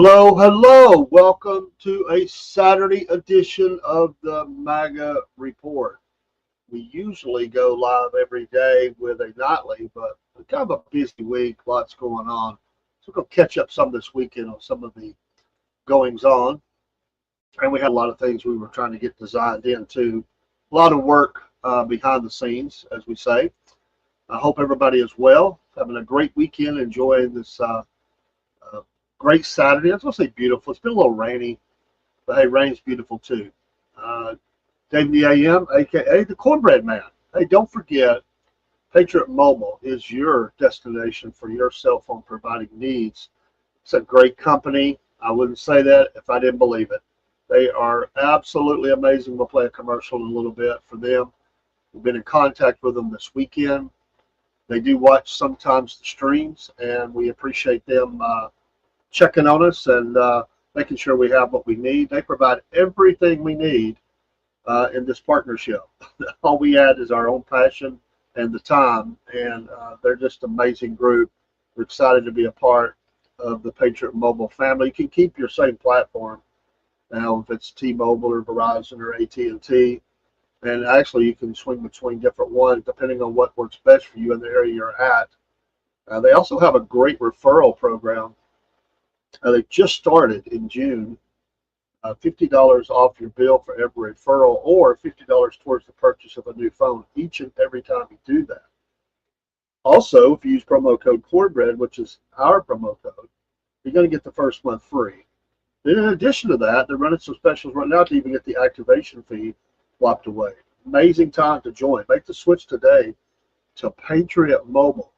Hello, hello. Welcome to a Saturday edition of the Maga Report. We usually go live every day with a nightly, but it's kind of a busy week, lots going on. So we're going to catch up some this weekend on some of the goings on. And we had a lot of things we were trying to get designed into. A lot of work behind the scenes, as we say. I hope everybody is well, having a great weekend, enjoying this uh, great Saturday. I was going to say beautiful. It's been a little rainy, but hey, rain's beautiful too. Uh, Dave the AM, aka the Cornbread Man. Hey, don't forget, Patriot Mobile is your destination for your cell phone providing needs. It's a great company. I wouldn't say that if I didn't believe it. They are absolutely amazing. We'll play a commercial in a little bit for them. We've been in contact with them this weekend. They do watch sometimes the streams, and we appreciate them checking on us and making sure we have what we need. They provide everything we need in this partnership. All we add is our own passion and the time, and they're just an amazing group. We're excited to be a part of the Patriot Mobile family. You can keep your same platform now if it's T-Mobile or Verizon or AT&T, and actually you can swing between different ones depending on what works best for you in the area you're at. They also have a great referral program. They just started in June. $50 off your bill for every referral, or $50 towards the purchase of a new phone each and every time you do that. Also, if you use promo code Cornbread, which is our promo code, you're going to get the first month free. Then in addition to that, they're running some specials right now to even get the activation fee locked away. Amazing time to join. Make the switch today to Patriot Mobile.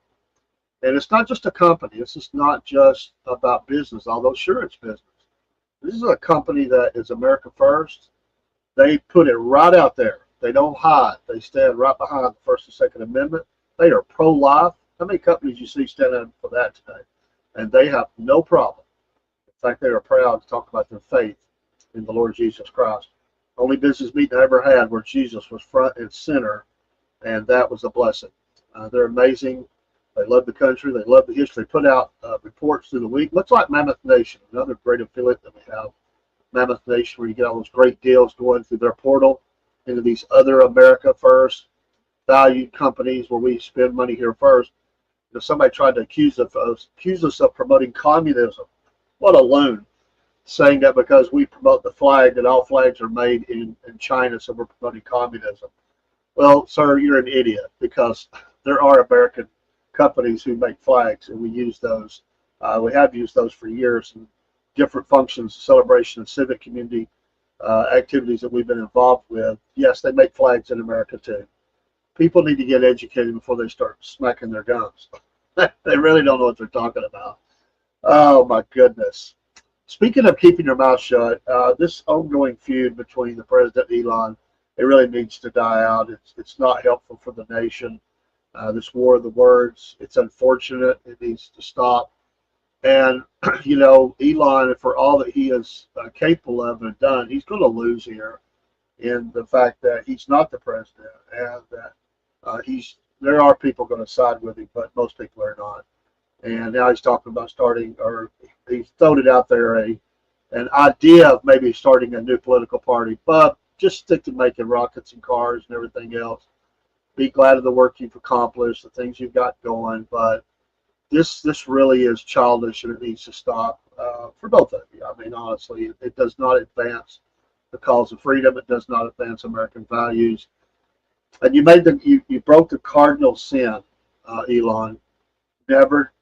And it's not just a company. This is not just about business, although sure it's business. This is a company that is America first. They put it right out there. They don't hide. They stand right behind the First and Second Amendment. They are pro-life. How many companies you see standing for that today? And they have no problem. In fact, they are proud to talk about their faith in the Lord Jesus Christ. Only business meeting I ever had where Jesus was front and center, and that was a blessing. They're amazing. They love the country. They love the history. They put out reports through the week. Looks like Mammoth Nation, another great affiliate that we have. Mammoth Nation, where you get all those great deals going through their portal into these other America First valued companies where we spend money here first. You know, somebody tried to accuse us of promoting communism. What a loon. Saying that because we promote the flag, that all flags are made in China, so we're promoting communism. Well, sir, you're an idiot, because there are American companies who make flags, and we use those. We have used those for years in different functions, celebration, and civic community activities that we've been involved with. Yes, they make flags in America too. People need to get educated before they start smacking their guns. They really don't know what they're talking about. Oh my goodness. Speaking of keeping your mouth shut, this ongoing feud between the President and Elon, it really needs to die out. It's not helpful for the nation. This war of the words, it's unfortunate. It needs to stop. And, you know, Elon, for all that he is capable of and done, he's going to lose here in the fact that he's not the president, and that there are people going to side with him, but most people are not. And now he's talking about starting, or he's thrown it out there, an idea of maybe starting a new political party, but just stick to making rockets and cars and everything else. Be glad of the work you've accomplished, the things you've got going, but this really is childish, and it needs to stop for both of you. I mean, honestly, it does not advance the cause of freedom. It does not advance American values. And you broke the cardinal sin, Elon. Never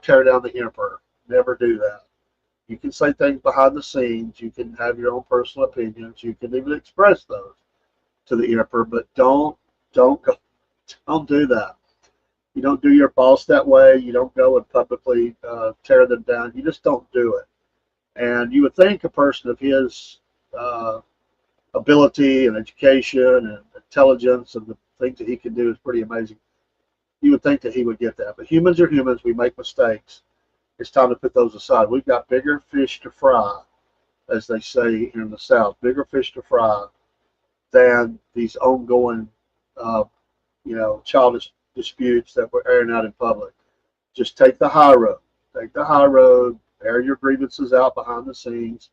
tear down the emperor. Never do that. You can say things behind the scenes. You can have your own personal opinions. You can even express those to the emperor, but don't go, don't do that. You don't do your boss that way. You don't go and publicly tear them down. You just don't do it. And you would think a person of his ability and education and intelligence and the things that he can do is pretty amazing. You would think that he would get that. But humans are humans. We make mistakes. It's time to put those aside. We've got bigger fish to fry, as they say here in the South, bigger fish to fry than these ongoing, childish disputes that we're airing out in public. Just take the high road. Take the high road air your grievances out behind the scenes,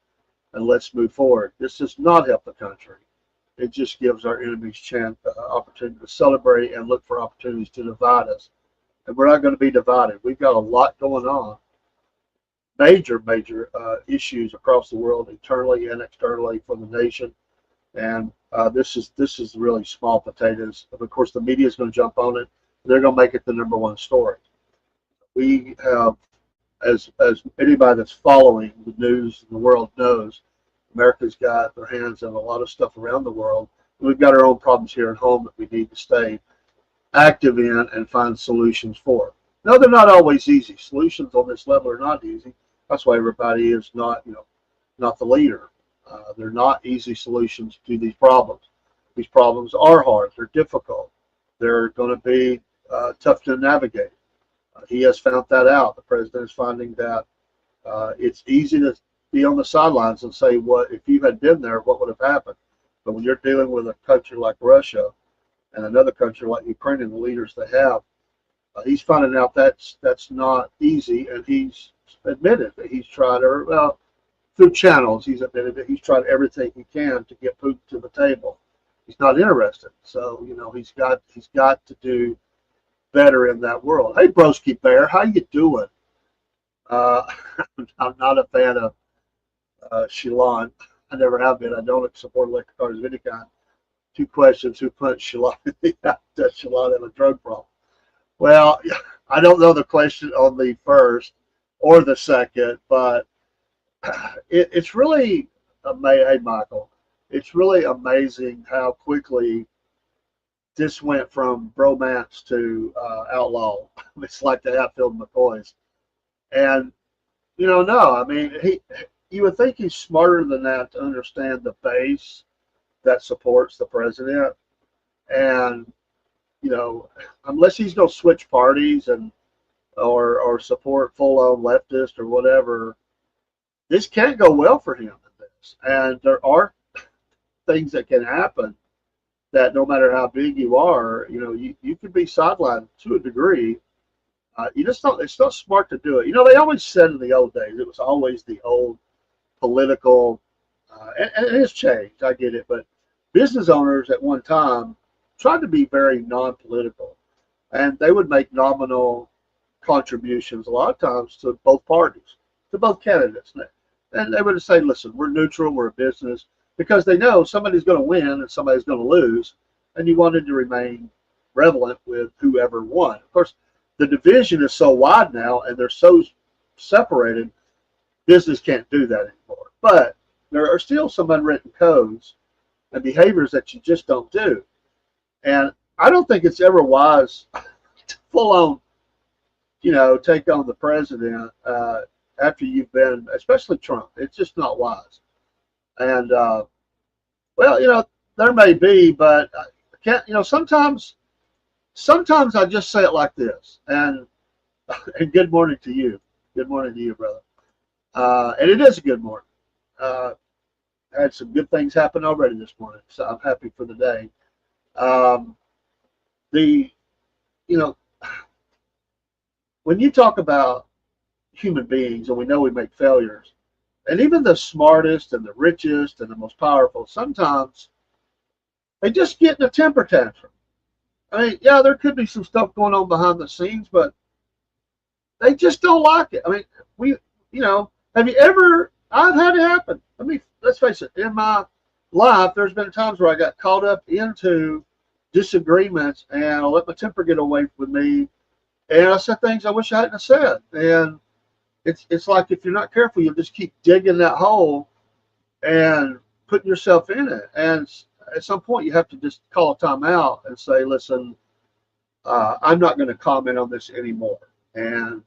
and let's move forward. This does not help the country. It just gives our enemies chance, opportunity to celebrate and look for opportunities to divide us. And we're not going to be divided. We've got a lot going on, major issues across the world, internally and externally for the nation. And this is really small potatoes. Of course, the media is going to jump on it. They're going to make it the #1 story. We have, as anybody that's following the news in the world knows, America's got their hands on a lot of stuff around the world. We've got our own problems here at home that we need to stay active in and find solutions for. No, they're not always easy. Solutions on this level are not easy. That's why everybody is not, not the leader. They're not easy solutions to these problems. These problems are hard. They're difficult. They're going to be tough to navigate. He has found that out. The president is finding that it's easy to be on the sidelines and say, "What if you had been there? What would have happened?" But when you're dealing with a country like Russia and another country like Ukraine and the leaders they have, he's finding out that's not easy, and he's admitted that he's tried, or well, through channels, he's admitted that he's tried everything he can to get Putin to the table. He's not interested, so he's got to do better in that world. Hey, Broski Bear, how you doing? Uh, I'm not a fan of Shilon. I never have been. I don't support electric cars of any kind. 2 questions: who punched Shilon? Does Shilon have a drug problem? Well, I don't know the question on the first or the second, but it's really amazing. Hey, Michael, it's really amazing how quickly this went from bromance to outlaw. It's like the Hatfield McCoys. And, no, I mean, you would think he's smarter than that to understand the base that supports the president. And, unless he's going to switch parties or support full-on leftist or whatever, this can't go well for him in this. And there are things that can happen that no matter how big you are, you could be sidelined to a degree. You just don't. It's not smart to do it. They always said in the old days, it was always the old political, and it has changed. I get it, but business owners at one time tried to be very non-political, and they would make nominal contributions a lot of times to both parties, to both candidates, and they would say, "Listen, we're neutral. We're a business." Because they know somebody's going to win and somebody's going to lose, and you wanted to remain relevant with whoever won. Of course, the division is so wide now, and they're so separated, business can't do that anymore. But there are still some unwritten codes and behaviors that you just don't do. And I don't think it's ever wise to full on, take on the president after you've been, especially Trump. It's just not wise. And well, there may be, but I can't. Sometimes I just say it like this. And good morning to you. Good morning to you, brother. And it is a good morning. Had some good things happen already this morning, so I'm happy for the day. When you talk about human beings, and we know we make failures. And even the smartest and the richest and the most powerful, sometimes they just get in a temper tantrum. I mean, yeah, there could be some stuff going on behind the scenes, but they just don't like it. I mean, have you ever, I've had it happen. Let's face it, in my life, there's been times where I got caught up into disagreements and I let my temper get away with me. And I said things I wish I hadn't said. And it's like if you're not careful, you'll just keep digging that hole and putting yourself in it. And at some point, you have to just call a timeout and say, "Listen, I'm not going to comment on this anymore," and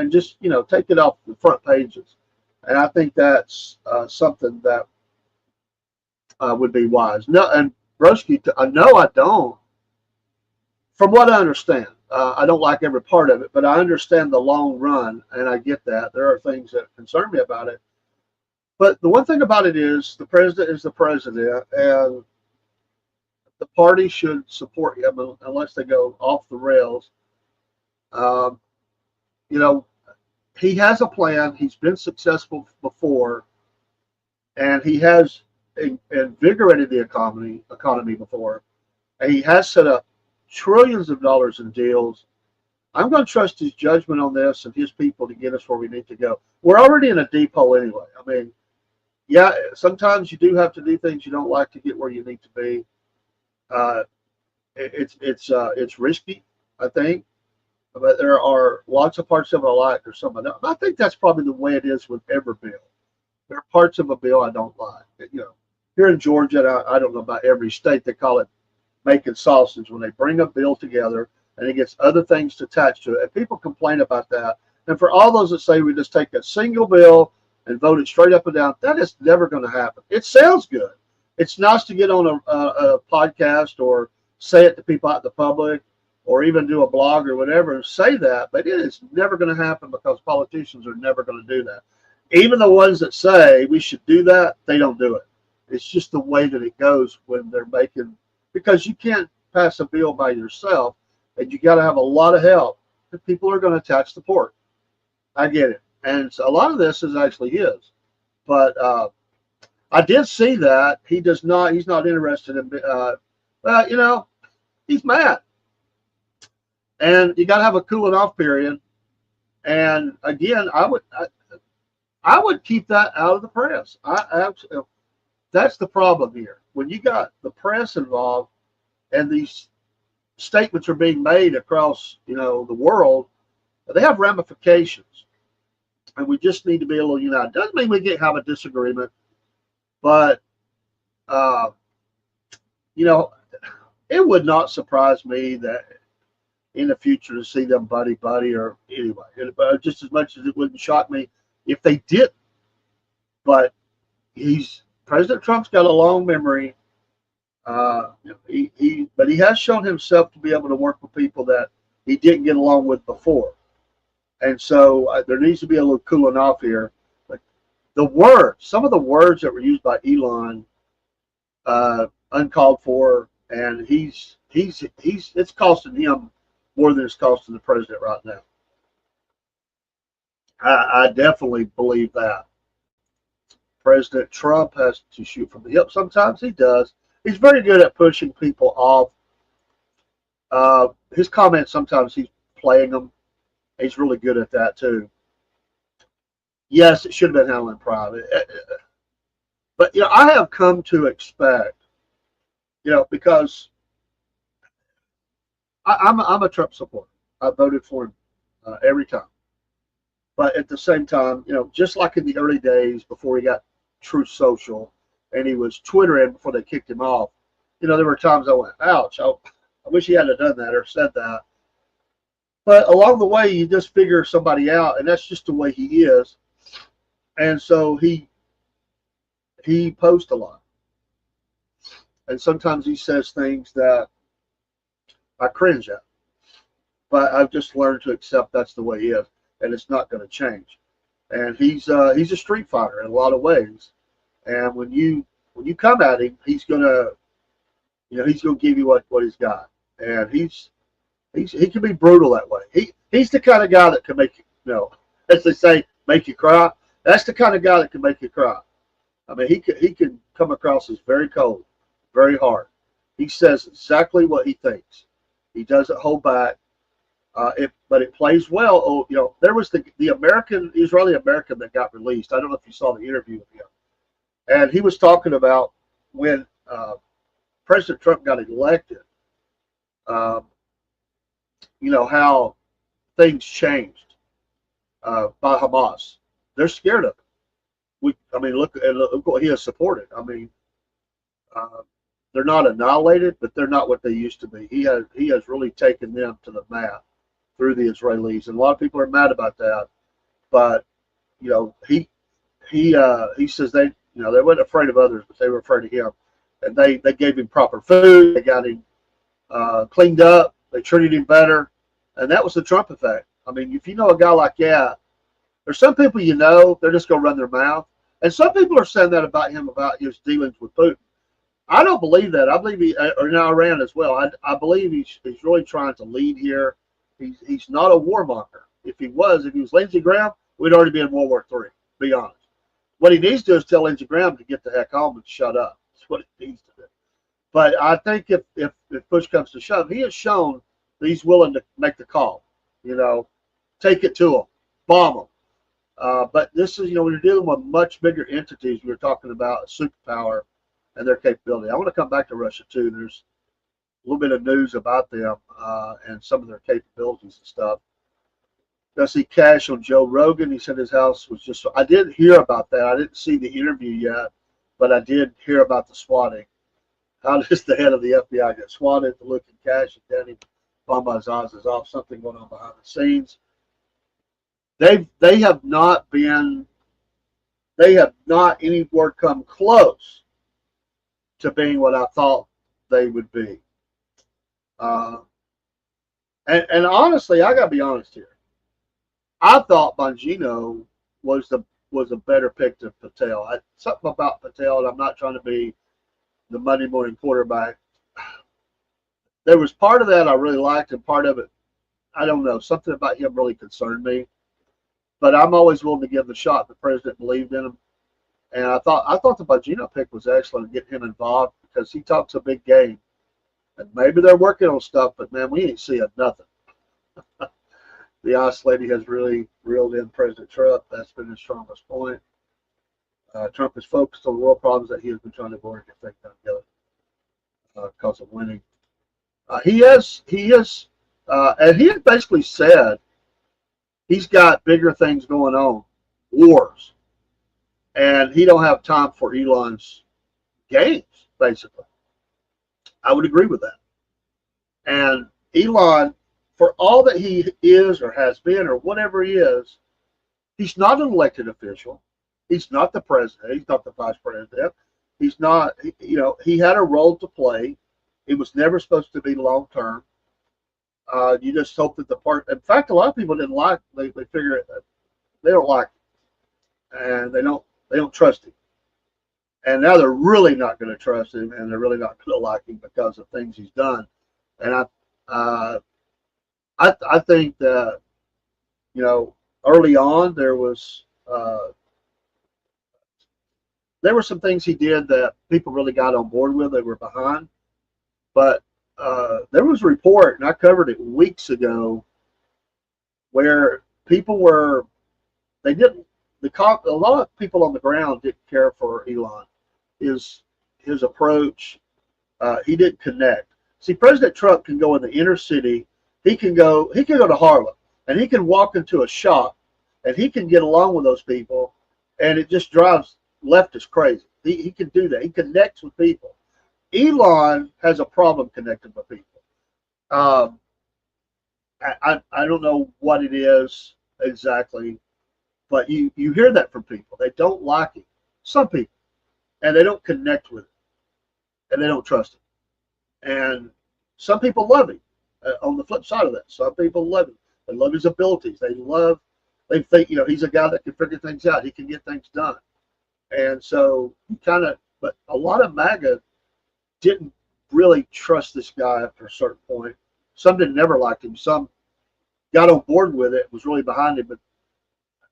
just take it off the front pages. And I think that's something that would be wise. No, and Broski, no, I don't. From what I understand. I don't like every part of it, but I understand the long run, and I get that. There are things that concern me about it. But the one thing about it is the president is the president, and the party should support him unless they go off the rails. Um, you know, he has a plan. He's been successful before, and he has invigorated the economy before. And he has set up trillions of dollars in deals. I'm going to trust his judgment on this and his people to get us where we need to go. We're already in a deep hole anyway. I mean, yeah, sometimes you do have to do things you don't like to get where you need to be. Uh, it's risky, I think, but there are lots of parts of it I like. There's some I don't. I think that's probably the way it is with every bill. There are parts of a bill I don't like. Here in Georgia, I don't know about every state, they call it making sausage when they bring a bill together and it gets other things attached to it. And people complain about that. And for all those that say we just take a single bill and vote it straight up and down, that is never going to happen. It sounds good. It's nice to get on a podcast or say it to people out in the public or even do a blog or whatever and say that, but it is never going to happen because politicians are never going to do that. Even the ones that say we should do that, they don't do it. It's just the way that it goes when they're making, because you can't pass a bill by yourself and you got to have a lot of help. And people are going to attach the pork. I get it. And so a lot of this is actually his. But I did see that he's not interested in, he's mad. And you got to have a cooling off period. And again, I would keep that out of the press. That's the problem here. When you got the press involved and these statements are being made across, the world, they have ramifications. And we just need to be a little united. Doesn't mean we can't have a disagreement, but, it would not surprise me that in the future to see them buddy or anyway, just as much as it wouldn't shock me if they didn't. But President Trump's got a long memory. But he has shown himself to be able to work with people that he didn't get along with before. And so there needs to be a little cooling off here. But some of the words that were used by Elon, uncalled for, and it's costing him more than it's costing the president right now. I definitely believe that. President Trump has to shoot from the hip. Sometimes he does. He's very good at pushing people off. His comments, sometimes he's playing them. He's really good at that too. Yes, it should have been handled in private. But, I have come to expect, because I'm a Trump supporter. I voted for him every time. But at the same time, just like in the early days before he got Truth Social and he was Twittering before they kicked him off, there were times I went, ouch, I wish he hadn't done that or said that. But along the way, you just figure somebody out, and that's just the way he is. And so he posts a lot. And sometimes he says things that I cringe at. But I've just learned to accept that's the way he is, and it's not going to change. And he's a street fighter in a lot of ways. And when you come at him, he's gonna give you what he's got. And he can be brutal that way. He's the kind of guy that can make you, as they say, make you cry. That's the kind of guy that can make you cry. I mean, he can come across as very cold, very hard. He says exactly what he thinks. He doesn't hold back. But it plays well. Oh, there was the Israeli American that got released. I don't know if you saw the interview with him, and he was talking about when President Trump got elected. How things changed by Hamas. They're scared of it. Look what he has supported. They're not annihilated, but they're not what they used to be. He has really taken them to the map through the Israelis, and a lot of people are mad about that. But he says they weren't afraid of others, but they were afraid of him, and they gave him proper food, they got him cleaned up, they treated him better, and that was the Trump effect. If you know a guy like that, there's some people they're just gonna run their mouth, and some people are saying that about him, about his dealings with Putin. I don't believe that. I believe or now Iran as well. I believe he's really trying to lead here. He's not a warmonger. If he was Lindsey Graham, we'd already be in World War III, to be honest. What he needs to do is tell Lindsey Graham to get the heck home and shut up. That's what he needs to do. But I think if push comes to shove, he has shown that he's willing to make the call. Take it to him, bomb them. But this is, when you're dealing with much bigger entities, we were talking about a superpower and their capability. I want to come back to Russia too. There's a little bit of news about them and some of their capabilities and stuff. I see Cash on Joe Rogan. He said his house was just. I didn't hear about that. I didn't see the interview yet, but I did hear about the swatting. How does the head of the FBI get swatted? The look at Cash and Danny Bombazaz is off. Something going on behind the scenes. They have not anywhere come close to being what I thought they would be. And honestly, I got to be honest here. I thought Bongino was a better pick than Patel. Something about Patel, and I'm not trying to be the Monday morning quarterback. There was part of that I really liked, and part of it, I don't know, something about him really concerned me. But I'm always willing to give the shot. The president believed in him, and I thought the Bongino pick was excellent to get him involved because he talks a big game, and maybe they're working on stuff, but man, we ain't seeing nothing. The ice lady has really reeled in President Trump. That's been his strongest point. Trump is focused on the world problems that he has been trying to avoid and get things done together because of winning. He has, and he has basically said he's got bigger things going on, wars, and he don't have time for Elon's games, basically. I would agree with that. And Elon, for all that he is or has been or whatever he is, he's not an elected official. He's not the president. He's not the vice president. He's not, he had a role to play. It was never supposed to be long term. You just hope that the part, in fact, a lot of people didn't like, they figure it, they don't like him. And they don't trust him. And now they're really not going to trust him, and they're really not going to like him because of things he's done. And I think that, early on there were some things he did that people really got on board with. They were behind, but there was a report, and I covered it weeks ago, where people were, a lot of people on the ground didn't care for Elon, his approach. He didn't connect. See, President Trump can go in the inner city. He can go to Harlem, and he can walk into a shop, and he can get along with those people, and it just drives leftists crazy. He can do that. He connects with people. Elon has a problem connecting with people. I don't know what it is exactly, but you hear that from people. They don't like him. Some people, and they don't connect with him, and they don't trust him. And some people love him. On the flip side of that, some people love him. They love his abilities. They think, he's a guy that can figure things out. He can get things done. And so but a lot of MAGA didn't really trust this guy after a certain point. Some didn't never like him. Some got on board with it, was really behind him. But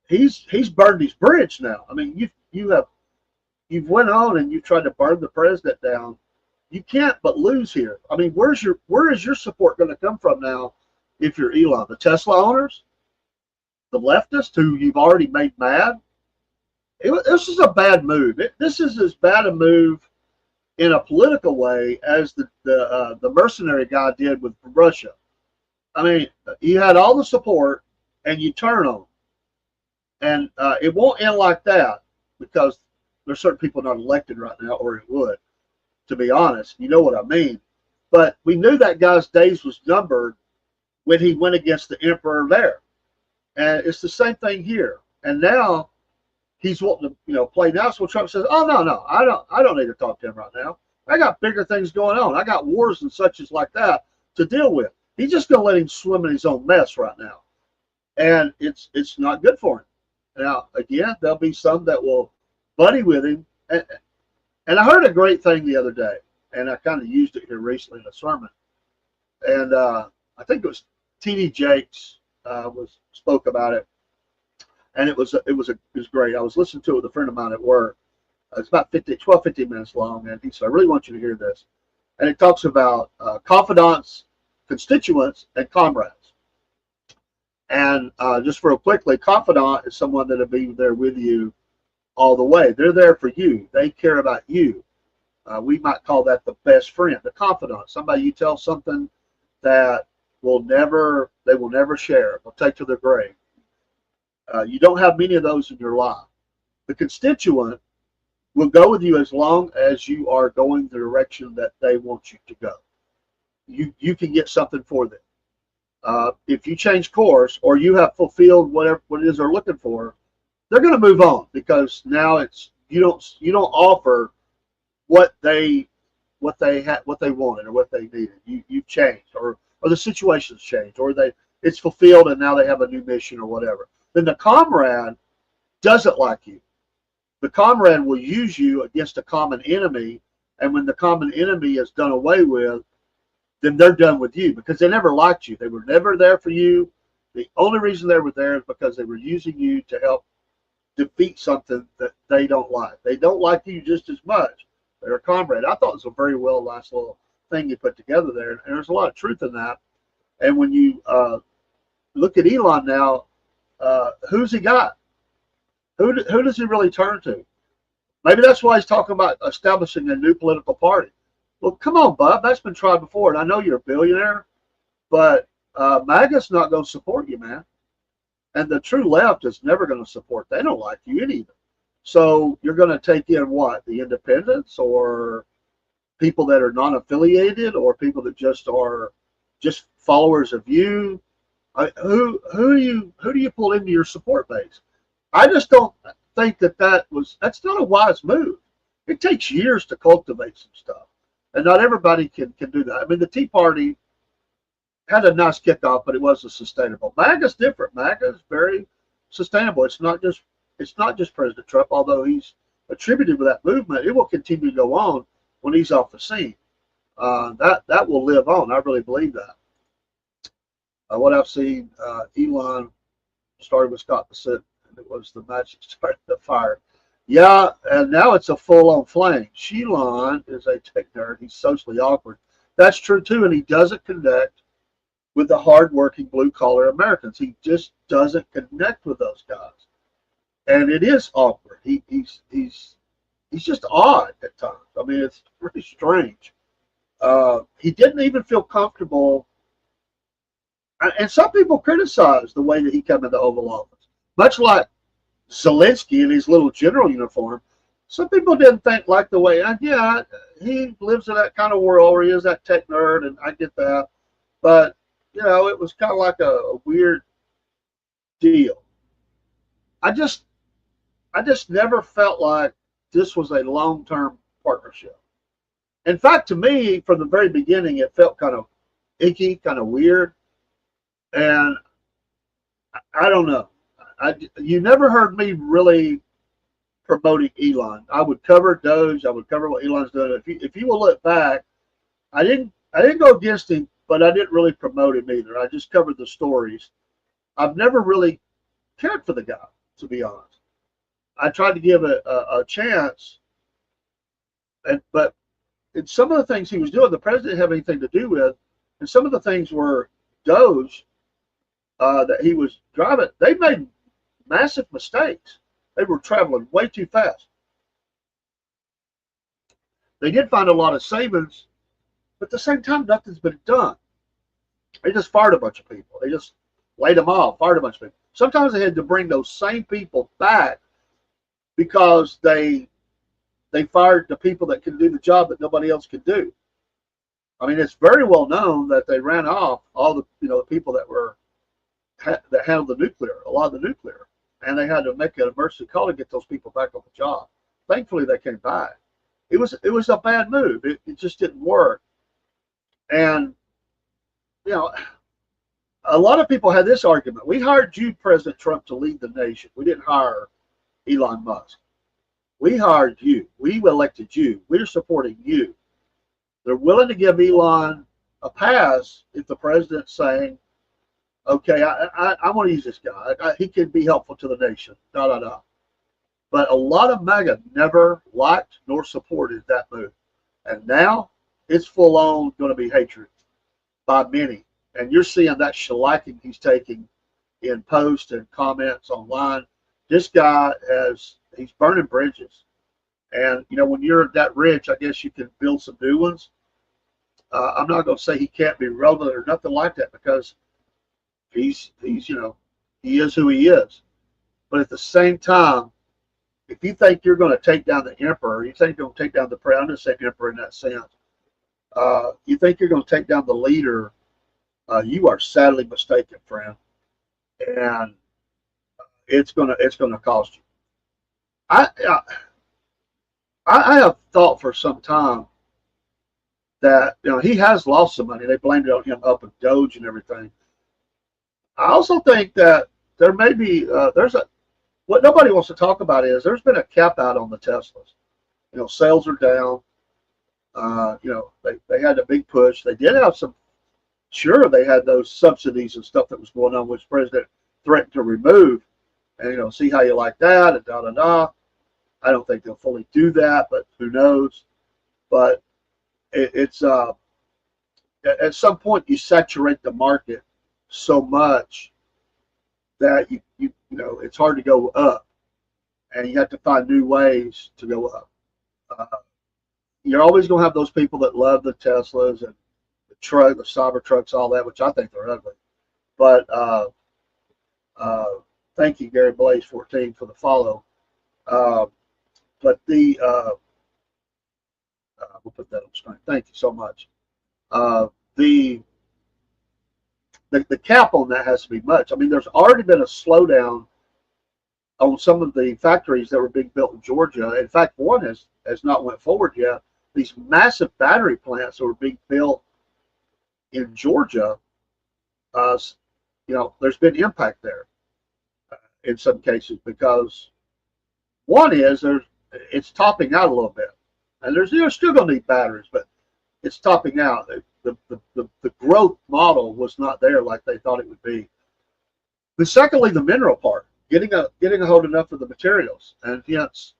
he's burned his bridge now. I mean, you've went on and you tried to burn the president down. You can't but lose here. I mean, where is your support going to come from now if you're Elon? The Tesla owners? The leftists who you've already made mad? This is a bad move. This is as bad a move in a political way as the mercenary guy did with Russia. I mean, you had all the support and you turn on them. And it won't end like that because there's certain people not elected right now, or it would. To be honest, you know what I mean. But we knew that guy's days was numbered when he went against the emperor there. And it's the same thing here. And now he's wanting to, play nice. Well, Trump says, "Oh no, I don't need to talk to him right now. I got bigger things going on. I got wars and such as like that to deal with." He's just going to let him swim in his own mess right now, and it's not good for him. Now, again, there'll be some that will buddy with him. And I heard a great thing the other day, and I kind of used it here recently in a sermon. And I think it was T.D. Jakes spoke about it. and it was great. I was listening to it with a friend of mine at work. It's about 15 minutes long, and he said, "I really want you to hear this." And it talks about confidants, constituents, and comrades. And just real quickly, confidant is someone that'll be there with you all the way. They're there for you. They care about you. We might call that the best friend, the confidant. Somebody you tell something that they will never share. They'll take to their grave. You don't have many of those in your life. The constituent will go with you as long as you are going the direction that they want you to go. You can get something for them. If you change course or you have fulfilled what it is they're looking for, they're going to move on, because now you don't offer what they wanted or what they needed. You've changed, or the situation's changed, or it's fulfilled and now they have a new mission or whatever. Then the comrade doesn't like you. The comrade will use you against a common enemy, and when the common enemy is done away with, then they're done with you, because they never liked you. They were never there for you. The only reason they were there is because they were using you to help defeat something that they don't like. They don't like you just as much. They're a comrade. I thought it was a very nice little thing you put together there, and there's a lot of truth in that. And when you look at Elon now, who's he got? Who does he really turn to? Maybe that's why he's talking about establishing a new political party. Well, come on, Bub. That's been tried before. And I know you're a billionaire, but MAGA's not going to support you, man. And the true left is never going to support. They don't like you either. So you're going to take in what? The independents, or people that are non-affiliated, or people that just are just followers of you? Who do you pull into your support base? I just don't think that's not a wise move. It takes years to cultivate some stuff, and not everybody can do that. I mean, the Tea Party had a nice kickoff, but it wasn't sustainable. MAGA's different. MAGA is very sustainable. It's not just President Trump, although he's attributed with that movement. It will continue to go on when he's off the scene. That will live on. I really believe that. What I've seen, Elon started with Scott Bassett, and it was the match that started the fire. Yeah, and now it's a full-on flame. Elon is a tech nerd. He's socially awkward. That's true, too, and he doesn't connect with the hard-working, blue-collar Americans. He just doesn't connect with those guys. And it is awkward. He's just odd at times. I mean, it's really strange. He didn't even feel comfortable. And some people criticize the way that he came in the Oval Office. Much like Zelensky in his little general uniform, some people didn't like the way, yeah, he lives in that kind of world where he is that tech nerd, and I get that. But, it was kind of like a weird deal. I just never felt like this was a long-term partnership. In fact, to me, from the very beginning, it felt kind of icky, kind of weird. And I don't know. You never heard me really promoting Elon. I would cover Doge. I would cover what Elon's doing. If you will look back, I didn't go against him, but I didn't really promote him either. I just covered the stories. I've never really cared for the guy, to be honest. I tried to give a chance, but in some of the things he was doing, the president didn't have anything to do with, and some of the things were Doge that he was driving. They made massive mistakes. They were traveling way too fast. They did find a lot of savings, but at the same time, nothing's been done. They just fired a bunch of people. They just laid them off, fired a bunch of people. Sometimes they had to bring those same people back because they fired the people that could do the job that nobody else could do. I mean, it's very well known that they ran off all the the people that handled the nuclear, a lot of the nuclear, and they had to make an emergency call to get those people back on the job. Thankfully, they came back. It was a bad move. It just didn't work. And a lot of people had this argument. We hired you, President Trump, to lead the nation. We didn't hire Elon Musk. We hired you. We elected you. We're supporting you. They're willing to give Elon a pass if the president's saying, Okay, I want to use this guy. He can be helpful to the nation. Da da da. But a lot of MAGA never liked nor supported that move, and now it's full on going to be hatred by many. And you're seeing that shellacking he's taking in posts and comments online. This guy he's burning bridges. And, when you're that rich, I guess you can build some new ones. I'm not going to say he can't be relevant or nothing like that because he's he is who he is. But at the same time, if you think you're going to take down the emperor, you think you're going to take down the president, I'm going to say emperor in that sense. You think you're going to take down the leader, you are sadly mistaken, friend. And it's gonna cost you. I I have thought for some time that he has lost some money. They blamed it on him up in Doge and everything. I also think that there may be there's a what nobody wants to talk about is there's been a cap out on the Teslas. Sales are down. They had a big push. They did have some. Sure, they had those subsidies and stuff that was going on, which the president threatened to remove. And see how you like that and da da da. I don't think they'll fully do that, but who knows? But it's at some point you saturate the market so much that it's hard to go up, and you have to find new ways to go up. You're always going to have those people that love the Teslas and the cyber trucks, all that, which I think they're ugly. But thank you, Gary Blaze 14, for the follow. But we'll put that on screen. Thank you so much. The cap on that has to be much. I mean, there's already been a slowdown on some of the factories that were being built in Georgia. In fact, one has not went forward yet. These massive battery plants that were being built in Georgia, there's been impact there in some cases because one is it's topping out a little bit, and you're still going to need batteries, but it's topping out. The growth model was not there like they thought it would be. But secondly, the mineral part, getting a hold enough of the materials, and hence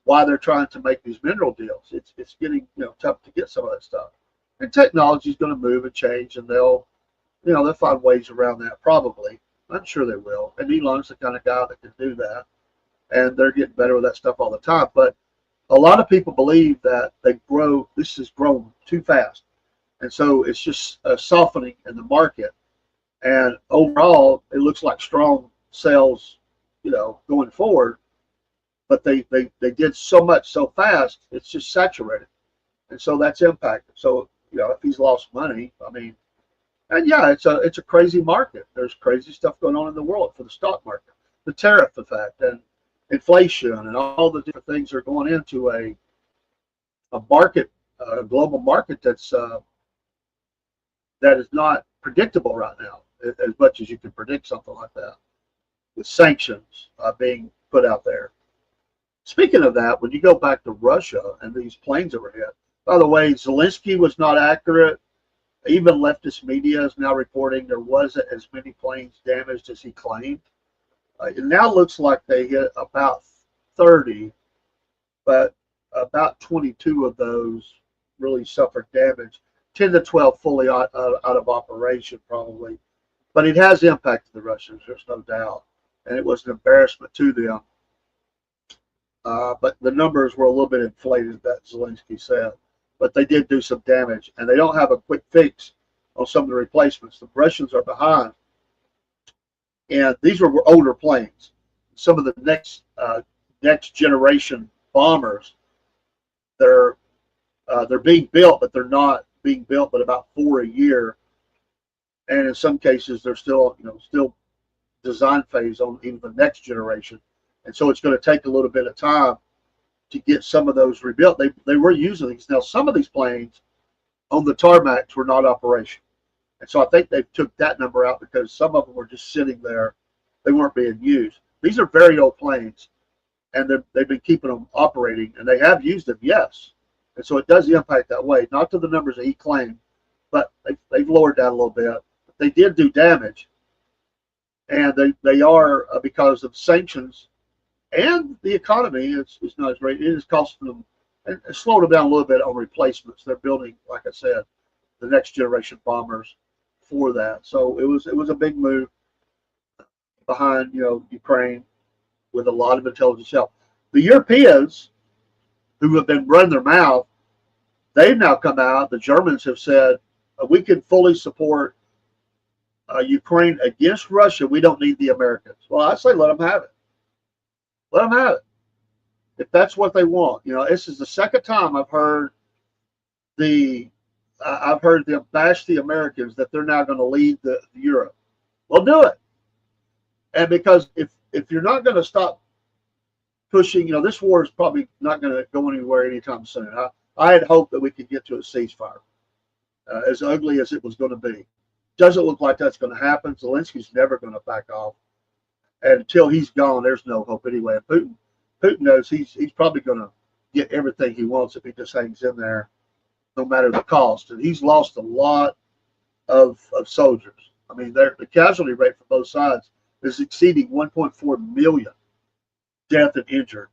why they're trying to make these mineral deals. It's getting tough to get some of that stuff. And technology is going to move and change, and they'll find ways around that probably. I'm sure they will. And Elon's the kind of guy that can do that, and they're getting better with that stuff all the time. But a lot of people believe that this has grown too fast, and so it's just a softening in the market. And overall, it looks like strong sales, going forward. But they did so much so fast, it's just saturated, and so that's impacted. So if he's lost money, I mean, and yeah, it's a crazy market. There's crazy stuff going on in the world for the stock market, the tariff effect, and inflation, and all the different things are going into a market, a global market that is not predictable right now as much as you can predict something like that with sanctions being put out there. Speaking of that, when you go back to Russia and these planes that were hit, by the way, Zelensky was not accurate. Even leftist media is now reporting there wasn't as many planes damaged as he claimed. It now looks like they hit about 30, but about 22 of those really suffered damage. 10 to 12 fully out of operation probably. But it has impacted the Russians, there's no doubt. And it was an embarrassment to them. But the numbers were a little bit inflated, that Zelensky said. But they did do some damage, and they don't have a quick fix on some of the replacements. The Russians are behind, and these were older planes. Some of the next generation bombers, they're being built, but they're not being built but about 4 a year, and in some cases they're still design phase on even the next generation. And so it's going to take a little bit of time to get some of those rebuilt. They were using these. Now, some of these planes on the tarmacs were not operational. And so I think they took that number out because some of them were just sitting there. They weren't being used. These are very old planes, and they've been keeping them operating, and they have used them, yes. And so it does impact that way, not to the numbers that he claimed, but they've lowered that a little bit. They did do damage, and they are because of sanctions and the economy is not as great. It is costing them and slowed them down a little bit on replacements. They're building, like I said, the next generation bombers for that. So it was a big move behind Ukraine with a lot of intelligence help. The Europeans who have been running their mouth, they've now come out. The Germans have said we can fully support Ukraine against Russia. We don't need the Americans. Well, I say let them have it. Let them have it if that's what they want. This is the second time I've heard them bash the Americans that they're now going to lead the Europe. Well, do it. And because if you're not going to stop pushing, this war is probably not going to go anywhere anytime soon. I had hoped that we could get to a ceasefire, as ugly as it was going to be. Doesn't look like that's going to happen. Zelensky's never going to back off. And until he's gone, there's no hope anyway. And Putin knows he's probably going to get everything he wants if he just hangs in there, no matter the cost. And he's lost a lot of soldiers. I mean, the casualty rate for both sides is exceeding 1.4 million death and injured.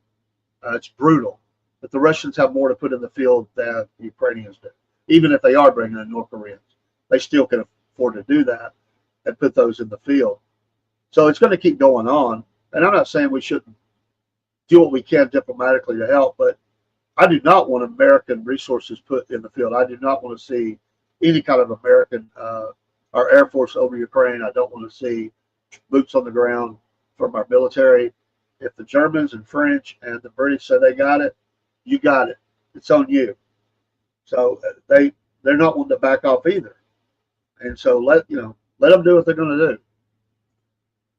It's brutal. But the Russians have more to put in the field than the Ukrainians do. Even if they are bringing in North Koreans, they still can afford to do that and put those in the field. So it's going to keep going on. And I'm not saying we shouldn't do what we can diplomatically to help, but I do not want American resources put in the field. I do not want to see any kind of American our Air Force over Ukraine. I don't want to see boots on the ground from our military. If the Germans and French and the British say they got it, you got it. It's on you. So they're not wanting to back off either. And so let them do what they're going to do.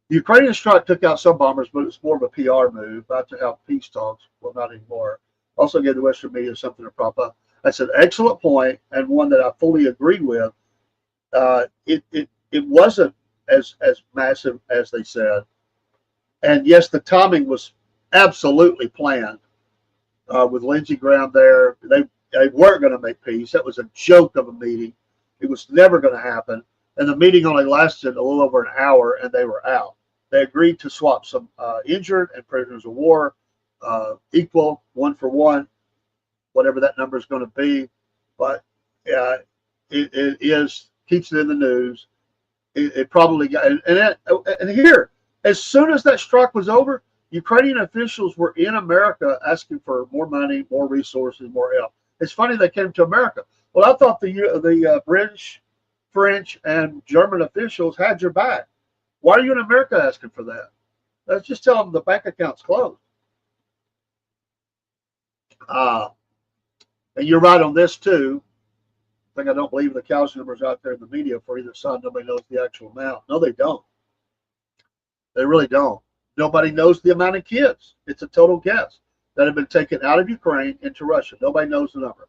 The Ukrainian strike took out some bombers, but it's more of a PR move, about to have peace talks. Well, not anymore. Also gave the Western media something to prop up. That's an excellent point, and one that I fully agree with. It wasn't as massive as they said. And yes, the timing was absolutely planned. With Lindsey Graham there, they weren't going to make peace. That was a joke of a meeting. It was never going to happen. And the meeting only lasted a little over an hour, and they were out. They agreed to swap some injured and prisoners of war, equal 1 for 1, whatever that number is going to be. But it keeps it in the news. It probably got and here, as soon as that strike was over, Ukrainian officials were in America asking for more money, more resources, more help. It's funny they came to America. Well, I thought the British, French, and German officials had your back. Why are you in America asking for that? Let's just tell them the bank account's closed. And you're right on this too. I don't believe the casualty numbers out there in the media for either side. Nobody knows the actual amount. No, they don't. They really don't. Nobody knows the amount of kids. It's a total guess that have been taken out of Ukraine into Russia. Nobody knows the number.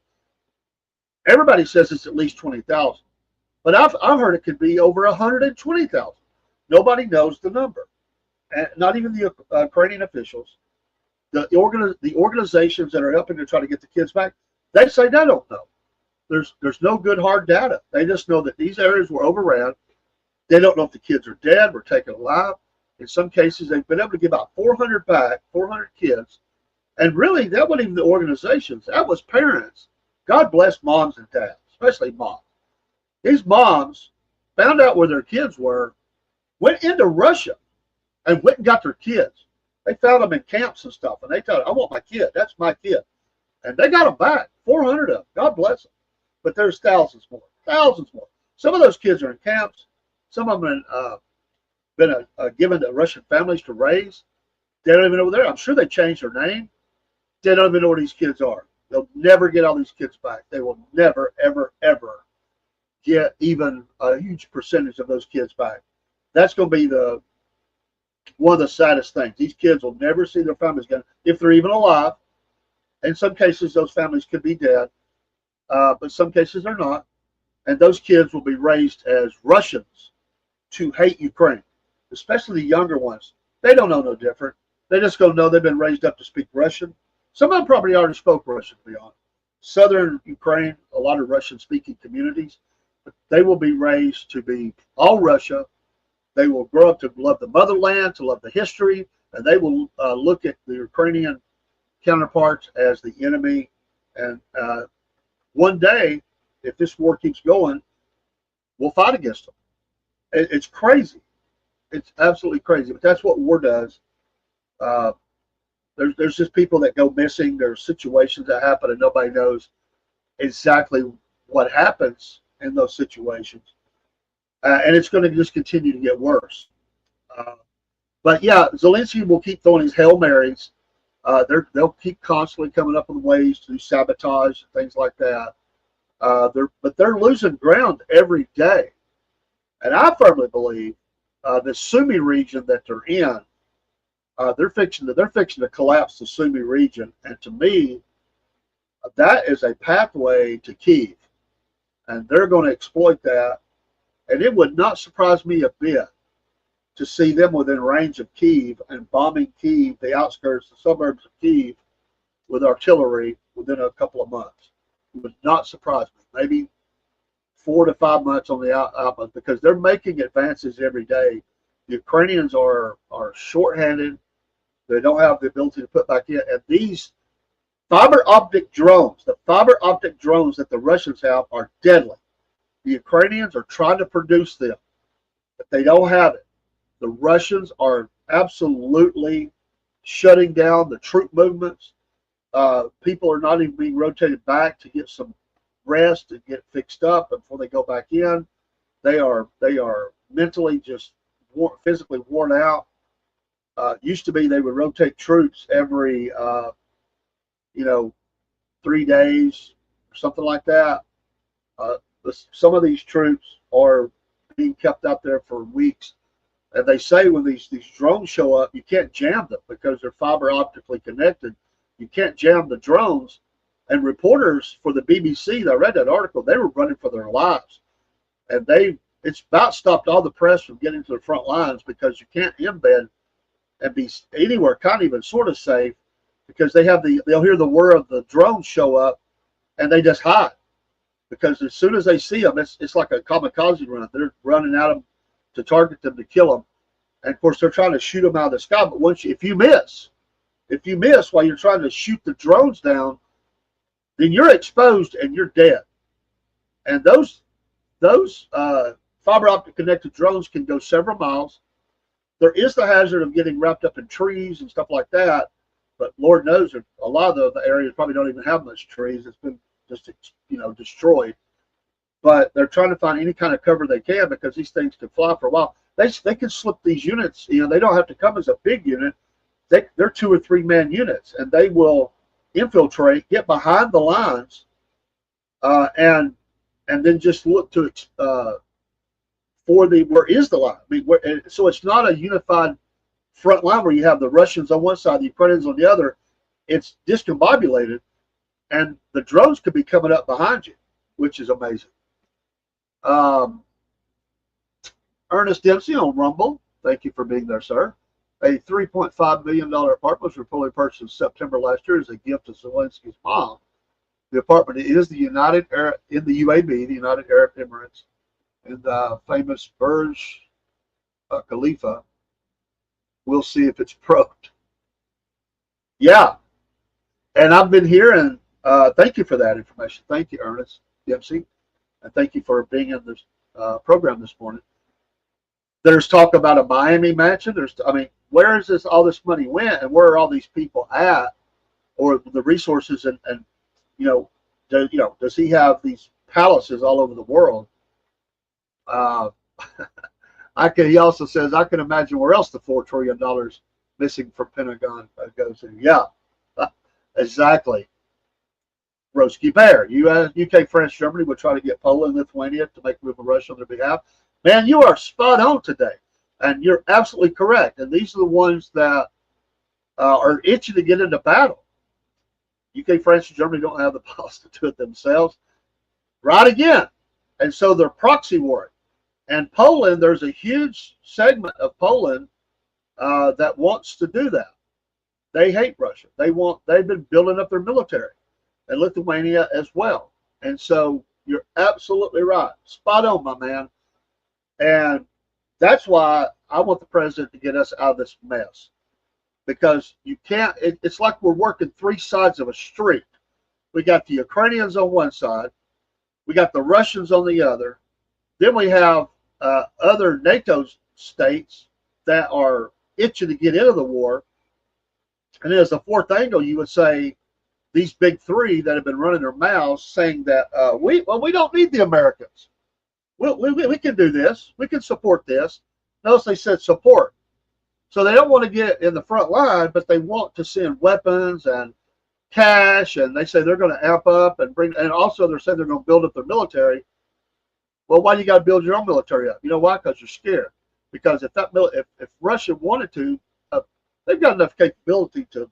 Everybody says it's at least 20,000, but I've heard it could be over 120,000. Nobody knows the number, and not even the Ukrainian officials. The organizations that are helping to try to get the kids back, they say they don't know. There's no good hard data. They just know that these areas were overran. They don't know if the kids are dead or taken alive. In some cases, they've been able to give out 400 back, 400 kids. And really, that wasn't even the organizations. That was parents. God bless moms and dads, especially moms. These moms found out where their kids were, went into Russia, and went and got their kids. They found them in camps and stuff, and they told them, I want my kid. That's my kid. And they got them back, 400 of them. God bless them. But there's thousands more. Some of those kids are in camps. Some of them have been given to Russian families to raise. They don't even know where they're. I'm sure they changed their name. They don't even know where these kids are. They'll never get all these kids back. They will never, ever, ever get even a huge percentage of those kids back. That's going to be one of the saddest things. These kids will never see their families again, if they're even alive. In some cases, those families could be dead, but some cases they're not. And those kids will be raised as Russians to hate Ukraine, especially the younger ones. They don't know no different. They're just going to know they've been raised up to speak Russian. Some of them probably already spoke Russian, to be honest. Southern Ukraine, a lot of Russian-speaking communities, but they will be raised to be all Russia. They will grow up to love the motherland, to love the history, and they will look at the Ukrainian counterparts as the enemy. And one day, if this war keeps going, we'll fight against them. It's crazy. It's absolutely crazy. But that's what war does. There's just people that go missing. There's situations that happen and nobody knows exactly what happens in those situations. And it's going to just continue to get worse. But yeah, Zelensky will keep throwing his Hail Marys. They'll keep constantly coming up with ways to sabotage and things like that. But they're losing ground every day. And I firmly believe the Sumy region that they're in, they're fixing to collapse the Sumy region. And to me, that is a pathway to Kyiv. And they're going to exploit that. And it would not surprise me a bit to see them within range of Kyiv and bombing Kyiv, the outskirts, the suburbs of Kyiv, with artillery within a couple of months. It would not surprise me. Maybe 4 to 5 months on the output, because they're making advances every day. The Ukrainians are shorthanded. They don't have the ability to put back in. And these fiber optic drones, the fiber optic drones that the Russians have, are deadly. The Ukrainians are trying to produce them, but they don't have it. The Russians are absolutely shutting down the troop movements. People are not even being rotated back to get some rest and get fixed up before they go back in. They are mentally just physically worn out. Used to be they would rotate troops every 3 days or something like that. Some of these troops are being kept out there for weeks. And they say when these drones show up, you can't jam them because they're fiber optically connected. You can't jam the drones. And reporters for the BBC, I read that article, they were running for their lives. And it's about stopped all the press from getting to the front lines because you can't embed and be anywhere kind of even sort of safe, because they'll hear the whir of the drones show up and they just hide. Because as soon as they see them, it's like a kamikaze run. They're running at them to target them, to kill them. And of course, they're trying to shoot them out of the sky. But if you miss while you're trying to shoot the drones down, then you're exposed and you're dead. And those fiber optic connected drones can go several miles. There is the hazard of getting wrapped up in trees and stuff like that. But Lord knows a lot of the areas probably don't even have much trees. It's been just destroyed. But they're trying to find any kind of cover they can, because these things can fly for a while. They can slip these units. They don't have to come as a big unit. They're 2 or 3 man units, and they will infiltrate, get behind the lines, and then just look to where is the line. I mean, so it's not a unified front line where you have the Russians on one side, the Ukrainians on the other. It's discombobulated, and the drones could be coming up behind you, which is amazing. Ernest Dempsey on Rumble, thank you for being there, sir. A $3.5 million apartment was reportedly purchased in September last year as a gift to Zelensky's mom. The apartment is in the UAB, the United Arab Emirates, in the famous Burj Khalifa. We'll see if it's probed. Yeah, and I've been hearing. Thank you for that information. Thank you, Ernest Dempsey, and thank you for being in this program this morning. There's talk about a Miami mansion. Where is all this money went, and where are all these people at, or the resources, and does he have these palaces all over the world? He also says, I can imagine where else the $4 trillion missing from Pentagon goes in. Yeah, exactly. Roski Bear, UK, France, Germany would try to get Poland and Lithuania to make a move with Russia on their behalf. Man, you are spot on today, and you're absolutely correct. And these are the ones that are itching to get into battle. UK, France, and Germany don't have the balls to do it themselves. Right again. And so they're proxy warring. And Poland, there's a huge segment of Poland that wants to do that. They hate Russia. They've been building up their military, and Lithuania as well. And so you're absolutely right. Spot on, my man. And That's why I want the president to get us out of this mess, because you can't. It's like we're working three sides of a street. We got the Ukrainians on one side, we got the Russians on the other, then we have other NATO states that are itching to get into the war, and then as a fourth angle, you would say these big three that have been running their mouths saying that we don't need the Americans. We can do this. We can support this. Notice they said support. So they don't want to get in the front line, but they want to send weapons and cash, and they say they're going to amp up and bring, and also they're saying they're going to build up their military. Well, why do you got to build your own military up? You know why? Because you're scared. Because if Russia wanted to, they've got enough capability to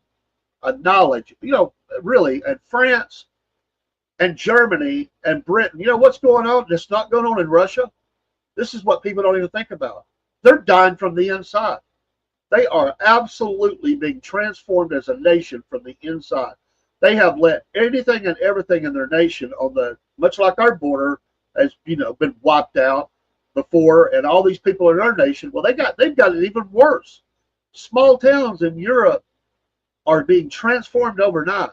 annihilate you. You know, really, and France and Germany and Britain. You know what's going on? It's not going on in Russia. This is what people don't even think about. They're dying from the inside. They are absolutely being transformed as a nation from the inside. They have let anything and everything in their nation on the, much like our border has, you know, been wiped out before, and all these people in our nation, well, they've got it even worse. Small towns in Europe are being transformed overnight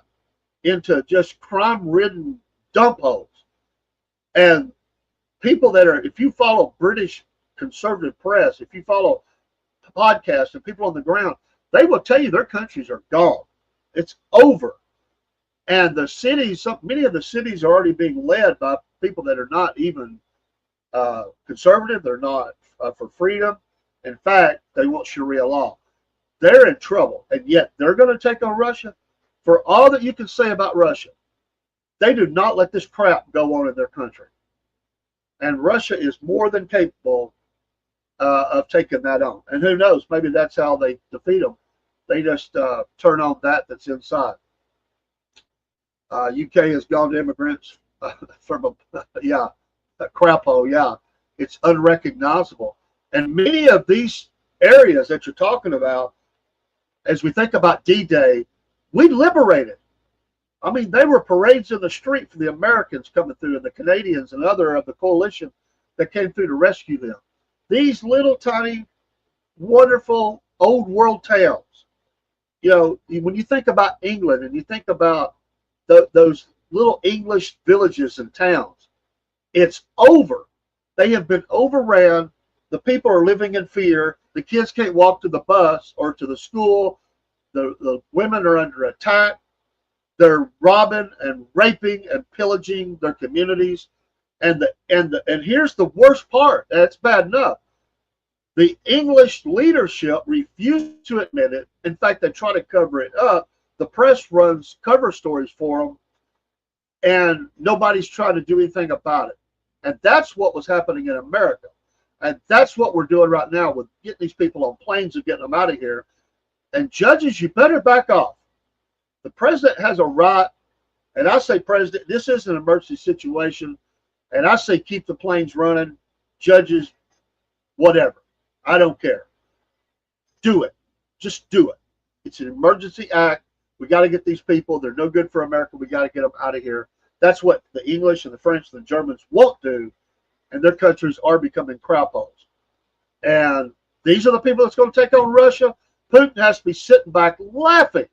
into just crime-ridden dump holes. And people that are, if you follow British conservative press, if you follow podcasts and people on the ground, they will tell you their countries are gone. It's over. And the cities, many of the cities are already being led by people that are not even conservative. They're not for freedom. In fact, they want Sharia law. They're in trouble, and yet they're going to take on Russia. For all that you can say about Russia, they do not let this crap go on in their country. And Russia is more than capable of taking that on. And who knows, maybe that's how they defeat them. They just turn on that's inside. UK has gone to immigrants from a crap hole. Yeah, it's unrecognizable. And many of these areas that you're talking about, as we think about D-Day, we liberated. I mean, they were parades in the street for the Americans coming through, and the Canadians and other of the coalition that came through to rescue them. These little tiny, wonderful old world towns. You know, when you think about England and you think about those little English villages and towns, it's over. They have been overran. The people are living in fear. The kids can't walk to the bus or to the school. The women are under attack. They're robbing and raping and pillaging their communities. And here's the worst part. That's bad enough. The English leadership refused to admit it. In fact, they try to cover it up. The press runs cover stories for them, and nobody's trying to do anything about it. And that's what was happening in America. And that's what we're doing right now with getting these people on planes and getting them out of here. And judges, you better back off. The president has a right, and I say, President, this is an emergency situation, and I say keep the planes running. Judges, whatever. I don't care. Do it. Just do it. It's an emergency act. We got to get these people. They're no good for America. We got to get them out of here. That's what the English and the French and the Germans won't do, and their countries are becoming crap holes. And these are the people that's going to take on Russia. Putin has to be sitting back laughing,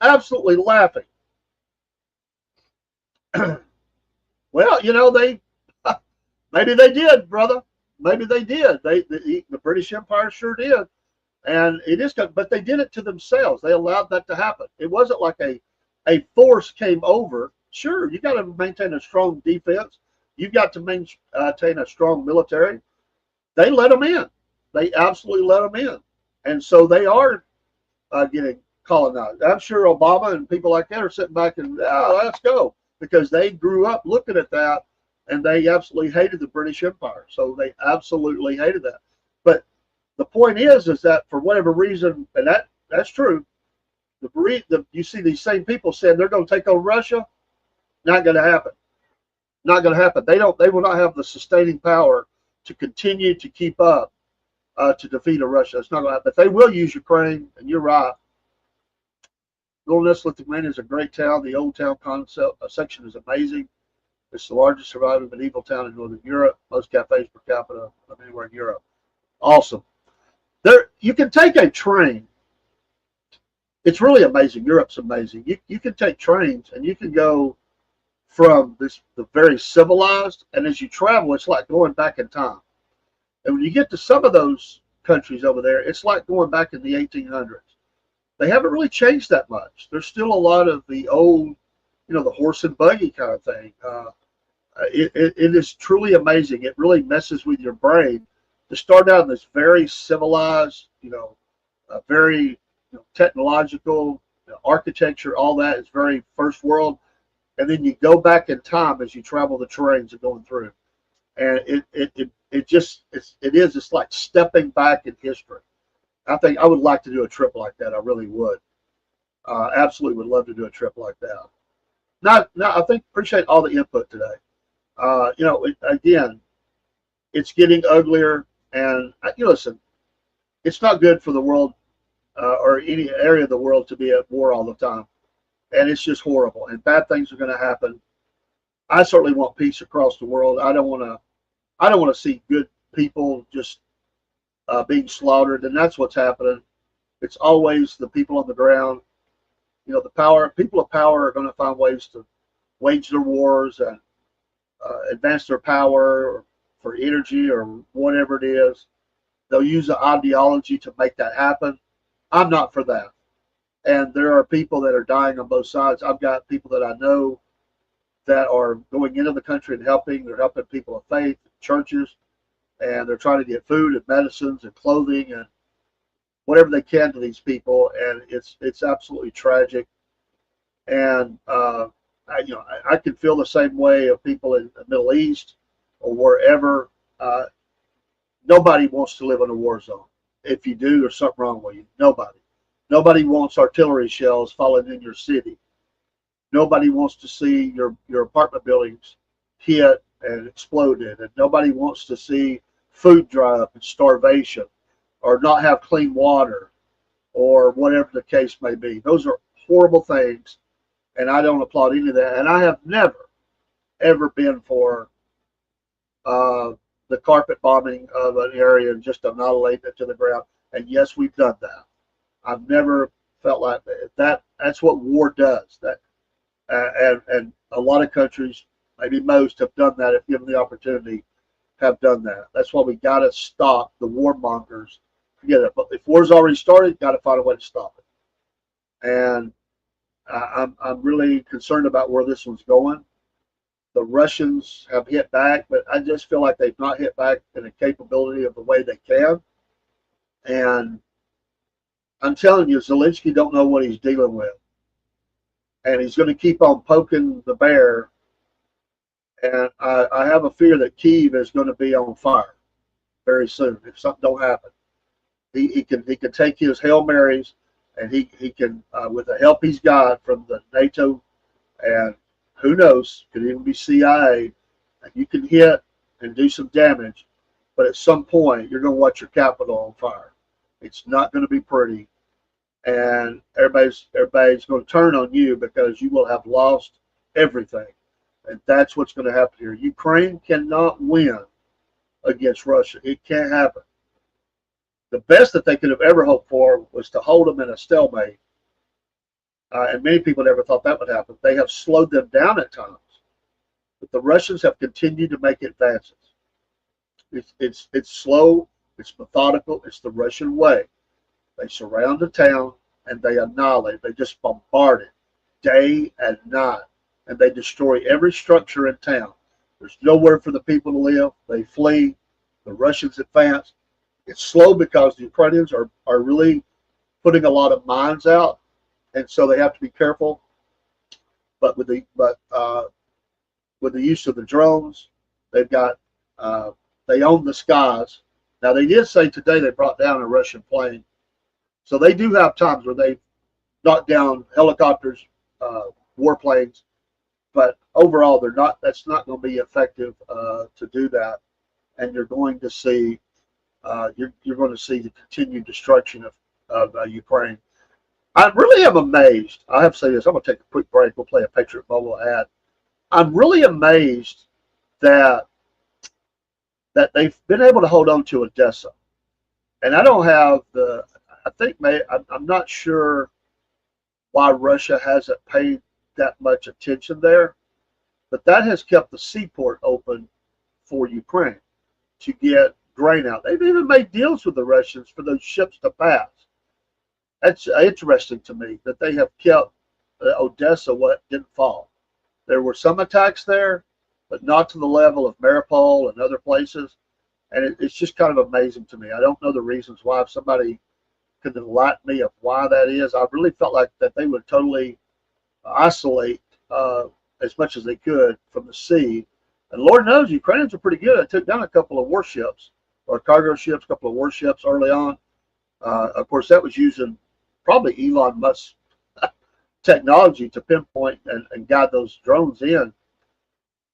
absolutely laughing. Well, you know, maybe they did, brother. Maybe they did. The British Empire sure did. And it is, but they did it to themselves. They allowed that to happen. It wasn't like a force came over. Sure, you got to maintain a strong defense. You've got to maintain a strong military. They let them in. They absolutely let them in. And so they are getting colonized. I'm sure Obama and people like that are sitting back and, let's go. Because they grew up looking at that, and they absolutely hated the British Empire. So they absolutely hated that. But the point is that for whatever reason, and that's true, you see these same people saying they're going to take on Russia. Not going to happen. Not going to happen. They will not have the sustaining power to continue to keep up to defeat Russia. It's not going to happen. But they will use Ukraine, and you're right. Vilnius, Lithuania is a great town. The old town concept section is amazing. It's the largest surviving medieval town in Northern Europe. Most cafes per capita of anywhere in Europe. Awesome. There, you can take a train. It's really amazing. Europe's amazing. You can take trains and you can go from the very civilized, and as you travel, it's like going back in time. And when you get to some of those countries over there, it's like going back in the 1800s. They haven't really changed that much. There's still a lot of the old, the horse and buggy kind of thing. It is truly amazing. It really messes with your brain to start out in this very civilized, very technological architecture. All that is very first world, and then you go back in time as you travel the terrains and going through, and it's like stepping back in history. I think I would like to do a trip like that. I really would. Absolutely would love to do a trip like that. I think appreciate all the input today. Again, it's getting uglier, and listen, it's not good for the world or any area of the world to be at war all the time, and it's just horrible. And bad things are going to happen. I certainly want peace across the world. I don't want to see good people just being slaughtered, and that's what's happening. It's always the people on the ground. The people of power are going to find ways to wage their wars and advance their power for energy or whatever it is. They'll use an ideology to make that happen. I'm not for that. And there are people that are dying on both sides. I've got people that I know that are going into the country and helping. They're helping people of faith, churches, and they're trying to get food and medicines and clothing and whatever they can to these people. And it's absolutely tragic. And I can feel the same way of people in the Middle East or wherever. Nobody wants to live in a war zone. If you do, there's something wrong with you. Nobody wants artillery shells falling in your city. Nobody wants to see your apartment buildings hit and exploded, and nobody wants to see food dry up and starvation or not have clean water or whatever the case may be. Those are horrible things, and I don't applaud any of that. And I have never, ever been for the carpet bombing of an area and just annihilating it to the ground. And yes, we've done that. I've never felt like that. That's what war does. And a lot of countries, maybe most, have done that if given the opportunity. Have done that. That's why we got to stop the warmongers. Forget it. But if war's already started, got to find a way to stop it. And I'm really concerned about where this one's going. The Russians have hit back, but I just feel like they've not hit back in a capability of the way they can. And I'm telling you, Zelensky don't know what he's dealing with. And he's going to keep on poking the bear. And I have a fear that Kyiv is going to be on fire very soon if something don't happen. He can take his Hail Marys, and he can, with the help he's got from the NATO and who knows, could even be CIA, and you can hit and do some damage, but at some point you're going to watch your capital on fire. It's not going to be pretty, and everybody's going to turn on you because you will have lost everything, and that's what's going to happen here. Ukraine cannot win against Russia. It can't happen. The best that they could have ever hoped for was to hold them in a stalemate. And many people never thought that would happen. They have slowed them down at times, but the Russians have continued to make advances. It's slow, it's methodical, it's the Russian way. They surround the town and they annihilate. They just bombard it day and night, and they destroy every structure in town. There's nowhere for the people to live. They flee. The Russians advance. It's slow because the Ukrainians are really putting a lot of mines out. And so they have to be careful, but with the use of the drones, they've got they own the skies. Now they did say today they brought down a Russian plane, so they do have times where they knock down helicopters, warplanes, but overall they're not. That's not going to be effective to do that, and you're going to see you're going to see the continued destruction of Ukraine. I really am amazed. I have to say this. I'm going to take a quick break. We'll play a Patriot Mobile ad. I'm really amazed that they've been able to hold on to Odessa. And I don't have I think I'm not sure why Russia hasn't paid that much attention there, but that has kept the seaport open for Ukraine to get grain out. They've even made deals with the Russians for those ships to pass. That's interesting to me that they have kept Odessa what didn't fall. There were some attacks there, but not to the level of Mariupol and other places. And it's just kind of amazing to me. I don't know the reasons why. If somebody could enlighten me of why that is, I really felt like that they would totally isolate as much as they could from the sea. And Lord knows, Ukrainians are pretty good. I took down a couple of warships or cargo ships, a couple of warships early on. Of course, that was using probably Elon Musk's technology to pinpoint and guide those drones in.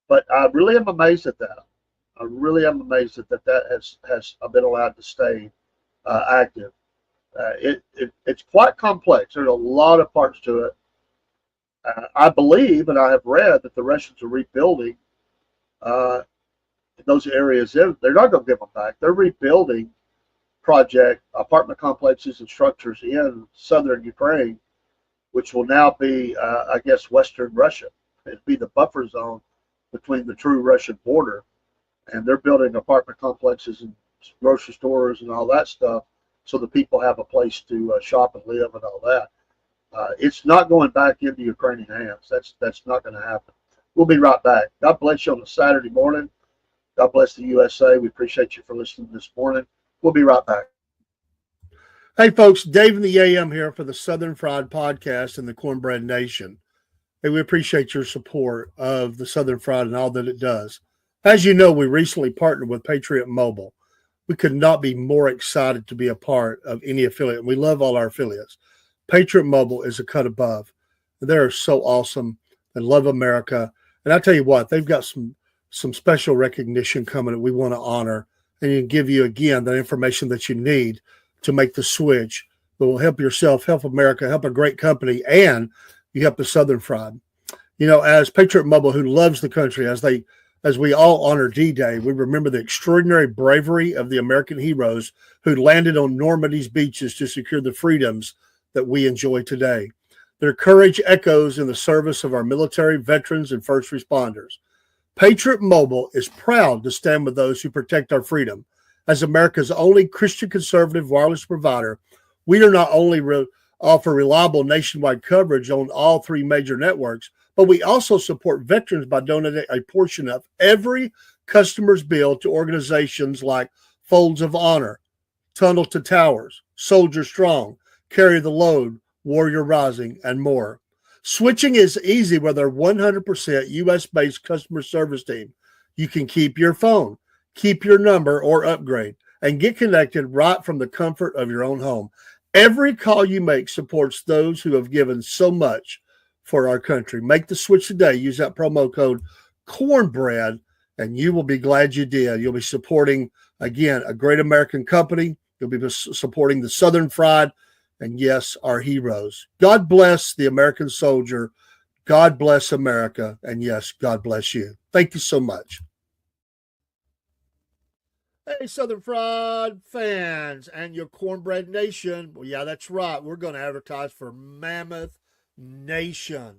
But I really am amazed at that. I really am amazed that has been allowed to stay active. It's quite complex. There's a lot of parts to it. I believe, and I have read, that the Russians are rebuilding those areas. They're not going to give them back. They're rebuilding apartment complexes and structures in southern Ukraine, which will now be, I guess, Western Russia. It'd be the buffer zone between the true Russian border. And they're building apartment complexes and grocery stores and all that stuff so the people have a place to shop and live and all that. It's not going back into Ukrainian hands. That's not going to happen. We'll be right back. God bless you on a Saturday morning. God bless the USA. We appreciate you for listening this morning. We'll be right back. Hey, folks, Dave in the AM here for the Southern Fried Podcast and the Cornbread Nation. Hey, we appreciate your support of the Southern Fried and all that it does. As you know, we recently partnered with Patriot Mobile. We could not be more excited to be a part of any affiliate. We love all our affiliates. Patriot Mobile is a cut above. They're so awesome and love America. And I tell you what, they've got some special recognition coming that we want to honor and give you, again, the information that you need to make the switch that will help yourself, help America, help a great company, and you help the Southern Fried. You know, as Patriot Mobile, who loves the country, as we all honor D-Day, we remember the extraordinary bravery of the American heroes who landed on Normandy's beaches to secure the freedoms that we enjoy today. Their courage echoes in the service of our military, veterans, and first responders. Patriot Mobile is proud to stand with those who protect our freedom. As America's only Christian conservative wireless provider, we do not only offer reliable nationwide coverage on all three major networks, but we also support veterans by donating a portion of every customer's bill to organizations like Folds of Honor, Tunnel to Towers, Soldier Strong, Carry the Load, Warrior Rising, and more. Switching is easy with our 100% U.S.-based customer service team. You can keep your phone, keep your number, or upgrade, and get connected right from the comfort of your own home. Every call you make supports those who have given so much for our country. Make the switch today. Use that promo code Cornbread, and you will be glad you did. You'll be supporting, again, a great American company. You'll be supporting the Southern Fried, and yes, our heroes. God bless the American soldier. God bless America. And yes, God bless you. Thank you so much. Hey, Southern Fried fans and your Cornbread Nation. Well, yeah, that's right. We're going to advertise for Mammoth Nation.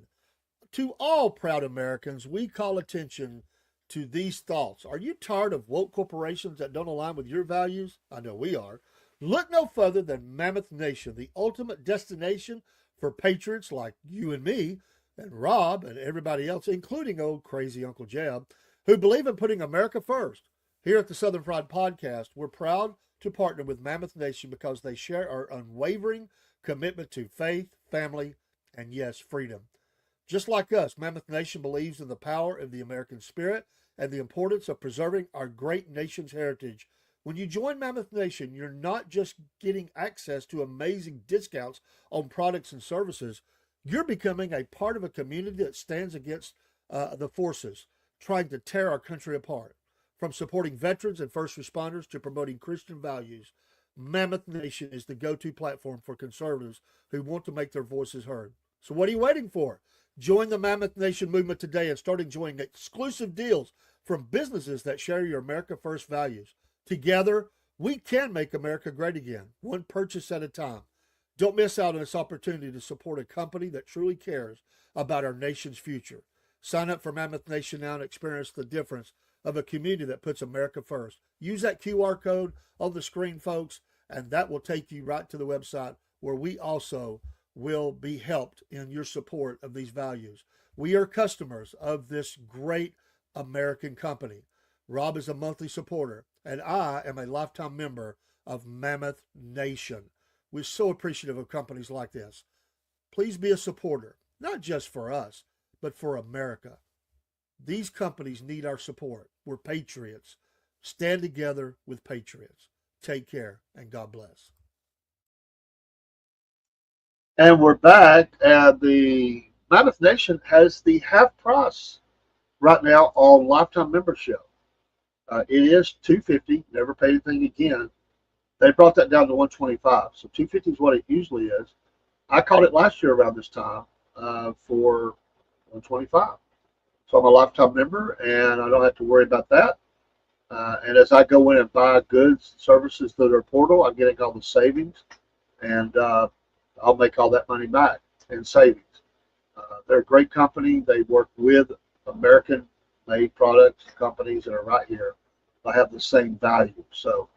To all proud Americans, we call attention to these thoughts. Are you tired of woke corporations that don't align with your values? I know we are. Look no further than Mammoth Nation, the ultimate destination for patriots like you and me and Rob and everybody else, including old crazy Uncle Jeb, who believe in putting America first. Here at the Southern Fried Podcast, we're proud to partner with Mammoth Nation because they share our unwavering commitment to faith, family, and yes, freedom. Just like us, Mammoth Nation believes in the power of the American spirit and the importance of preserving our great nation's heritage. When you join Mammoth Nation, you're not just getting access to amazing discounts on products and services. You're becoming a part of a community that stands against the forces trying to tear our country apart. From supporting veterans and first responders to promoting Christian values, Mammoth Nation is the go-to platform for conservatives who want to make their voices heard. So what are you waiting for? Join the Mammoth Nation movement today and start enjoying exclusive deals from businesses that share your America First values. Together, We can make America great again, one purchase at a time. Don't miss out on this opportunity to support a company that truly cares about our nation's future. Sign up for Mammoth Nation now and experience the difference of a community that puts America first. Use that QR code on the screen, folks, and that will take you right to the website where we also will be helped in your support of these values. We are customers of this great American company. Rob is a monthly supporter, and I am a lifetime member of Mammoth Nation. We're so appreciative of companies like this. Please be a supporter, not just for us, but for America. These companies need our support. We're patriots. Stand together with patriots. Take care, and God bless. And we're back, and the Mammoth Nation has the half price right now on lifetime membership. It is $250. Never pay anything again. They brought that down to $125. So $250 is what it usually is. I caught it last year around this time for $125. So I'm a lifetime member, and I don't have to worry about that. And as I go in and buy goods and services through their portal, I'm getting all the savings, and I'll make all that money back in savings. They're a great company. They work with American-made products and companies that are right here. They have the same value. So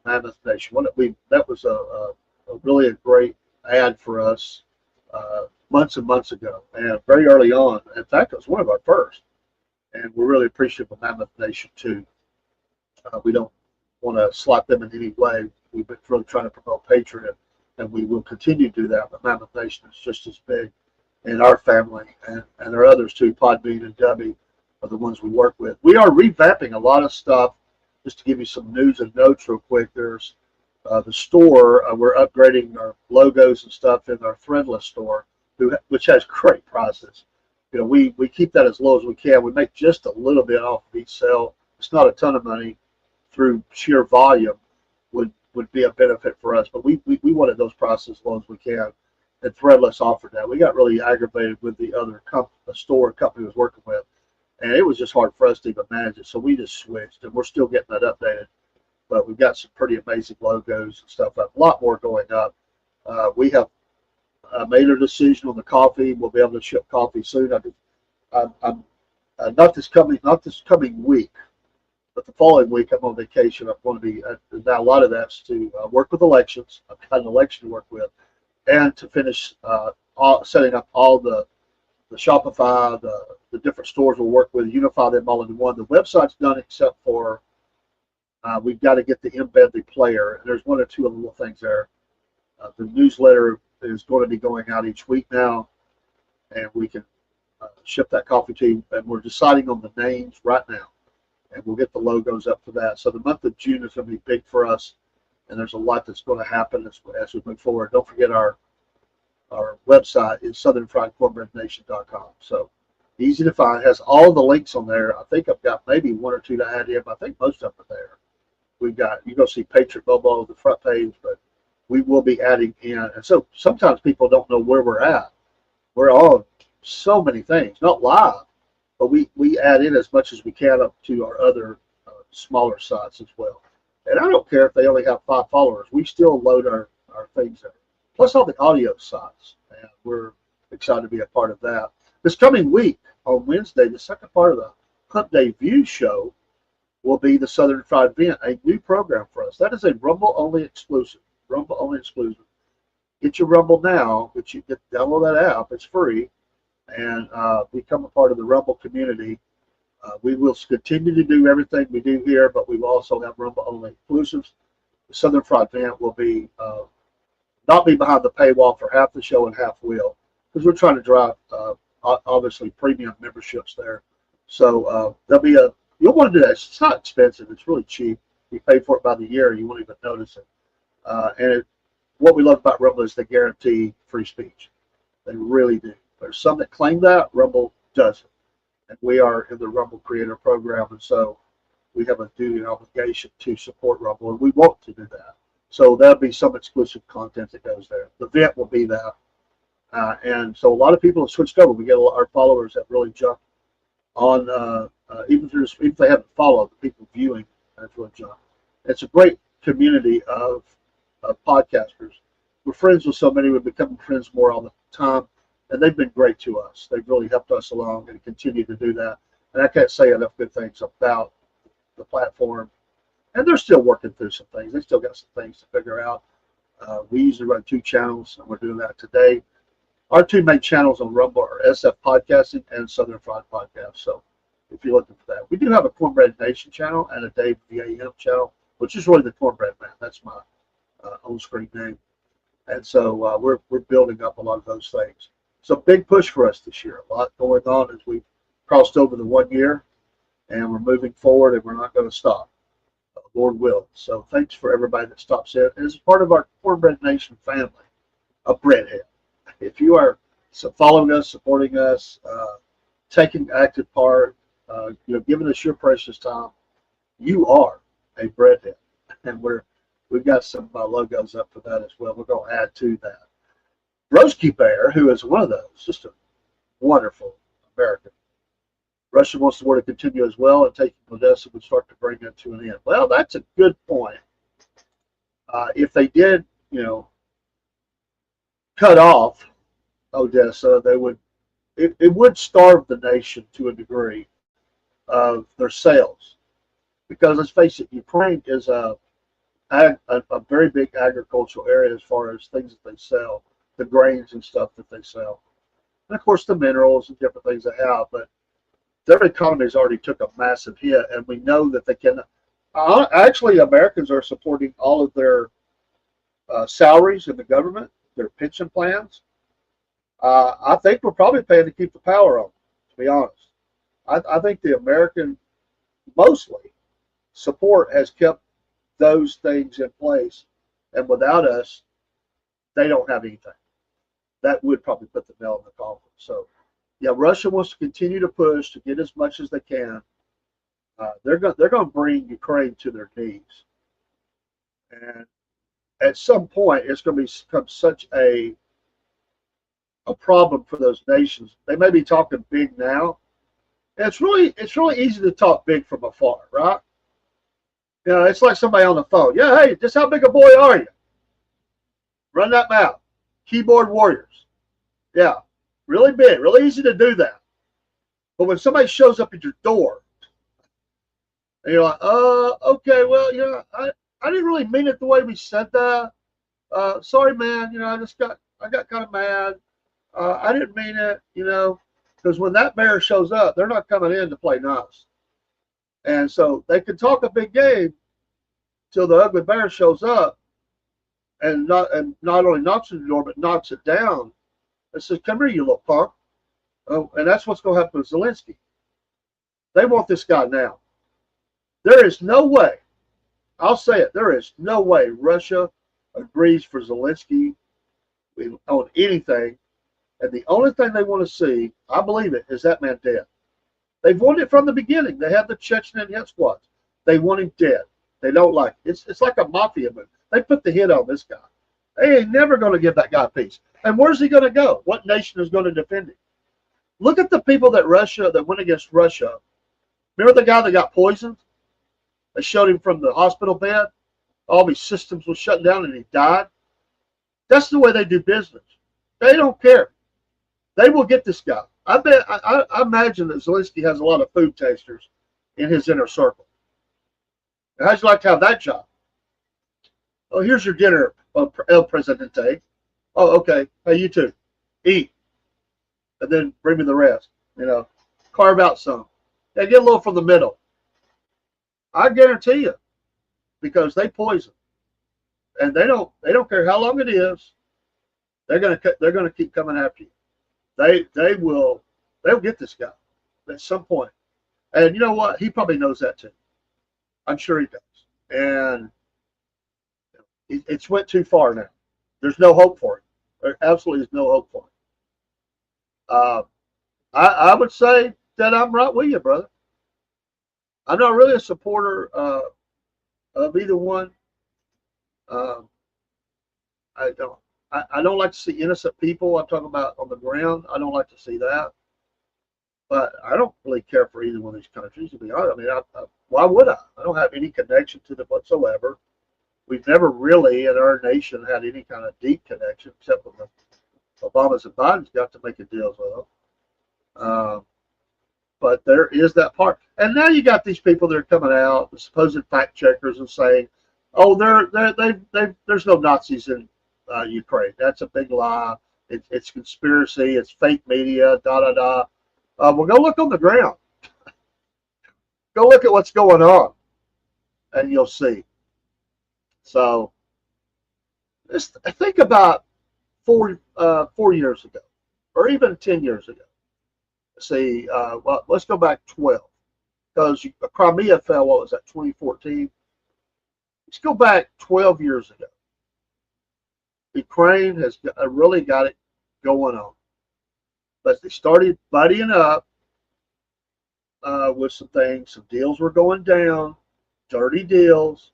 Mammoth Nation, that was a really a great ad for us months and months ago, and very early on. In fact, it was one of our first, and we're really appreciative of Mammoth Nation too. We don't want to slap them in any way. We've been really trying to promote Patriot, and we will continue to do that. But Mammoth Nation is just as big in our family, and there are others too. Podbean and Debbie are the ones we work with. We are revamping a lot of stuff. Just to give you some news and notes real quick, there's the store. We're upgrading our logos and stuff in our Threadless store, which has great prices. You know, we keep that as low as we can. We make just a little bit off of each sale. It's not a ton of money through sheer volume would be a benefit for us, but we wanted those prices as low as we can, and Threadless offered that. We got really aggravated with the other store company was working with, and it was just hard for us to even manage it, so we just switched, and we're still getting that updated. But we've got some pretty amazing logos and stuff. A lot more going up. We have made a decision on the coffee. We'll be able to ship coffee soon. I'm not this coming week, but the following week I'm on vacation. I'm going to be now a lot of that's to work with elections. I've got an election to work with, and to finish setting up all the Shopify, the different stores we'll work with, unify them all into one. The website's done except for we've got to get the embed the player. There's one or two little things there. The newsletter is going to be going out each week now, and we can ship that coffee to you. And we're deciding on the names right now, and we'll get the logos up for that. So the month of June is going to be big for us, and there's a lot that's going to happen as we move forward. Don't forget our website is southernfriedcornbreadnation.com. So easy to find. It has all the links on there. I think I've got maybe one or two to add in, but I think most of them are there. We've got, you go see Patriot Bobo on the front page, but we will be adding in. And so sometimes people don't know where we're at. We're on so many things, not live, but we add in as much as we can up to our other smaller sites as well. And I don't care if they only have 5 followers. We still load our things there. Plus all the audio sites. And we're excited to be a part of that. This coming week on Wednesday, the second part of the Hump Day View show will be the Southern Fried Vent, a new program for us. That is a Rumble-only exclusive. Rumble-only exclusive. Get your Rumble now, but you get to download that app. It's free. And become a part of the Rumble community. We will continue to do everything we do here, but we will also have Rumble-only exclusives. The Southern Fried Vent will be not be behind the paywall for half the show and half will, because we're trying to drive, obviously, premium memberships there. So there'll be you'll want to do that. It's not expensive. It's really cheap. You pay for it by the year, you won't even notice it. What we love about Rumble is they guarantee free speech. They really do. There's some that claim that. Rumble doesn't. And we are in the Rumble Creator Program, and so we have a duty and obligation to support Rumble, and we want to do that. So there'll be some exclusive content that goes there. The event will be that. And so a lot of people have switched over. We get our followers have really jumped on, even if they haven't followed, the people viewing have really jumped. It's a great community of podcasters. We're friends with so many. We're becoming friends more all the time, and they've been great to us. They've really helped us along and continue to do that. And I can't say enough good things about the platform. And they're still working through some things. They still got some things to figure out. We usually run 2 channels, and we're doing that today. Our 2 main channels on Rumble are SF Podcasting and Southern Fried Podcast. So if you're looking for that, we do have a Cornbread Nation channel and a Dave the AM channel, which is really the Cornbread Man. That's my on-screen name. And so we're building up a lot of those things. So big push for us this year. A lot going on as we've crossed over the 1 year, and we're moving forward, and we're not going to stop. Lord will. So thanks for everybody that stops in. As part of our Cornbread Nation family of Breadhead. If you are following us, supporting us, taking active part, giving us your precious time, you are a Breadhead. And we've got some logos up for that as well. We're going to add to that. Roski Bear, who is one of those, just a wonderful American. Russia wants the war to continue as well, and taking Odessa would start to bring it to an end. Well, that's a good point. If they did, cut off Odessa, they would. It would starve the nation to a degree of their sales, because let's face it, Ukraine is a very big agricultural area as far as things that they sell, the grains and stuff that they sell, and of course the minerals and different things they have, but their economy has already took a massive hit, and we know that they can. Actually, Americans are supporting all of their salaries in the government, their pension plans. I think we're probably paying to keep the power on, to be honest. I think the American, mostly, support has kept those things in place, and without us, they don't have anything. That would probably put the nail in the coffin. So, yeah, Russia wants to continue to push to get as much as they can. They're going to bring Ukraine to their knees, and at some point, it's going to become such a problem for those nations. They may be talking big now. And it's really easy to talk big from afar, right? It's like somebody on the phone. Yeah, hey, just how big a boy are you? Run that mouth. Keyboard warriors. Yeah, really big, really easy to do that. But when somebody shows up at your door, and you're like, okay, well, I didn't really mean it the way we said that. Sorry, man. I got kind of mad. I didn't mean it, because when that bear shows up, they're not coming in to play nice. And so they can talk a big game till the ugly bear shows up and not only knocks on the door, but knocks it down and says, come here, you little punk. Oh, and that's what's going to happen with Zelensky. They want this guy now. There is no way, I'll say it, there is no way Russia agrees for Zelensky on anything. And the only thing they want to see, I believe it, is that man dead. They've wanted it from the beginning. They had the Chechen and hit squads. They want him dead. They don't like it. It's like a mafia movie. They put the hit on this guy. They ain't never going to give that guy peace. And where's he going to go? What nation is going to defend him? Look at the people that went against Russia. Remember the guy that got poisoned? They showed him from the hospital bed. All these systems were shut down and he died. That's the way they do business. They don't care. They will get this guy. I imagine that Zelensky has a lot of food tasters in his inner circle. Now, how'd you like to have that job? Oh, here's your dinner, El Presidente. Oh, okay. Hey, you too. Eat. And then bring me the rest. Carve out some. Yeah, get a little from the middle. I guarantee you, because they poison, and they don't care how long it is. They're gonna keep coming after you. They'll get this guy at some point. And you know what? He probably knows that too. I'm sure he does. And it's went too far now. There's no hope for it. There absolutely is no hope for it. I would say that I'm right with you, brother. I'm not really a supporter of either one. I don't like to see innocent people. I'm talking about on the ground. I don't like to see that. But I don't really care for either one of these countries, to be honest. I mean, why would I? I don't have any connection to them whatsoever. We've never really, in our nation, had any kind of deep connection, except when the Obamas and Bidens got to make a deal with them. But there is that part. And now you got these people that are coming out, the supposed fact checkers, and saying, "Oh, there's no Nazis in Ukraine. That's a big lie. It's conspiracy. It's fake media. Da da da." Well, go look on the ground. Go look at what's going on, and you'll see. So, just think about 4 years ago, or even 10 years ago. See, well, let's go back 12, because Crimea fell. What was that? 2014. Let's go back 12 years ago. Ukraine has really got it going on, but they started buddying up with some things. Some deals were going down, dirty deals,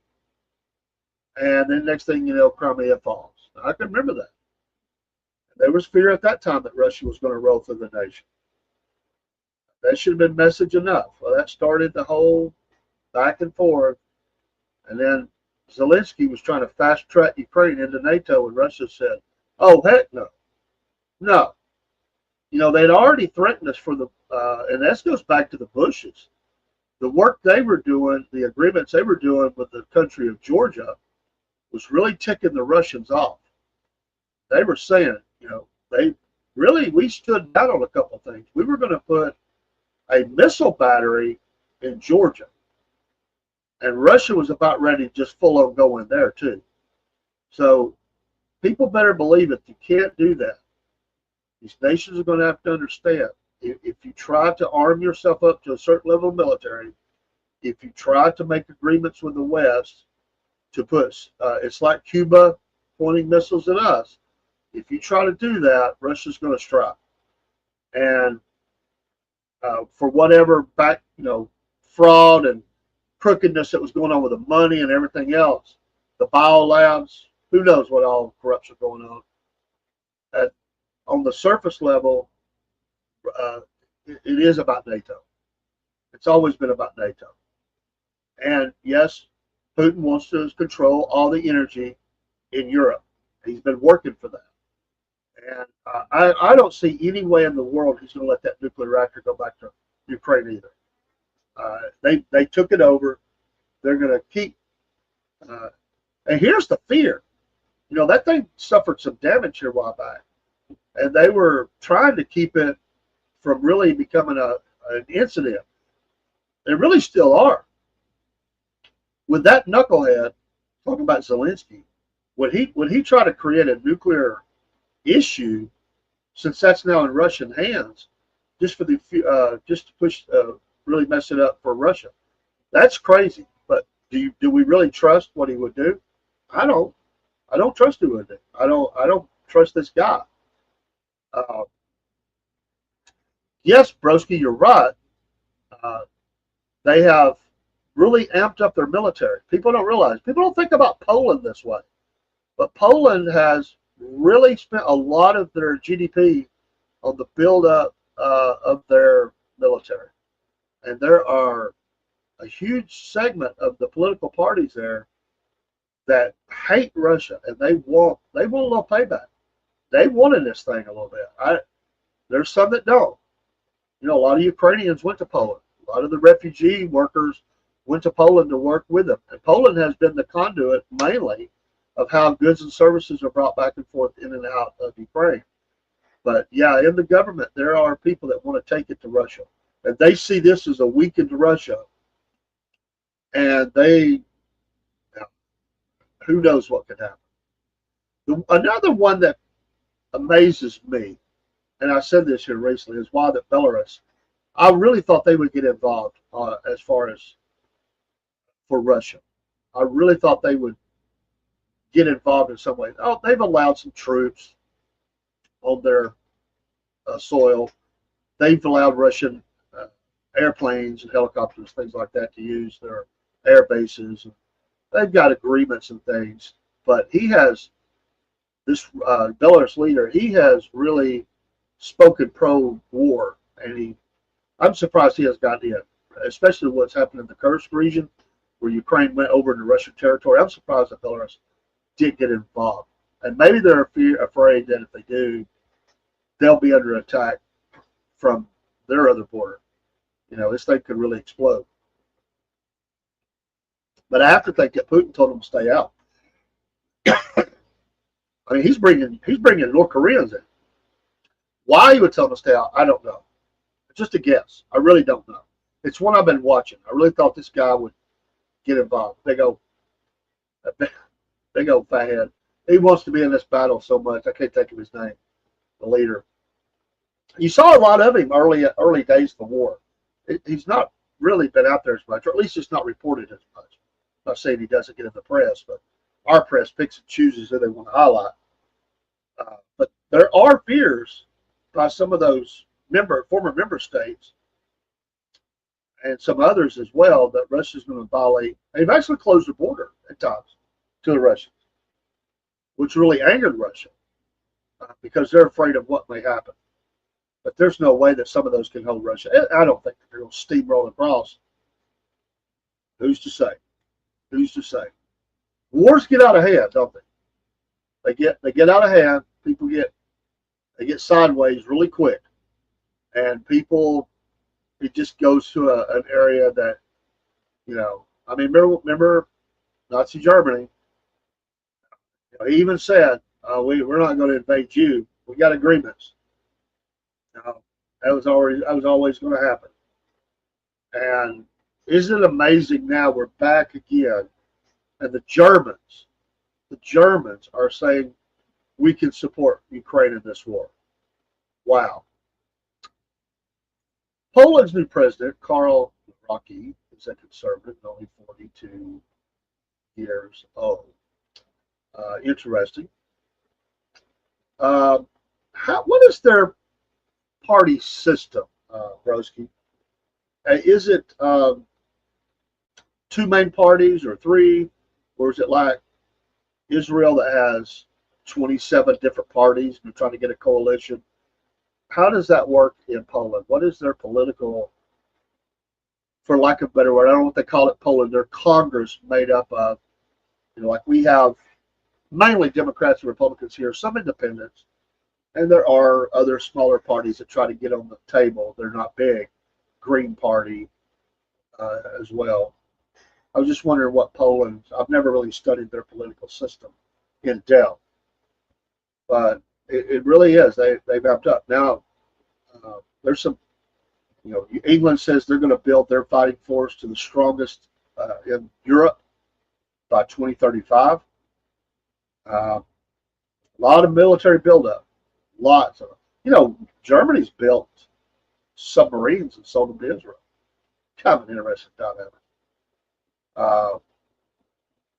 and then next thing you know, Crimea falls. I can remember that. There was fear at that time that Russia was going to roll through the nation. That should have been message enough. Well, that started the whole back and forth. And then Zelensky was trying to fast track Ukraine into NATO, and Russia said, "Oh, heck no. No." You know, they'd already threatened us for and this goes back to the Bushes. The work they were doing, the agreements they were doing with the country of Georgia was really ticking the Russians off. They were saying, we stood down on a couple of things. We were going to put a missile battery in Georgia. And Russia was about ready to just full on go in there too. So people better believe it. You can't do that. These nations are going to have to understand. If you try to arm yourself up to a certain level of military, if you try to make agreements with the West to put, it's like Cuba pointing missiles at us. If you try to do that, Russia's going to strike. And for whatever fraud and crookedness that was going on with the money and everything else, the biolabs, who knows what all corruption going on. On the surface level, it is about NATO. It's always been about NATO. And yes, Putin wants to control all the energy in Europe. He's been working for that. And I don't see any way in the world he's going to let that nuclear reactor go back to Ukraine either. They took it over. They're going to keep. And here's the fear. That thing suffered some damage here a while back. And they were trying to keep it from really becoming an incident. They really still are. With that knucklehead, talking about Zelensky, when he tried to create a nuclear issue, since that's now in Russian hands, just to push really mess it up for Russia, that's crazy. But do we really trust what he would do? I don't trust who he would do. I don't trust this guy. Yes, Broski, you're right. They have really amped up their military. People don't realize. People don't think about Poland this way. But Poland has really spent a lot of their GDP on the build-up of their military. And there are a huge segment of the political parties there that hate Russia, and they want a little payback. They wanted this thing a little bit. There's some that don't. A lot of Ukrainians went to Poland. A lot of the refugee workers went to Poland to work with them. And Poland has been the conduit mainly of how goods and services are brought back and forth in and out of Ukraine. But yeah, in the government, there are people that want to take it to Russia. And they see this as a weakened Russia. And who knows what could happen. Another one that amazes me, and I said this here recently, is why that Belarus, I really thought they would get involved as far as for Russia. I really thought they would get involved in some way. Oh, they've allowed some troops on their soil. They've allowed Russian airplanes and helicopters, things like that, to use their air bases. They've got agreements and things. But this Belarus leader, he has really spoken pro-war, and I'm surprised he has gotten in, especially what's happened in the Kursk region, where Ukraine went over into Russian territory. I'm surprised that Belarus did get involved. And maybe they're afraid that if they do, they'll be under attack from their other border. This thing could really explode. But I have to think that Putin told them to stay out. I mean, he's bringing North Koreans in. Why he would tell them to stay out, I don't know. It's just a guess. I really don't know. It's one I've been watching. I really thought this guy would get involved. Big old fathead. He wants to be in this battle so much. I can't think of his name. The leader. You saw a lot of him early days of the war. He's not really been out there as much, or at least it's not reported as much. I'm not saying he doesn't get in the press, but our press picks and chooses who they want to highlight. But there are fears by some of those former member states and some others as well that Russia's going to violate. They've actually closed the border at times to the Russians, which really angered Russia because they're afraid of what may happen. But there's no way that some of those can hold Russia. I don't think they're going to steamroll across. Who's to say? Who's to say? Wars get out of hand, don't they? They get out of hand. People get sideways really quick, and it just goes to an area that, I mean, remember Nazi Germany. He even said, "We're not going to invade you. We got agreements." That was always going to happen. And isn't it amazing now we're back again, and the Germans are saying we can support Ukraine in this war. Wow. Poland's new president, Karl Nawrocki, is a conservative, only 42 years old. Interesting. What is their party system, Broski? Is it two main parties or three, or is it like Israel that has 27 different parties and they're trying to get a coalition? How does that work in Poland? What is their political, for lack of a better word, I don't know what they call it, Poland, their Congress made up of, like we have mainly Democrats and Republicans here, some independents, and there are other smaller parties that try to get on the table. They're not big. Green Party as well. I was just wondering what Poland, I've never really studied their political system in depth, but it really is. They've upped up. Now, there's some, England says they're going to build their fighting force to the strongest in Europe by 2035. A lot of military buildup. Lots of it. Germany's built submarines and sold them to Israel. Kind of an interesting dynamic.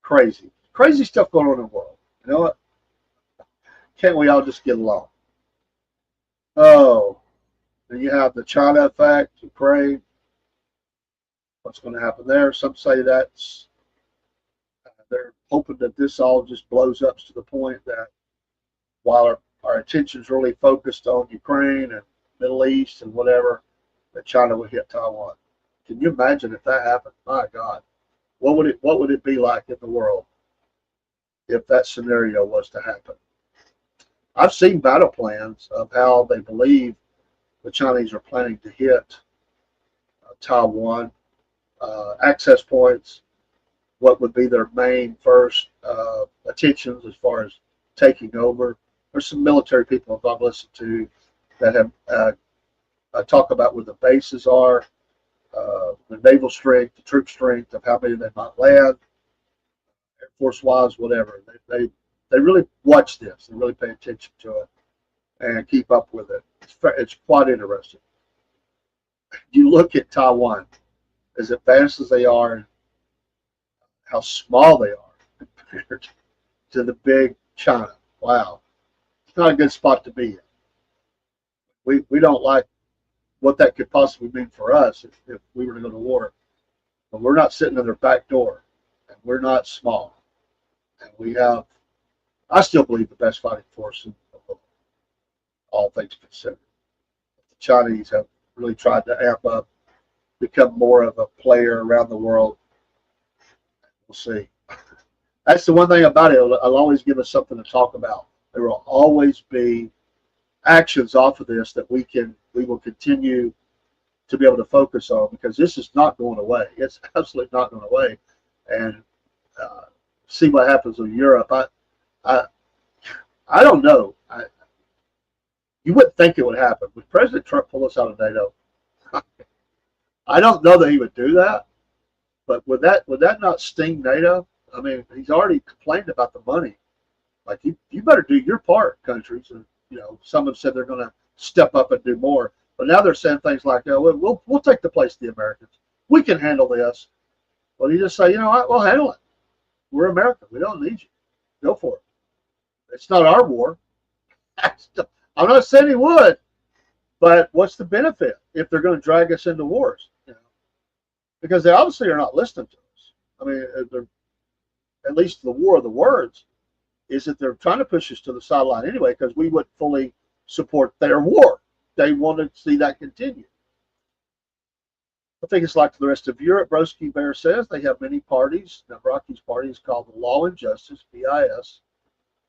Crazy stuff going on in the world. You know what? Can't we all just get along? Oh, then you have the China effect, Ukraine. What's going to happen there? Some say that's they're hoping that this all just blows up to the point that while our attention's really focused on Ukraine and Middle East and whatever, that China would hit Taiwan. Can you imagine if that happened? My God, what would it be like in the world if that scenario was to happen? I've seen battle plans of how they believe the Chinese are planning to hit Taiwan, access points, what would be their main first attentions as far as taking over. There's some military people I've listened to that have talk about where the bases are, the naval strength, the troop strength of how many they might land, Air Force wise, whatever. They really watch this. They really pay attention to it and keep up with it. It's quite interesting. You look at Taiwan, as advanced as they are, and how small they are compared to the big China. Wow. It's not a good spot to be in. We don't like what that could possibly mean for us if we were to go to war. But we're not sitting in their back door, and we're not small. And we have, I still believe, the best fighting force in the world, all things considered. The Chinese have really tried to amp up, become more of a player around the world. We'll see. That's the one thing about it. It'll always give us something to talk about. There will always be actions off of this that we will continue to be able to focus on, because this is not going away. It's absolutely not going away. And see what happens in Europe. I don't know. You wouldn't think it would happen. Would President Trump pull us out of NATO? I don't know that he would do that, but would that not sting NATO? I mean, he's already complained about the money. Like, you better do your part, countries. And some have said they're going to step up and do more, but now they're saying things like, "Oh, we'll take the place of the Americans. We can handle this." Well, you just say, "You know what? We'll handle it. We're America. We don't need you. Go for it. It's not our war." I'm not saying he would, but what's the benefit if they're going to drag us into wars? Because they obviously are not listening to us. I mean, at least the war of the words is that they're trying to push us to the sideline anyway, because we wouldn't fully support their war. They want to see that continue. I think it's like the rest of Europe. Broski Bear says they have many parties. Navraki's party is called the Law and Justice, BIS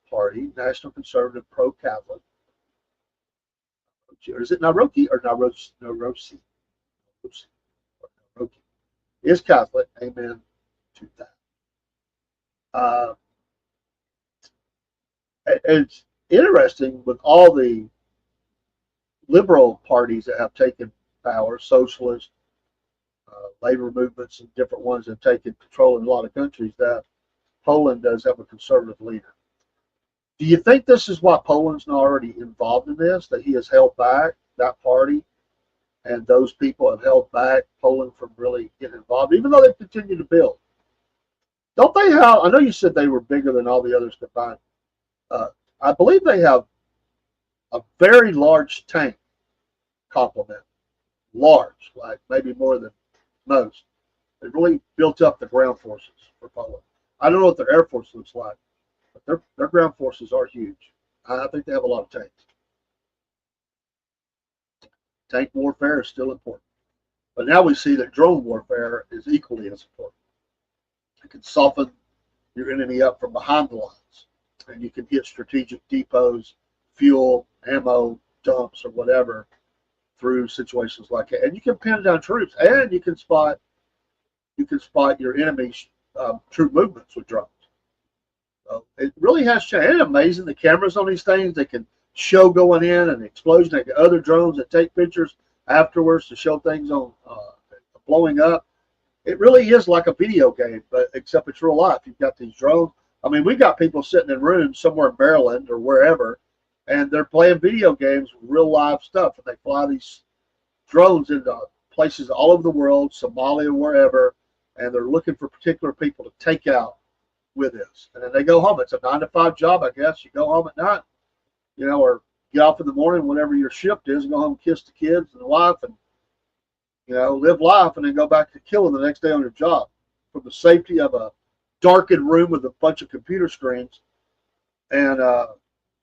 Party, National Conservative Pro-Catholic. Is it Naroki or Narosi? Narosi is Catholic. Amen to that. It's interesting with all the liberal parties that have taken power, socialist, labor movements, and different ones that have taken control in a lot of countries, that Poland does have a conservative leader. Do you think this is why Poland's not already involved in this, that he has held back that party and those people have held back Poland from really getting involved, even though they continue to build? Don't they have, I know you said they were bigger than all the others combined. I believe they have a very large tank complement. Large, like maybe more than most. They really built up the ground forces for Poland. I don't know what their air force looks like, but their ground forces are huge. I think they have a lot of tanks. Tank warfare is still important. But now we see that drone warfare is equally as important. It can soften your enemy up from behind the lines, and you can hit strategic depots, fuel, ammo dumps, or whatever through situations like that. And you can pin down troops, and you can spot your enemy's troop movements with drones. So it really has changed. Isn't it amazing, the cameras on these things? They can show going in and the explosion. They get other drones that take pictures afterwards to show things on blowing up. It really is like a video game, but except it's real life. You've got these drones. I mean, we've got people sitting in rooms somewhere in Maryland or wherever, and they're playing video games with real live stuff, and they fly these drones into places all over the world, Somalia, wherever, and they're looking for particular people to take out with this. And then they go home. It's a 9-to-5 job, I guess. You go home at night, or get off in the morning, whatever your shift is, and go home, kiss the kids and the wife, and live life, and then go back to killing the next day on your job from the safety of a darkened room with a bunch of computer screens and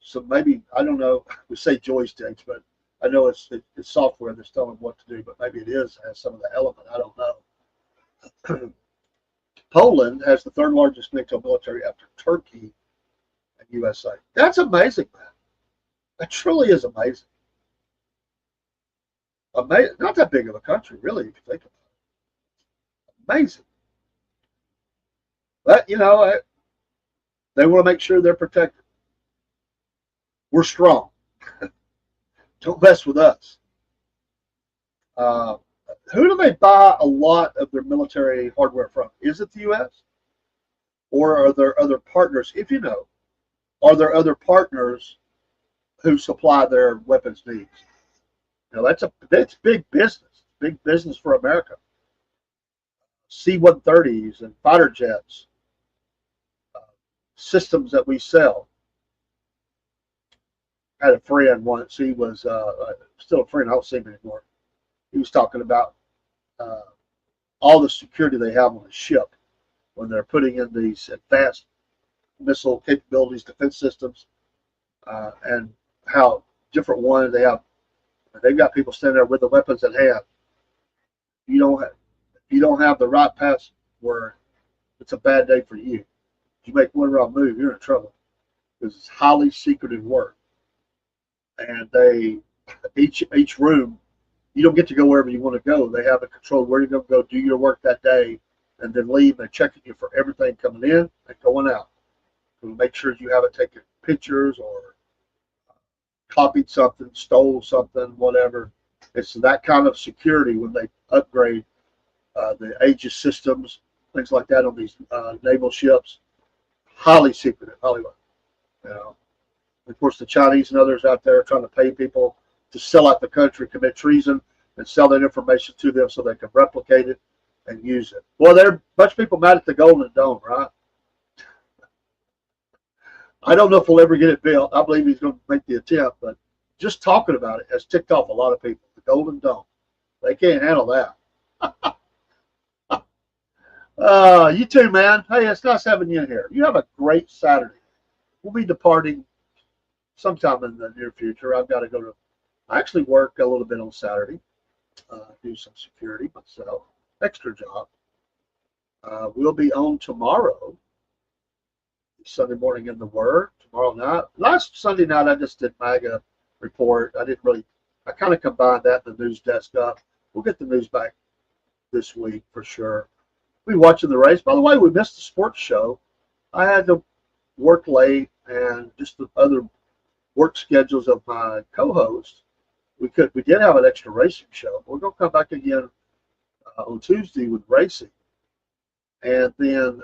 so maybe, I don't know, we say joysticks, but I know it's software that's telling them what to do, but maybe it has some of the element. I don't know. Poland has the third largest NATO military after Turkey and USA. That's amazing, man. That truly is amazing. Not that big of a country, really, if you think about it. Amazing. But, they want to make sure they're protected. We're strong. Don't mess with us. Who do they buy a lot of their military hardware from? Is it the U.S.? Or are there other partners? If you know, are there other partners who supply their weapons needs? That's big business. Big business for America. C-130s and fighter jets, systems that we sell. I had a friend once. He was still a friend. I don't see him anymore. He was talking about all the security they have on a ship when they're putting in these advanced missile capabilities, defense systems, and how different ones they have. And they've got people standing there with the weapons at hand. If you don't have the right password, it's a bad day for you. If you make one wrong move, you're in trouble because it's highly secretive work. And each room, you don't get to go wherever you want to go. They have a control where you're going to go do your work that day and then leave. They're checking you for everything coming in and going out. To make sure you haven't taken pictures or copied something, stole something, whatever. It's that kind of security when they upgrade the Aegis systems, things like that on these naval ships. Highly secretive, highly. You know. Of course, the Chinese and others out there are trying to pay people to sell out the country, commit treason, and sell that information to them so they can replicate it and use it. Well, there are a bunch of people mad at the Golden Dome, right? I don't know if we'll ever get it built. I believe he's going to make the attempt, but just talking about it has ticked off a lot of people. The Golden Dome. They can't handle that. You too, man. Hey, it's nice having you in here. You have a great Saturday. We'll be departing sometime in the near future. I've got to go to, I actually work a little bit on Saturday, do some security myself, extra job. We'll be on tomorrow, Sunday morning in the Word, tomorrow night. Last Sunday night, I just did Maga report. I kind of combined that and the news desk up. We'll get the news back this week for sure. We'll be watching the race. By the way, we missed the sports show. I had to work late and just the other work schedules of my co-host. We did have an extra racing show. We're going to come back again on Tuesday with racing. And then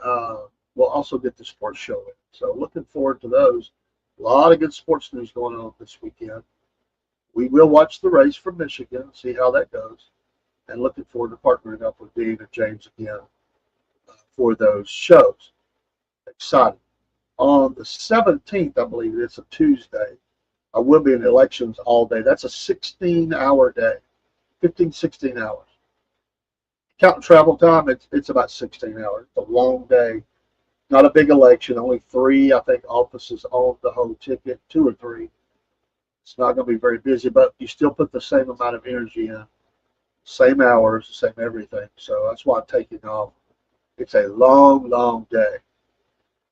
we'll also get the sports show in. So looking forward to those. A lot of good sports news going on this weekend. We will watch the race from Michigan, see how that goes. And looking forward to partnering up with Dean and James again for those shows. Excited. On the 17th, I believe it's a Tuesday, I will be in elections all day. That's a 16-hour day, 15, 16 hours. Counting travel time, it's about 16 hours. It's a long day. Not a big election. Only 3, I think, offices own the whole ticket, 2 or 3. It's not going to be very busy, but you still put the same amount of energy in. Same hours, same everything. So that's why I'm taking off. It's a long, long day.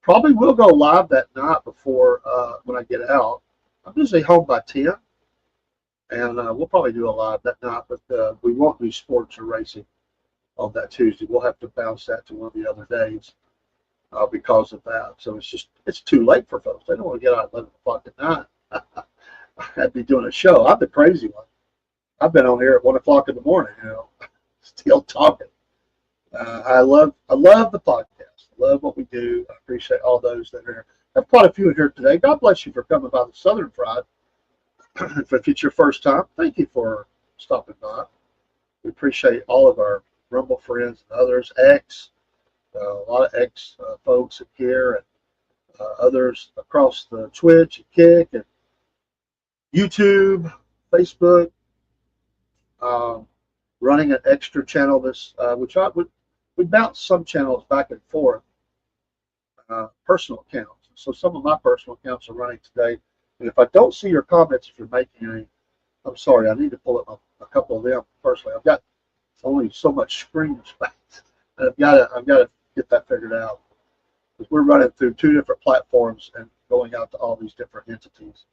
Probably will go live that night before when I get out. I'm usually home by 10, and we'll probably do a live that night, but we won't do sports or racing on that Tuesday. We'll have to bounce that to one of the other days because of that. So it's too late for folks. They don't want to get out at 11 o'clock at night. I'd be doing a show. I'm the crazy one. I've been on here at 1 o'clock in the morning, still talking. I love the podcast. I love what we do. I appreciate all those that are here. I have quite a few in here today. God bless you for coming by the Southern Fried. If it's your first time, thank you for stopping by. We appreciate all of our Rumble friends and others, a lot of folks here, and others across the Twitch and Kick and YouTube, Facebook, running an extra channel which we bounce some channels back and forth, personal accounts. So some of my personal accounts are running today. And if I don't see your comments, if you're making any, I'm sorry. I need to pull up a couple of them personally. I've got only so much screen space, and I've got to get that figured out. Because we're running through 2 different platforms and going out to all these different entities.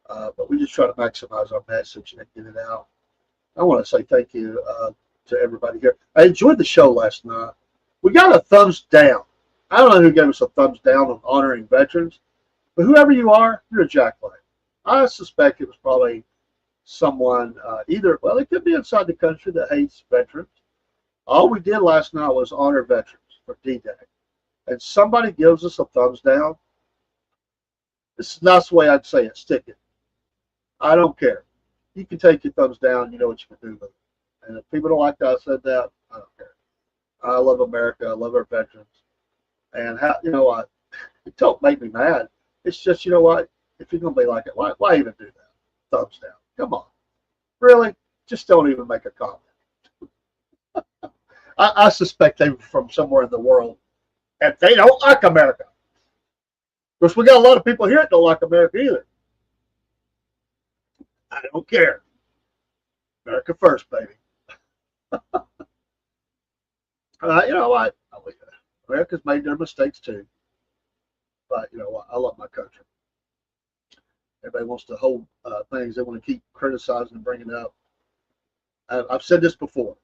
But we just try to maximize our message and get it out. I want to say thank you to everybody here. I enjoyed the show last night. We got a thumbs down. I don't know who gave us a thumbs down on honoring veterans, but whoever you are, you're a jackknife. I suspect it was probably someone it could be inside the country that hates veterans. All we did last night was honor veterans for D-Day. And somebody gives us a thumbs down. This is not the way I'd say it. Stick it. I don't care. You can take your thumbs down. You know what you can do with it. And if people don't like that I said that, I don't care. I love America. I love our veterans. And what? It don't make me mad. It's just, you know what? If you're going to be like it, why even do that? Thumbs down. Come on. Really? Just don't even make a comment. I suspect they were from somewhere in the world, and they don't like America. Of course, we got a lot of people here that don't like America either. I don't care. America first, baby. You know what? America's made their mistakes too. But you know what? I love my country. Everybody wants to hold things. They want to keep criticizing and bringing up. I've said this before.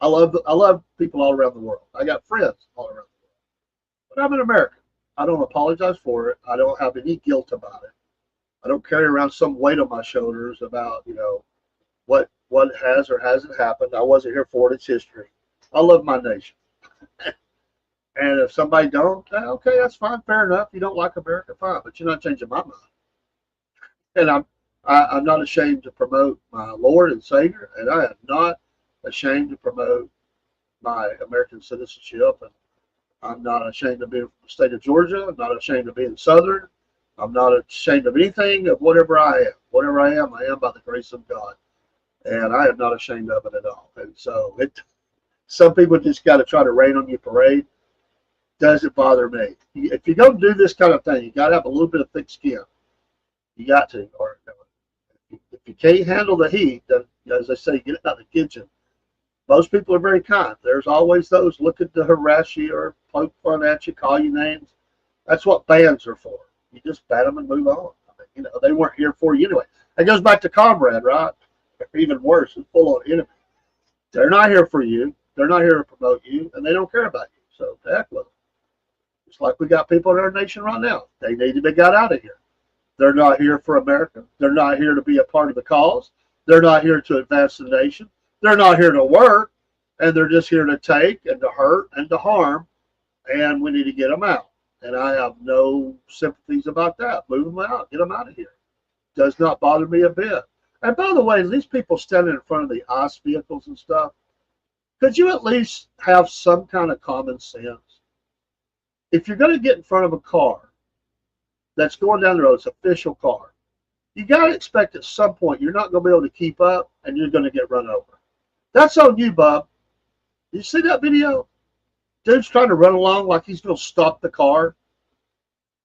I love people all around the world. I got friends all around the world. But I'm an American. I don't apologize for it. I don't have any guilt about it. I don't carry around some weight on my shoulders about, what has or hasn't happened. I wasn't here for it. It's history. I love my nation. And if somebody don't, okay, that's fine, fair enough. You don't like America, fine, but you're not changing my mind. And I'm not ashamed to promote my Lord and Savior, and I am not ashamed to promote my American citizenship. And I'm not ashamed of being from the state of Georgia. I'm not ashamed of being Southern. I'm not ashamed of anything of whatever I am. Whatever I am by the grace of God. And I am not ashamed of it at all. And so some people just got to try to rain on your parade. Doesn't bother me. If you're going to do this kind of thing, you got to have a little bit of thick skin. You got to. Or if you can't handle the heat, then, as I say, get out of the kitchen. Most people are very kind. There's always those looking to harass you or poke fun at you, call you names. That's what bans are for. You just ban them and move on. I mean, they weren't here for you anyway. It goes back to Cornbread, right? Or even worse, it's full of enemy. They're not here for you. They're not here to promote you, and they don't care about you. So, the heck with them. It's like we got people in our nation right now. They need to be got out of here. They're not here for America. They're not here to be a part of the cause. They're not here to advance the nation. They're not here to work, and they're just here to take and to hurt and to harm, and we need to get them out. And I have no sympathies about that. Move them out. Get them out of here. Does not bother me a bit. And by the way, these people standing in front of the ICE vehicles and stuff, could you at least have some kind of common sense? If you're going to get in front of a car that's going down the road, it's an official car, you got to expect at some point you're not going to be able to keep up and you're going to get run over. That's on you, Bub. You see that video? Dude's trying to run along like he's going to stop the car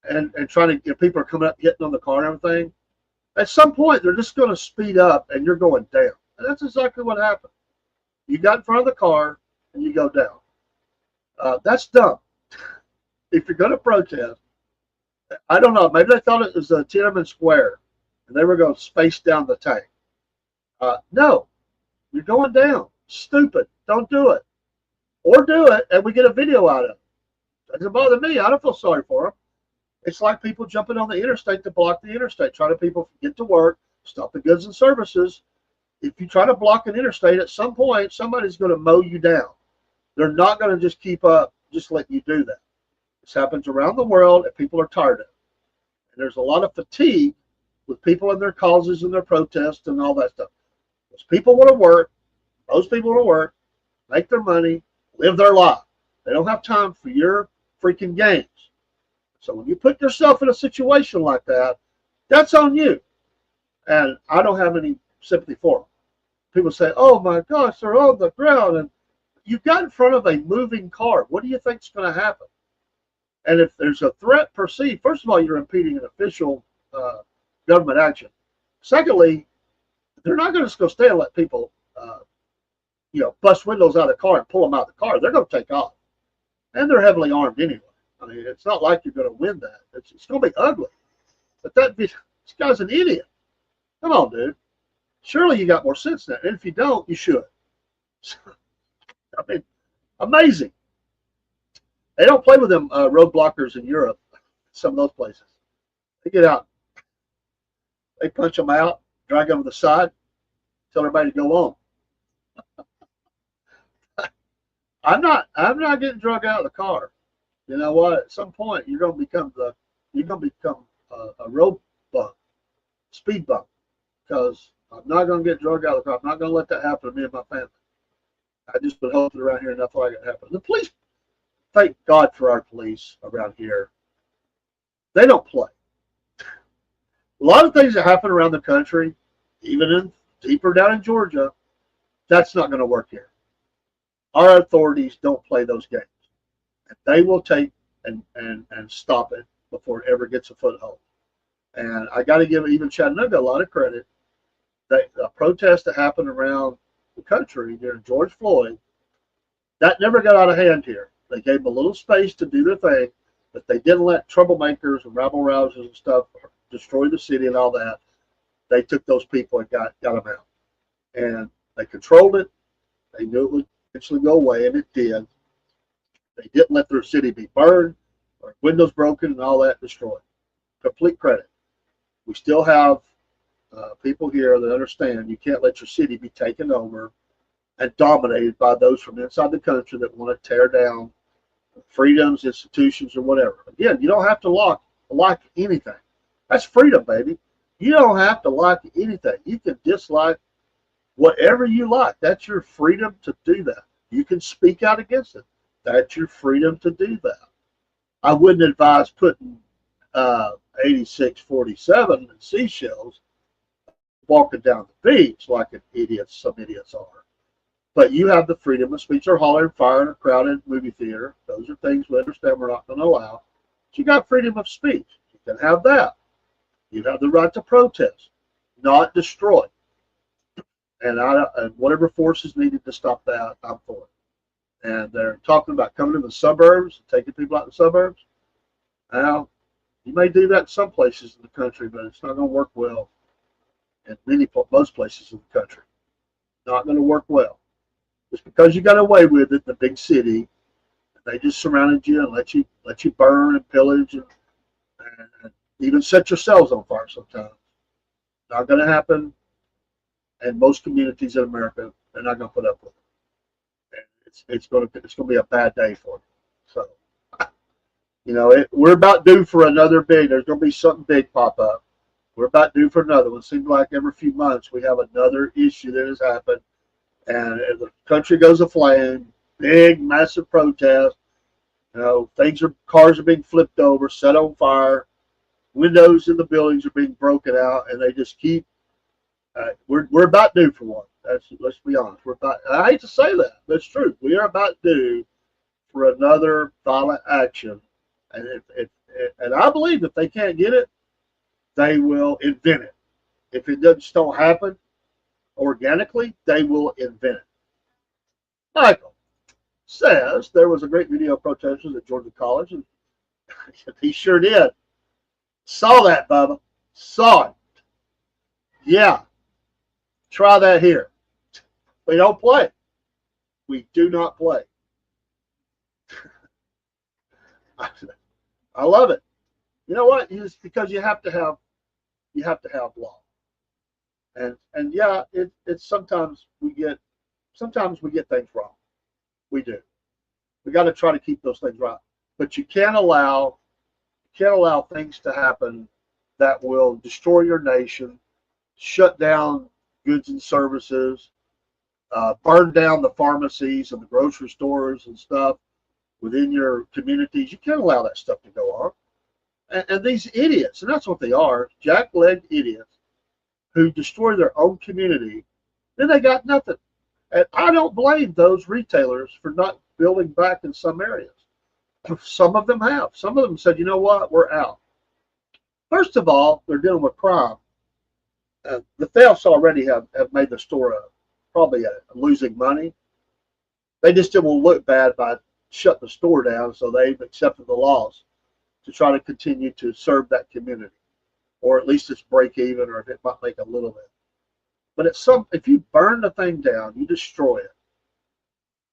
and trying to, people are coming up, hitting on the car and everything. At some point, they're just going to speed up and you're going down. And that's exactly what happened. You got in front of the car and you go down. That's dumb. If you're going to protest, I don't know, maybe they thought it was a Tiananmen Square and they were going to space down the tank. No, you're going down. Stupid. Don't do it. Or do it and we get a video out of it. Doesn't bother me. I don't feel sorry for them. It's like people jumping on the interstate to block the interstate, trying to people get to work, stop the goods and services. If you try to block an interstate, at some point, somebody's going to mow you down. They're not going to just keep up, just let you do that. This happens around the world, and people are tired of it. And there's a lot of fatigue with people and their causes and their protests and all that stuff. Because people want to work, most people want to work, make their money, live their life. They don't have time for your freaking games. So when you put yourself in a situation like that, that's on you. And I don't have any sympathy for them. People say, oh my gosh, they're on the ground. And you've got in front of a moving car. What do you think is going to happen? And if there's a threat perceived, first of all, you're impeding an official government action. Secondly, they're not going to just go stay and let people, bust windows out of the car and pull them out of the car. They're going to take off. And they're heavily armed anyway. I mean, it's not like you're going to win that. It's going to be ugly. But this guy's an idiot. Come on, dude. Surely you got more sense than that. And if you don't, you should. I mean, amazing. They don't play with them road blockers in Europe, some of those places. They get out. They punch them out, drag them to the side, tell everybody to go on. I'm not getting drug out of the car. You know what? At some point, you're going to become a road bump, speed bump, because I'm not going to get drug out of the car. I'm not going to let that happen to me and my family. I just been hoping around here, and that's why it happened. The police, thank God for our police around here. They don't play. A lot of things that happen around the country, even deeper down in Georgia, that's not going to work here. Our authorities don't play those games. They will take and stop it before it ever gets a foothold. And I got to give even Chattanooga a lot of credit. A protest that happened around the country during George Floyd, that never got out of hand here. They gave them a little space to do their thing, but they didn't let troublemakers and rabble rousers and stuff destroy the city and all that. They took those people and got them out. And they controlled it. They knew it would eventually go away, and it did. They didn't let their city be burned or windows broken and all that destroyed. Complete credit. We still have people here that understand you can't let your city be taken over and dominated by those from inside the country that want to tear down freedoms, institutions, or whatever. Again, you don't have to like anything. That's freedom, baby. You don't have to like anything. You can dislike whatever you like. That's your freedom to do that. You can speak out against it. That's your freedom to do that. I wouldn't advise putting 8647 and seashells walking down the beach like some idiots are. But you have the freedom of speech, or hollering fire in a crowded movie theater. Those are things we understand we're not going to allow. But you got freedom of speech. You can have that. You have the right to protest, not destroy. And whatever force is needed to stop that, I'm for it. And they're talking about coming to the suburbs, taking people out in the suburbs. Now, you may do that in some places in the country, but it's not going to work well in most places in the country. Not going to work well. Just because you got away with it in the big city, they just surrounded you and let you burn and pillage and even set yourselves on fire sometimes. Not going to happen. And most communities in America, they're not going to put up with it. And it's going to be a bad day for them. So, we're about due for another big. There's going to be something big pop up. We're about due for another one. It seems like every few months we have another issue that has happened. And the country goes aflame, big, massive protest. Cars are being flipped over, set on fire. Windows in the buildings are being broken out, and they just keep. We're about due for one. Let's be honest. I hate to say that, but it's true. We are about due for another violent action, and and I believe if they can't get it, they will invent it. If it doesn't still happen organically, they will invent it. Michael says there was a great video of protesters at Georgia College, and he sure did. Saw that, Bubba. Saw it. Yeah. Try that here. We don't play. We do not play. I love it. You know what? It's because you have to have law. And yeah, it's sometimes we get things wrong. We do. We got to try to keep those things right. But you can't allow things to happen that will destroy your nation, shut down goods and services, burn down the pharmacies and the grocery stores and stuff within your communities. You can't allow that stuff to go on. And these idiots, and that's what they are, jack-legged idiots, who destroy their own community, then they got nothing. And I don't blame those retailers for not building back in some areas. Some of them have. Some of them said, you know what, we're out. First of all, they're dealing with crime. The thefts already have made the store probably losing money. They just didn't want to look bad by shutting the store down, so they've accepted the loss to try to continue to serve that community. Or at least it's break even, or if it might make a little bit. But if you burn the thing down, you destroy it.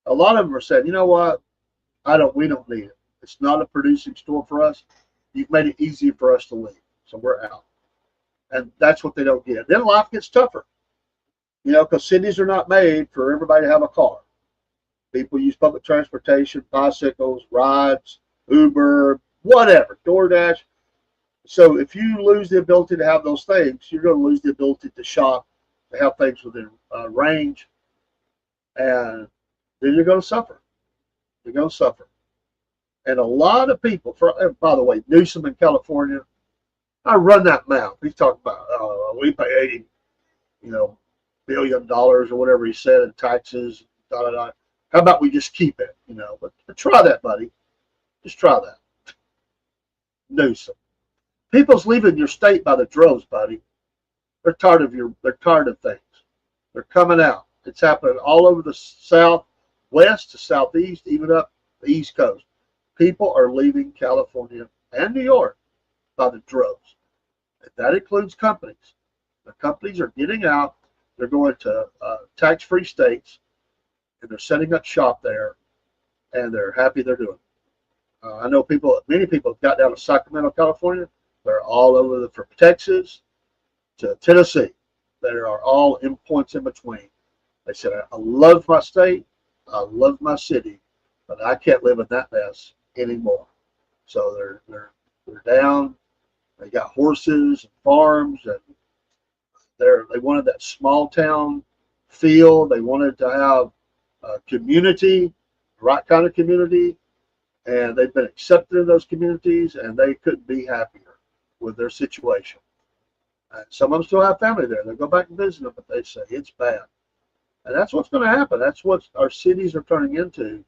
A lot of them are saying, you know what, we don't need it. It's not a producing store for us. You've made it easier for us to leave, so we're out. And that's what they don't get. Then life gets tougher, because cities are not made for everybody to have a car. People use public transportation, bicycles, rides, Uber, whatever, DoorDash. So if you lose the ability to have those things, you're going to lose the ability to shop, to have things within range, and then you're going to suffer. You're going to suffer. And a lot of people, by the way, Newsom in California, I run that mouth. He's talking about, we pay $80 billion or whatever he said in taxes. Da, da, da. How about we just keep it? But try that, buddy. Just try that. Newsom. People's leaving your state by the droves, buddy. They're tired of things. They're coming out. It's happening all over the southwest to southeast, even up the East Coast. People are leaving California and New York by the droves. And that includes companies. The companies are getting out. They're going to tax-free states, and they're setting up shop there, and they're happy they're doing it. I know many people have got down to Sacramento, California. They're all over from Texas to Tennessee. They are all in points in between. They said, I love my state, I love my city, but I can't live in that mess anymore. So they're down. They got horses and farms, and they wanted that small town feel. They wanted to have a community, the right kind of community, and they've been accepted in those communities, and they couldn't be happier with their situation. And some of them still have family there. They go back and visit them, but they say it's bad. And that's what's going to happen. That's what our cities are turning into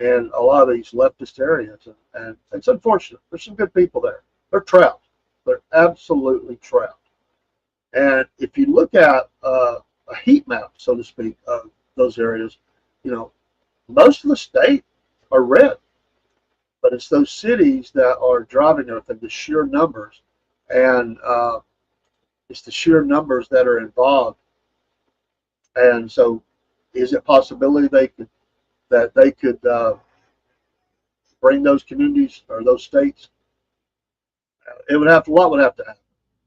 in a lot of these leftist areas. And it's unfortunate. There's some good people there. They're trapped. They're absolutely trapped. And if you look at a heat map, so to speak, of those areas, most of the state are red. But it's those cities that are driving everything, the sheer numbers. And it's the sheer numbers that are involved. And so is it a possibility they could bring those communities or those states? A lot would have to happen,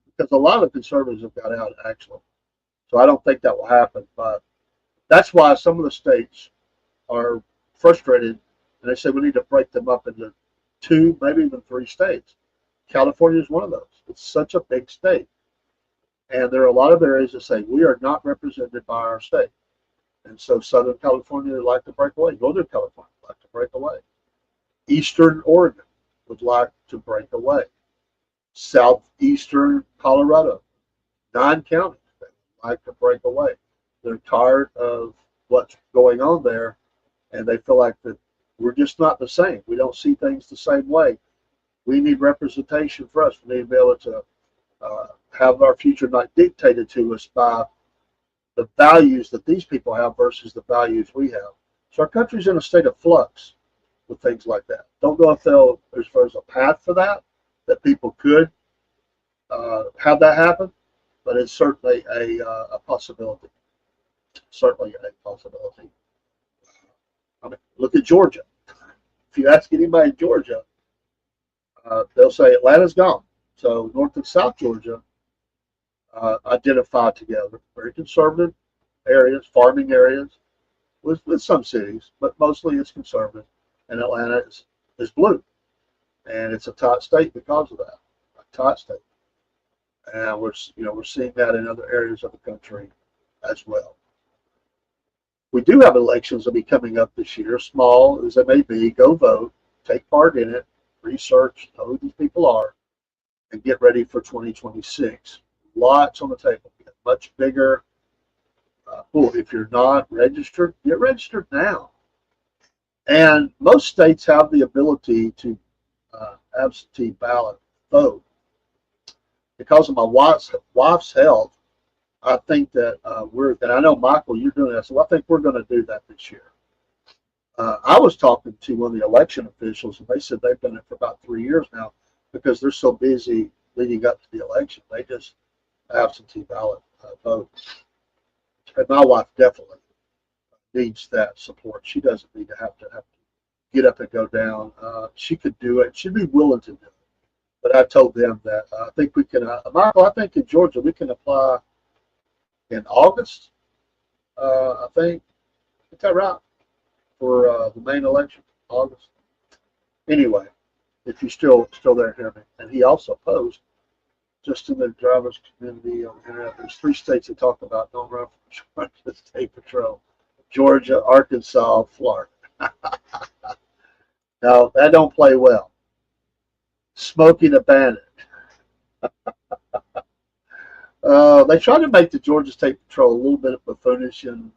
because a lot of conservatives have got out, actually. So I don't think that will happen. But that's why some of the states are frustrated, and they say we need to break them up into 2, maybe even 3 states. California is one of those. It's such a big state. And there are a lot of areas that say we are not represented by our state. And so Southern California would like to break away. Northern California would like to break away. Eastern Oregon would like to break away. Southeastern Colorado, 9 counties that would like to break away. They're tired of what's going on there, and they feel like that we're just not the same. We don't see things the same way. We need representation for us. We need to be able to have our future not dictated to us by the values that these people have versus the values we have. So our country's in a state of flux with things like that. Don't know if there's a path for that people could have that happen, but it's certainly a possibility. Certainly a possibility. I mean, look at Georgia. If you ask anybody in Georgia, they'll say Atlanta's gone. So North and South Georgia identify together. Very conservative areas, farming areas, with some cities, but mostly it's conservative. And Atlanta is blue. And it's a tight state because of that. A tight state. And we're seeing that in other areas of the country as well. We do have elections that will be coming up this year, small as they may be. Go vote, take part in it, research, know who these people are, and get ready for 2026. Lots on the table. Much bigger. If you're not registered, get registered now. And most states have the ability to absentee ballot vote. Because of my wife's health, I think that and I know, Michael, you're doing that, so I think we're going to do that this year. I was talking to one of the election officials, and they said they've done it for about 3 years now because they're so busy leading up to the election. They just absentee ballot vote. And my wife definitely needs that support. She doesn't need to have to get up and go down. She could do it. She'd be willing to do it. But I told them that I think we can, Michael, I think in Georgia we can apply in August, I think. Is that right? For the main election, August. Anyway, if you're still there, hear me. And he also posed, just in the drivers community on the internet, there's 3 states that talk about don't run for Georgia State Patrol: Georgia, Arkansas, Florida. Now that don't play well. Smokey the Bandit. They tried to make the Georgia State Patrol a little bit buffoonish in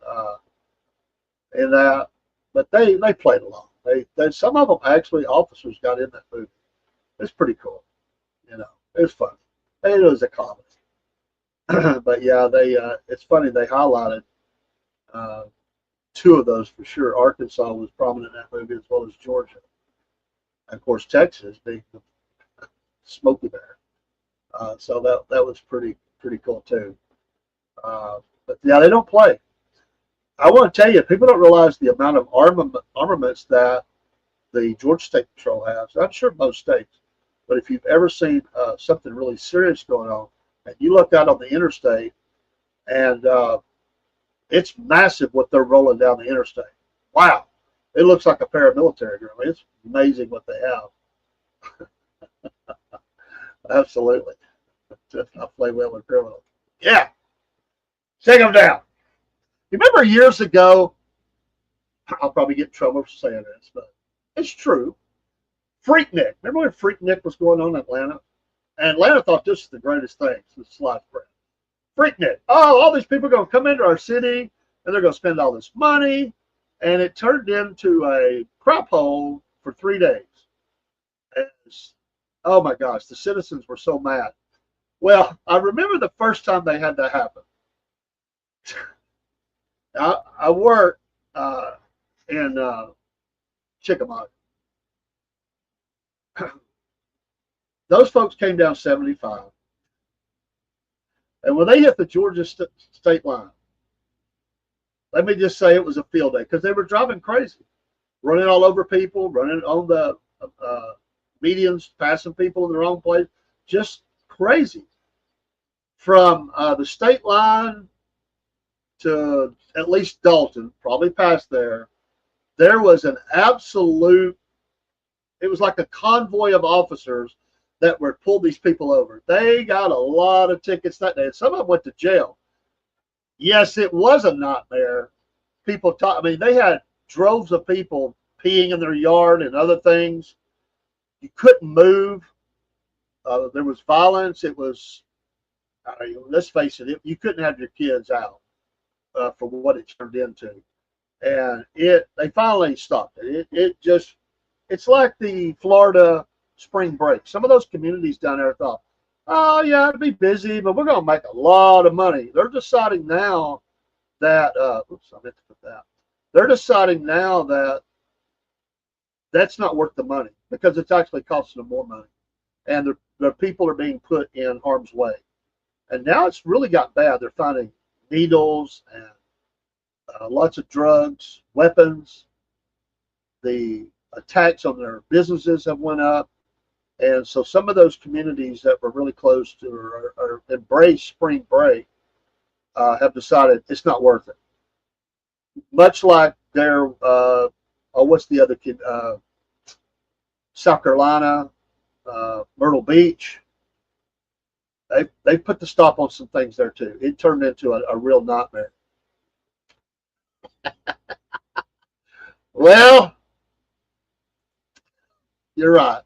that, but they played along. They some of them actually officers got in that movie. It's pretty cool, It was fun. It was a comedy. But yeah, they it's funny they highlighted uh, two of those for sure. Arkansas was prominent in that movie as well as Georgia, and of course Texas being the Smoky Bear. So that was pretty cool too. But yeah, they don't play. I want to tell you, people don't realize the amount of armaments that the Georgia State Patrol has. I'm sure most states, but if you've ever seen something really serious going on, and you look out on the interstate, and it's massive what they're rolling down the interstate. Wow, it looks like a paramilitary drill. It's amazing what they have. Absolutely, just not play well with criminals. Yeah, take them down. You remember years ago? I'll probably get in trouble for saying this, but it's true. Freaknik. Remember when Freaknik was going on in Atlanta? And Atlanta thought this was the greatest thing since sliced bread. Freaknik. Oh, all these people are going to come into our city and they're going to spend all this money. And it turned into a crap hole for 3 days. Oh my gosh, the citizens were so mad. Well, I remember the first time they had that happen. I worked in Chickamauga. Those folks came down 75. And when they hit the Georgia state line, let me just say it was a field day because they were driving crazy, running all over people, running on the medians, passing people in the wrong place, just crazy. From the state line to at least Dalton, probably past there was an absolute, it was like a convoy of officers that were pulled these people over. They got a lot of tickets that day. Some of them went to jail. Yes, it was a nightmare. People talk, I mean, they had droves of people peeing in their yard and other things. You couldn't move. There was violence. It was, let's face it, you couldn't have your kids out for what it turned into. And they finally stopped it. It's like the Florida spring break. Some of those communities down there thought, oh yeah, it'd be busy, but we're going to make a lot of money. They're deciding now that, oops, I meant to put that. They're deciding now that that's not worth the money because it's actually costing them more money. And the people are being put in harm's way. And now it's really got bad. They're finding needles and lots of drugs, weapons. The attacks on their businesses have went up. And so some of those communities that were really close to or embrace spring break have decided it's not worth it. Much like their, what's the other kid? South Carolina, Myrtle Beach. They put the stop on some things there too. It turned into a real nightmare. Well, you're right.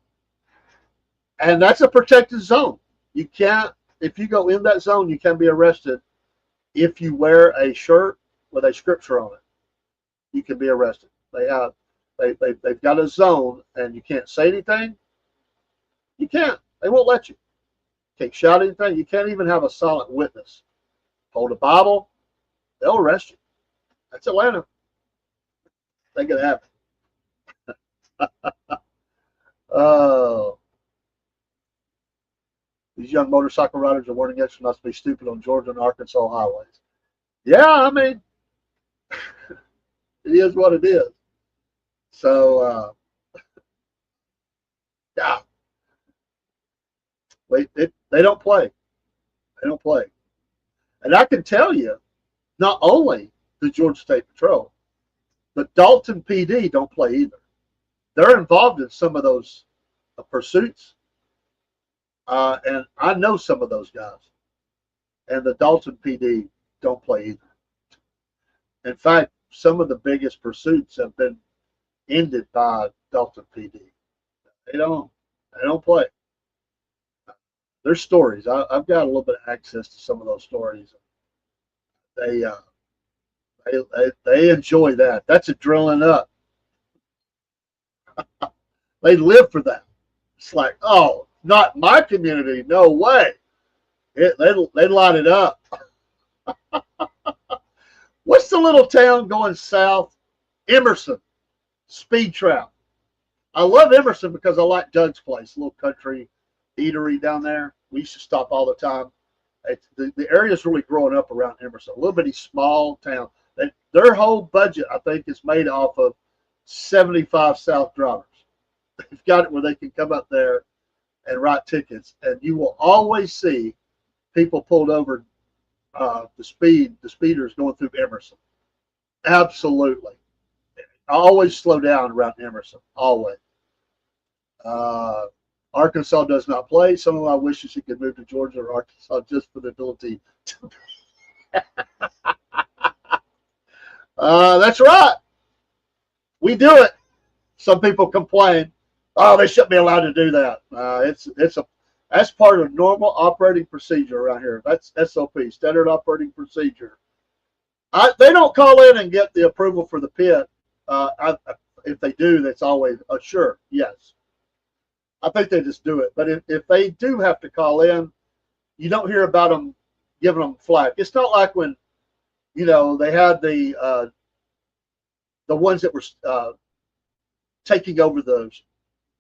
And that's a protected zone. You can't, if you go in that zone, you can be arrested if you wear a shirt with a scripture on it. You can be arrested. They've got a zone, and you can't say anything. You can't. They won't let you. Can't shout anything. You can't even have a silent witness. Hold a Bible, they'll arrest you. That's Atlanta. They can happen. Oh. These young motorcycle riders are warning us not to be stupid on Georgia and Arkansas highways. Yeah, I mean, it is what it is. So, yeah, they don't play. They don't play. And I can tell you, not only the Georgia State Patrol, but Dalton PD don't play either. They're involved in some of those pursuits. And I know some of those guys. And the Dalton PD don't play either. In fact, some of the biggest pursuits have been ended by Dalton PD. They don't play. There's stories. I've got a little bit of access to some of those stories. They enjoy that. That's adrenaline up. They live for that. It's like, oh, not my community. No way. They'd line it up. What's the little town going south? Emerson, Speed Trap. I love Emerson because I like Doug's place, a little country eatery down there. We used to stop all the time. The area's really growing up around Emerson, a little bitty small town. Their whole budget, I think, is made off of 75 South drivers. They've got it where they can come up there and write tickets, and you will always see people pulled over the speeders going through Emerson. Absolutely. I always slow down around Emerson, always. Arkansas does not play. Some of my wishes he could move to Georgia or Arkansas just for the ability to. That's right. We do it. Some people complain. Oh, they shouldn't be allowed to do that. That's part of normal operating procedure around here. That's SOP, standard operating procedure. They don't call in and get the approval for the pit. If they do, that's always sure, yes. I think they just do it. But if they do have to call in, you don't hear about them giving them flack. It's not like when, they had the ones that were taking over the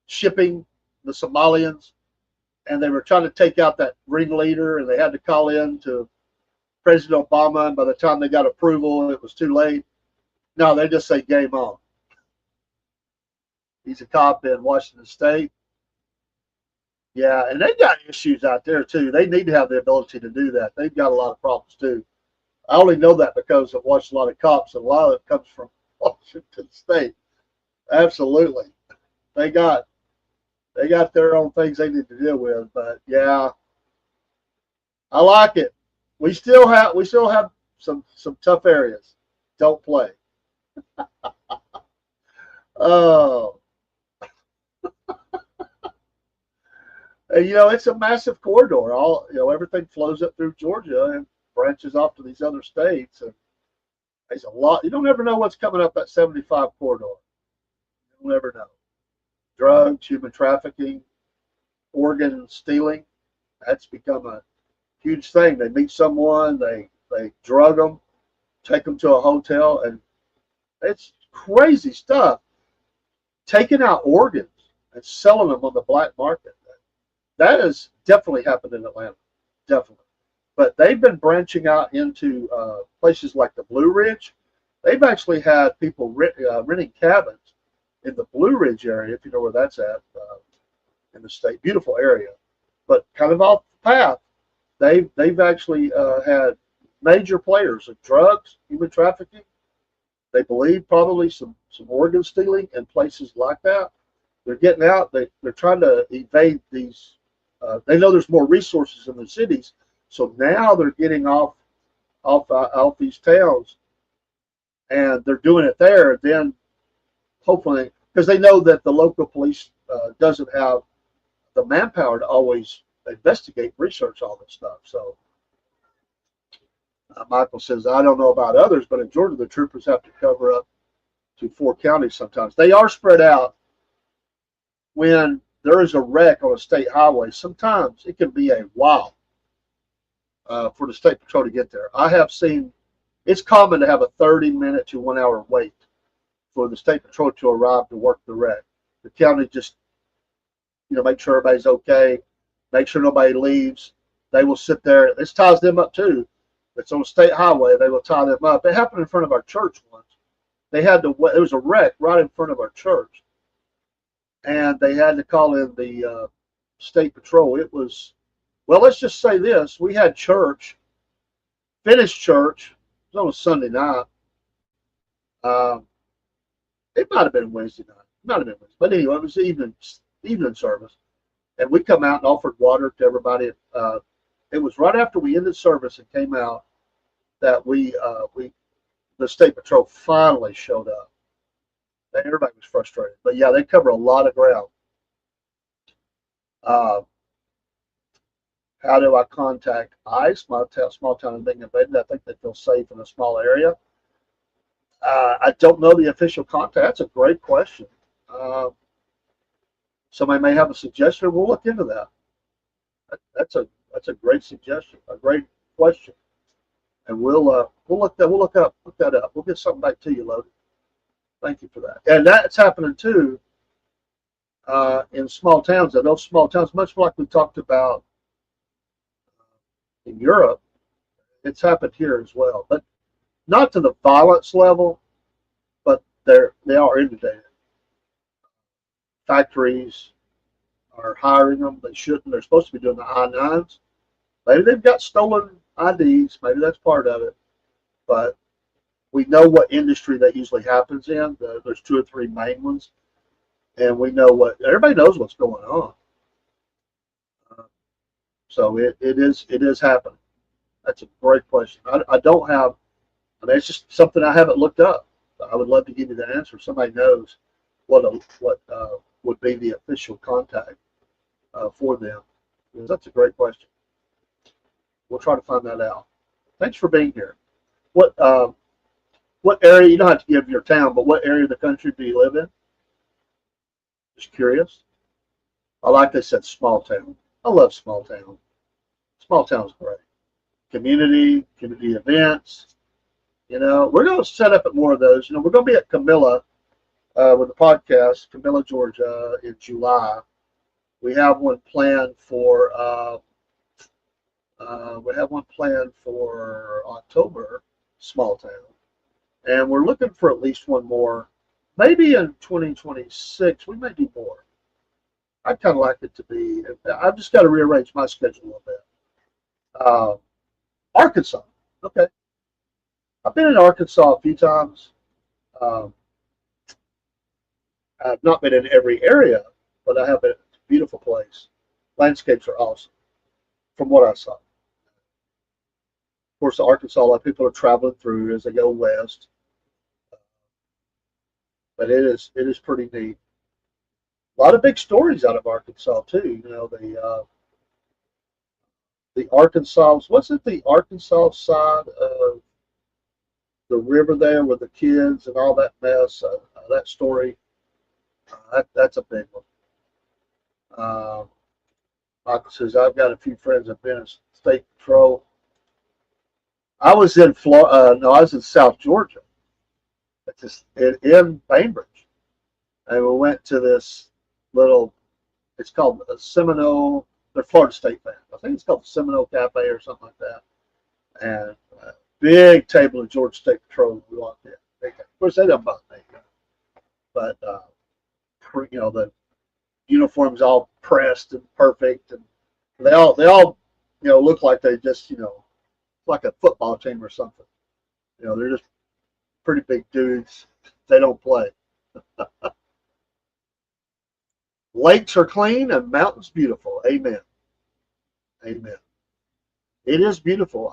shipping, the Somalians, and they were trying to take out that ringleader, and they had to call in to President Obama, and by the time they got approval, it was too late. No, they just say game on. He's a cop in Washington State. Yeah, and they got issues out there too. They need to have the ability to do that. They've got a lot of problems too. I only know that because I've watched a lot of cops, and a lot of it comes from Washington State. Absolutely. They got their own things they need to deal with, but yeah, I like it. We still have some tough areas. Don't play. Oh. And, it's a massive corridor. Everything flows up through Georgia and branches off to these other states. And there's a lot. You don't ever know what's coming up that 75 corridor. You don't ever know. Drugs, human trafficking, organ stealing. That's become a huge thing. They meet someone, they drug them, take them to a hotel, and it's crazy stuff. Taking out organs and selling them on the black market. That has definitely happened in Atlanta, definitely. But they've been branching out into places like the Blue Ridge. They've actually had people renting cabins in the Blue Ridge area, if you know where that's at, in the state. Beautiful area, but kind of off the path. They've actually had major players of drugs, human trafficking. They believe probably some organ stealing in places like that. They're getting out. They're trying to evade these. They know there's more resources in the cities, so now they're getting off these towns, and they're doing it there. Then, hopefully, because they know that the local police doesn't have the manpower to always investigate, research all this stuff. So, Michael says, I don't know about others, but in Georgia, the troopers have to cover up to 4 counties sometimes. They are spread out. When there is a wreck on a state highway, sometimes it can be a while for the state patrol to get there. I have seen it's common to have a 30-minute to 1 hour wait for the state patrol to arrive to work the wreck. The county just, make sure everybody's okay, make sure nobody leaves. They will sit there. This ties them up too. It's on a state highway. They will tie them up. It happened in front of our church once. There was a wreck right in front of our church. And they had to call in the state patrol. It was, let's just say this. We had church, finished church. It was on a Sunday night. It might have been Wednesday night. But anyway, it was evening service. And we come out and offered water to everybody. It was right after we ended service and came out that the state patrol finally showed up. Everybody was frustrated, but yeah, they cover a lot of ground. How do I contact ICE? My small town is being invaded. I think they feel safe in a small area. I don't know the official contact. That's a great question. Somebody may have a suggestion. We'll look into that. That's a That's a great suggestion, a great question, and we'll look that up. We'll get something back to you, Logan. Thank you for that. And that's happening too in small towns. And those small towns, much like we talked about in Europe, it's happened here as well, but not to the violence level. But they are inundated. Factories are hiring them. They shouldn't. They're supposed to be doing the I-9s. Maybe they've got stolen IDs. Maybe that's part of it. But we know what industry that usually happens in. There's two or three main ones, and we know everybody knows what's going on. So it is happening. That's a great question. I don't have. I mean, it's just something I haven't looked up. I would love to give you the answer. If somebody knows what would be the official contact for them. That's a great question. We'll try to find that out. Thanks for being here. What area? You don't have to give your town, but what area of the country do you live in? Just curious. I like they said small town. I love small town. Small town's great. Community events. We're going to set up at more of those. We're going to be at Camilla with the podcast, Camilla, Georgia, in July. We have one planned for October, small town, and we're looking for at least one more. Maybe in 2026, we may do more. I'd kind of like it to be. I've just got to rearrange my schedule a little bit. Arkansas, okay. I've been in Arkansas a few times. I've not been in every area, but I have been. It's a beautiful place. Landscapes are awesome, from what I saw. Of course, Arkansas, a lot of people are traveling through as they go west, but it is pretty neat. A lot of big stories out of Arkansas too. The Arkansas, wasn't the Arkansas side of the river there with the kids and all that mess? That story, that's a big one. Michael says, I've got a few friends that have been in state patrol. I was in Florida. No, I was in South Georgia. It's just in Bainbridge, and we went to this little. It's called a Seminole. They're Florida State fans. I think it's called the Seminole Cafe or something like that. And big table of Georgia State Patrol. We walked in. Of course, they don't bother me, but the uniforms all pressed and perfect, and they all look like they just like a football team or something. They're just pretty big dudes. They don't play. Lakes are clean and mountains beautiful. Amen. Amen. It is beautiful.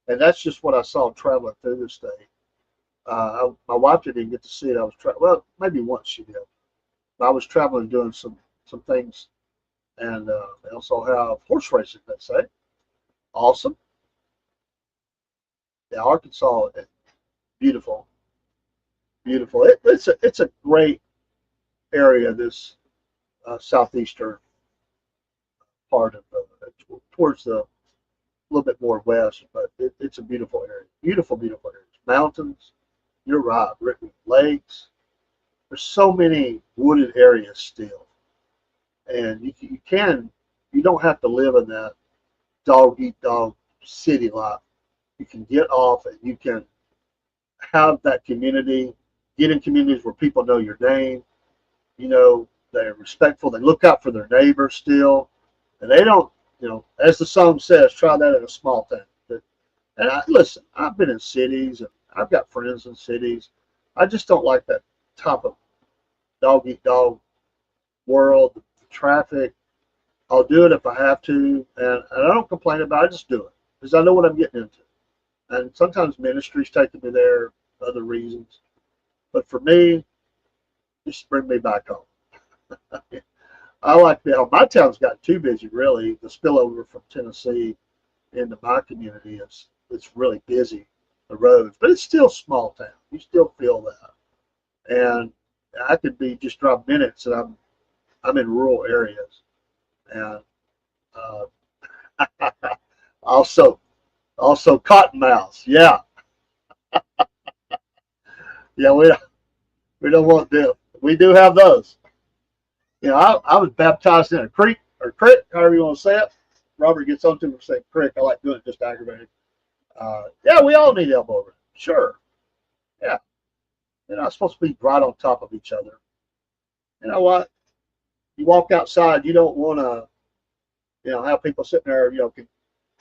And that's just what I saw traveling through the state. My wife didn't get to see it. I was well, maybe once she did. But I was traveling doing some things, and they also have horse racing. They say, awesome. Yeah, Arkansas, beautiful, beautiful. It's a great area. This southeastern part of towards the little bit more west, but it's a beautiful area. Beautiful, beautiful areas. Mountains. You're right. Lakes. There's so many wooded areas still, and you don't have to live in that dog eat dog city life. You can get off and you can have that community. Get in communities where people know your name. They're respectful. They look out for their neighbors still, and they don't. As the song says, try that in a small town. And listen, I've been in cities, and I've got friends in cities. I just don't like that type of dog eat dog world, the traffic. I'll do it if I have to, and I don't complain about it. I just do it because I know what I'm getting into. And sometimes ministry's taking me there, other reasons. But for me, just bring me back home. I like my town's gotten too busy, really. The spillover from Tennessee into my community it's really busy, the roads, but it's still small town. You still feel that, and I could be just drive minutes, and I'm in rural areas, and Also, also cottonmouths. Yeah, yeah. We don't want them. We do have those. You know, I was baptized in a creek or crick, however you want to say it. Robert gets on to me saying crick. I like doing it just aggravated. Yeah, we all need elbow room. Sure. Yeah. They're not supposed to be right on top of each other. You know what? You walk outside, you don't want to, have people sitting there,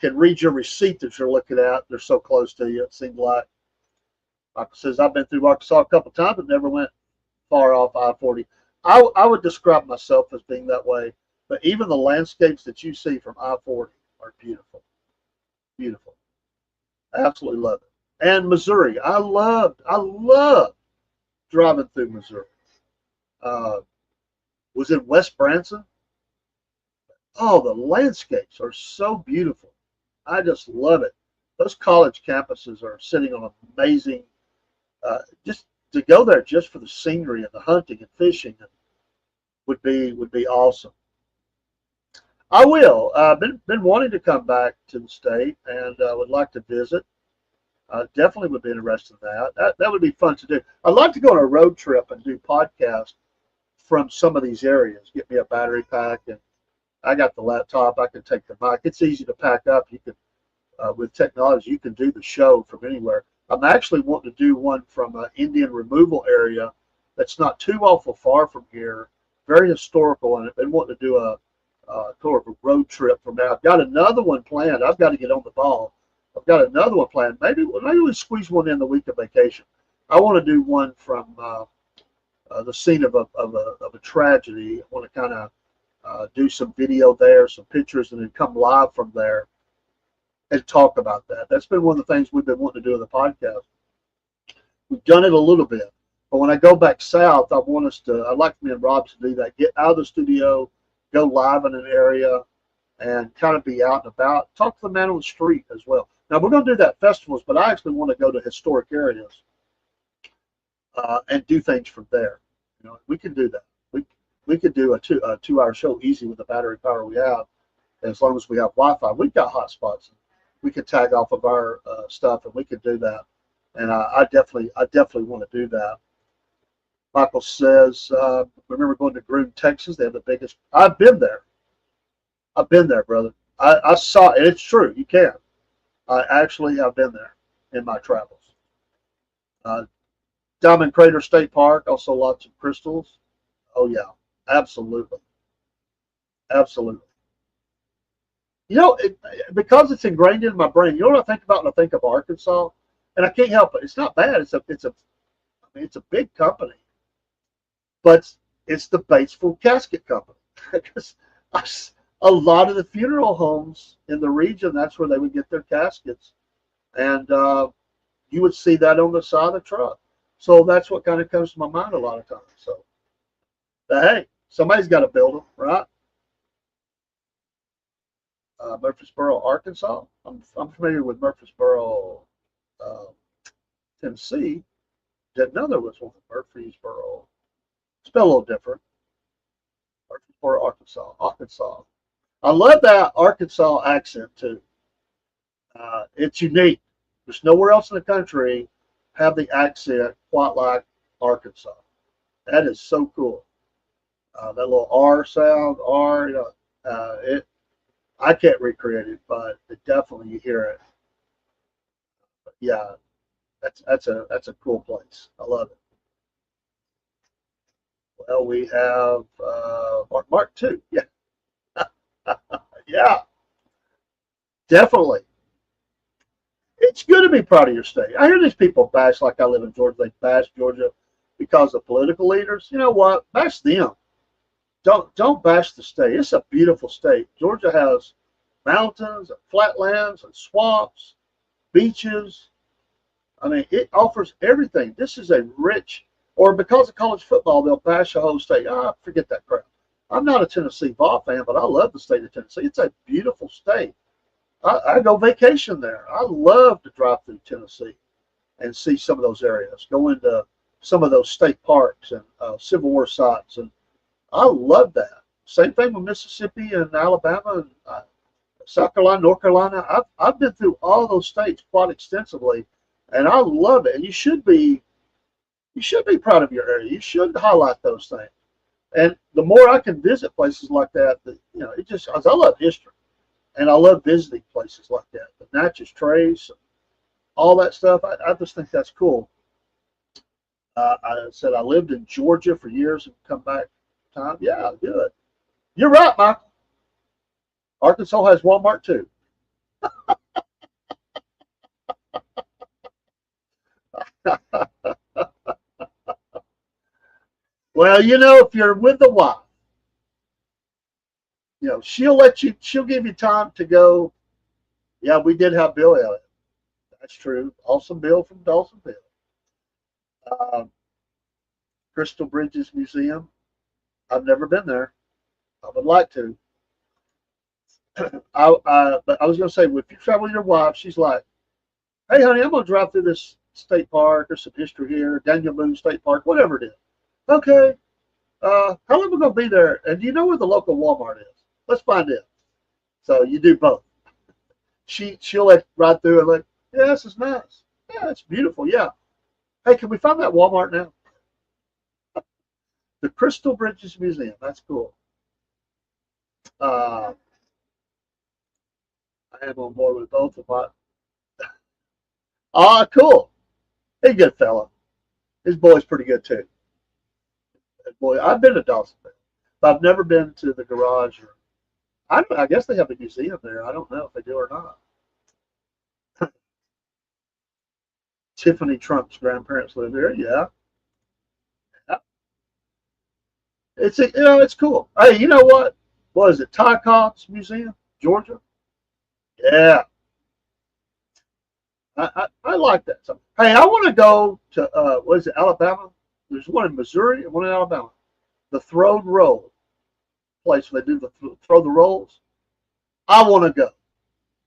can read your receipt that you're looking at. They're so close to you. It seems like says, I've been through Arkansas a couple of times, but never went far off I-40. I would describe myself as being that way. But even the landscapes that you see from I-40 are beautiful, beautiful. I absolutely love it. And Missouri, I love driving through Missouri. Uh, was in West Branson. Oh, the landscapes are so beautiful. I just love it. Those college campuses are sitting on amazing. Just to go there just for the scenery and the hunting and fishing would be awesome. I will. Been wanting to come back to the state and would like to visit. Definitely would be interested in that. That would be fun to do. I'd like to go on a road trip and do podcasts from some of these areas. Get me a battery pack, and I got the laptop. I can take the mic. It's easy to pack up. You can, with technology, you can do the show from anywhere. I'm actually wanting to do one from an Indian removal area that's not too awful far from here. Very historical, and I've been wanting to do a sort of a road trip from there. I've got another one planned. I've got to get on the ball. I've got another one planned. Maybe we squeeze one in the week of vacation. I want to do one from the scene of a tragedy. I want to kind of do some video there, some pictures, and then come live from there and talk about that. That's been one of the things we've been wanting to do in the podcast. We've done it a little bit, but when I go back south, I'd like me and Rob to do that. Get out of the studio, go live in an area, and kind of be out and about. Talk to the man on the street as well. Now we're going to do that festivals, but I actually want to go to historic areas and do things from there. We can do that. We could do a 2-hour show easy with the battery power we have, as long as we have Wi-Fi. We've got hotspots. We could tag off of our stuff, and we could do that. And I definitely want to do that. Michael says, remember going to Groom, Texas? They have the biggest. I've been there. Brother. I saw it. It's true. You can. I actually have been there in my travels. Diamond Crater State Park, also lots of crystals. Oh, yeah. Absolutely. Absolutely. Because it's ingrained in my brain, you know what I think about when I think of Arkansas? And I can't help it. It's not bad. It's a big company, but it's the Batesville Casket Company. Because a lot of the funeral homes in the region, that's where they would get their caskets, and you would see that on the side of the truck. So that's what kind of comes to my mind a lot of times. So, hey, somebody's got to build them, right? Murfreesboro, Arkansas. I'm familiar with Murfreesboro, Tennessee. Didn't know there was one in Murfreesboro. Spelled a little different. Murfreesboro, Arkansas. I love that Arkansas accent too. It's unique. There's nowhere else in the country have the accent quite like Arkansas. That is so cool. That little R sound, R. I can't recreate it, but definitely you hear it. But yeah, that's a cool place. I love it. Well, we have Mark too. Yeah, yeah, definitely. It's good to be proud of your state. I hear these people bash, like I live in Georgia. They bash Georgia because of political leaders. You know what? Bash them. Don't bash the state. It's a beautiful state. Georgia has mountains and flatlands and swamps, beaches. I mean, it offers everything. This is a rich, or because of college football, they'll bash the whole state. Forget that crap. I'm not a Tennessee Vol fan, but I love the state of Tennessee. It's a beautiful state. I go vacation there. I love to drive through Tennessee and see some of those areas. Go into some of those state parks and Civil War sites, and I love that. Same thing with Mississippi and Alabama and South Carolina, North Carolina. I've been through all those states quite extensively, and I love it. And you should be proud of your area. You should highlight those things. And the more I can visit places like that, it just, I love history, and I love visiting places like that. The Natchez Trace, all that stuff. I just think that's cool. I said I lived in Georgia for years and come back time. Yeah, good. You're right, Michael. Arkansas has Walmart too. Well, if you're with the wife, she'll give you time to go. Yeah, we did have Bill Elliott. That's true. Awesome Bill from Dawsonville. Um, Crystal Bridges Museum. I've never been there. I would like to. But I was going to say, if you travel with your wife, she's like, "Hey, honey, I'm going to drive through this state park or some history here, Daniel Boone State Park, whatever it is." Okay. How long are we going to be there? And do you know where the local Walmart is? Let's find it. So you do both. She'll let ride through and like, yeah, this is nice. Yeah, it's beautiful. Yeah. Hey, can we find that Walmart now? The Crystal Bridges Museum. That's cool. I am on board with both of my. Cool. He's a good fella. His boy's pretty good too. Boy, I've been to Dawsonville, but I've never been to the garage. I guess they have a museum there. I don't know if they do or not. Tiffany Trump's grandparents live there. Yeah. It's cool. Hey, you know what? What is it? Ty Cobb's Museum, Georgia. Yeah, I like that. So, hey, I want to go to what is it? Alabama. There's one in Missouri and one in Alabama. The Throwed Roll place where they do throw the rolls. I want to go.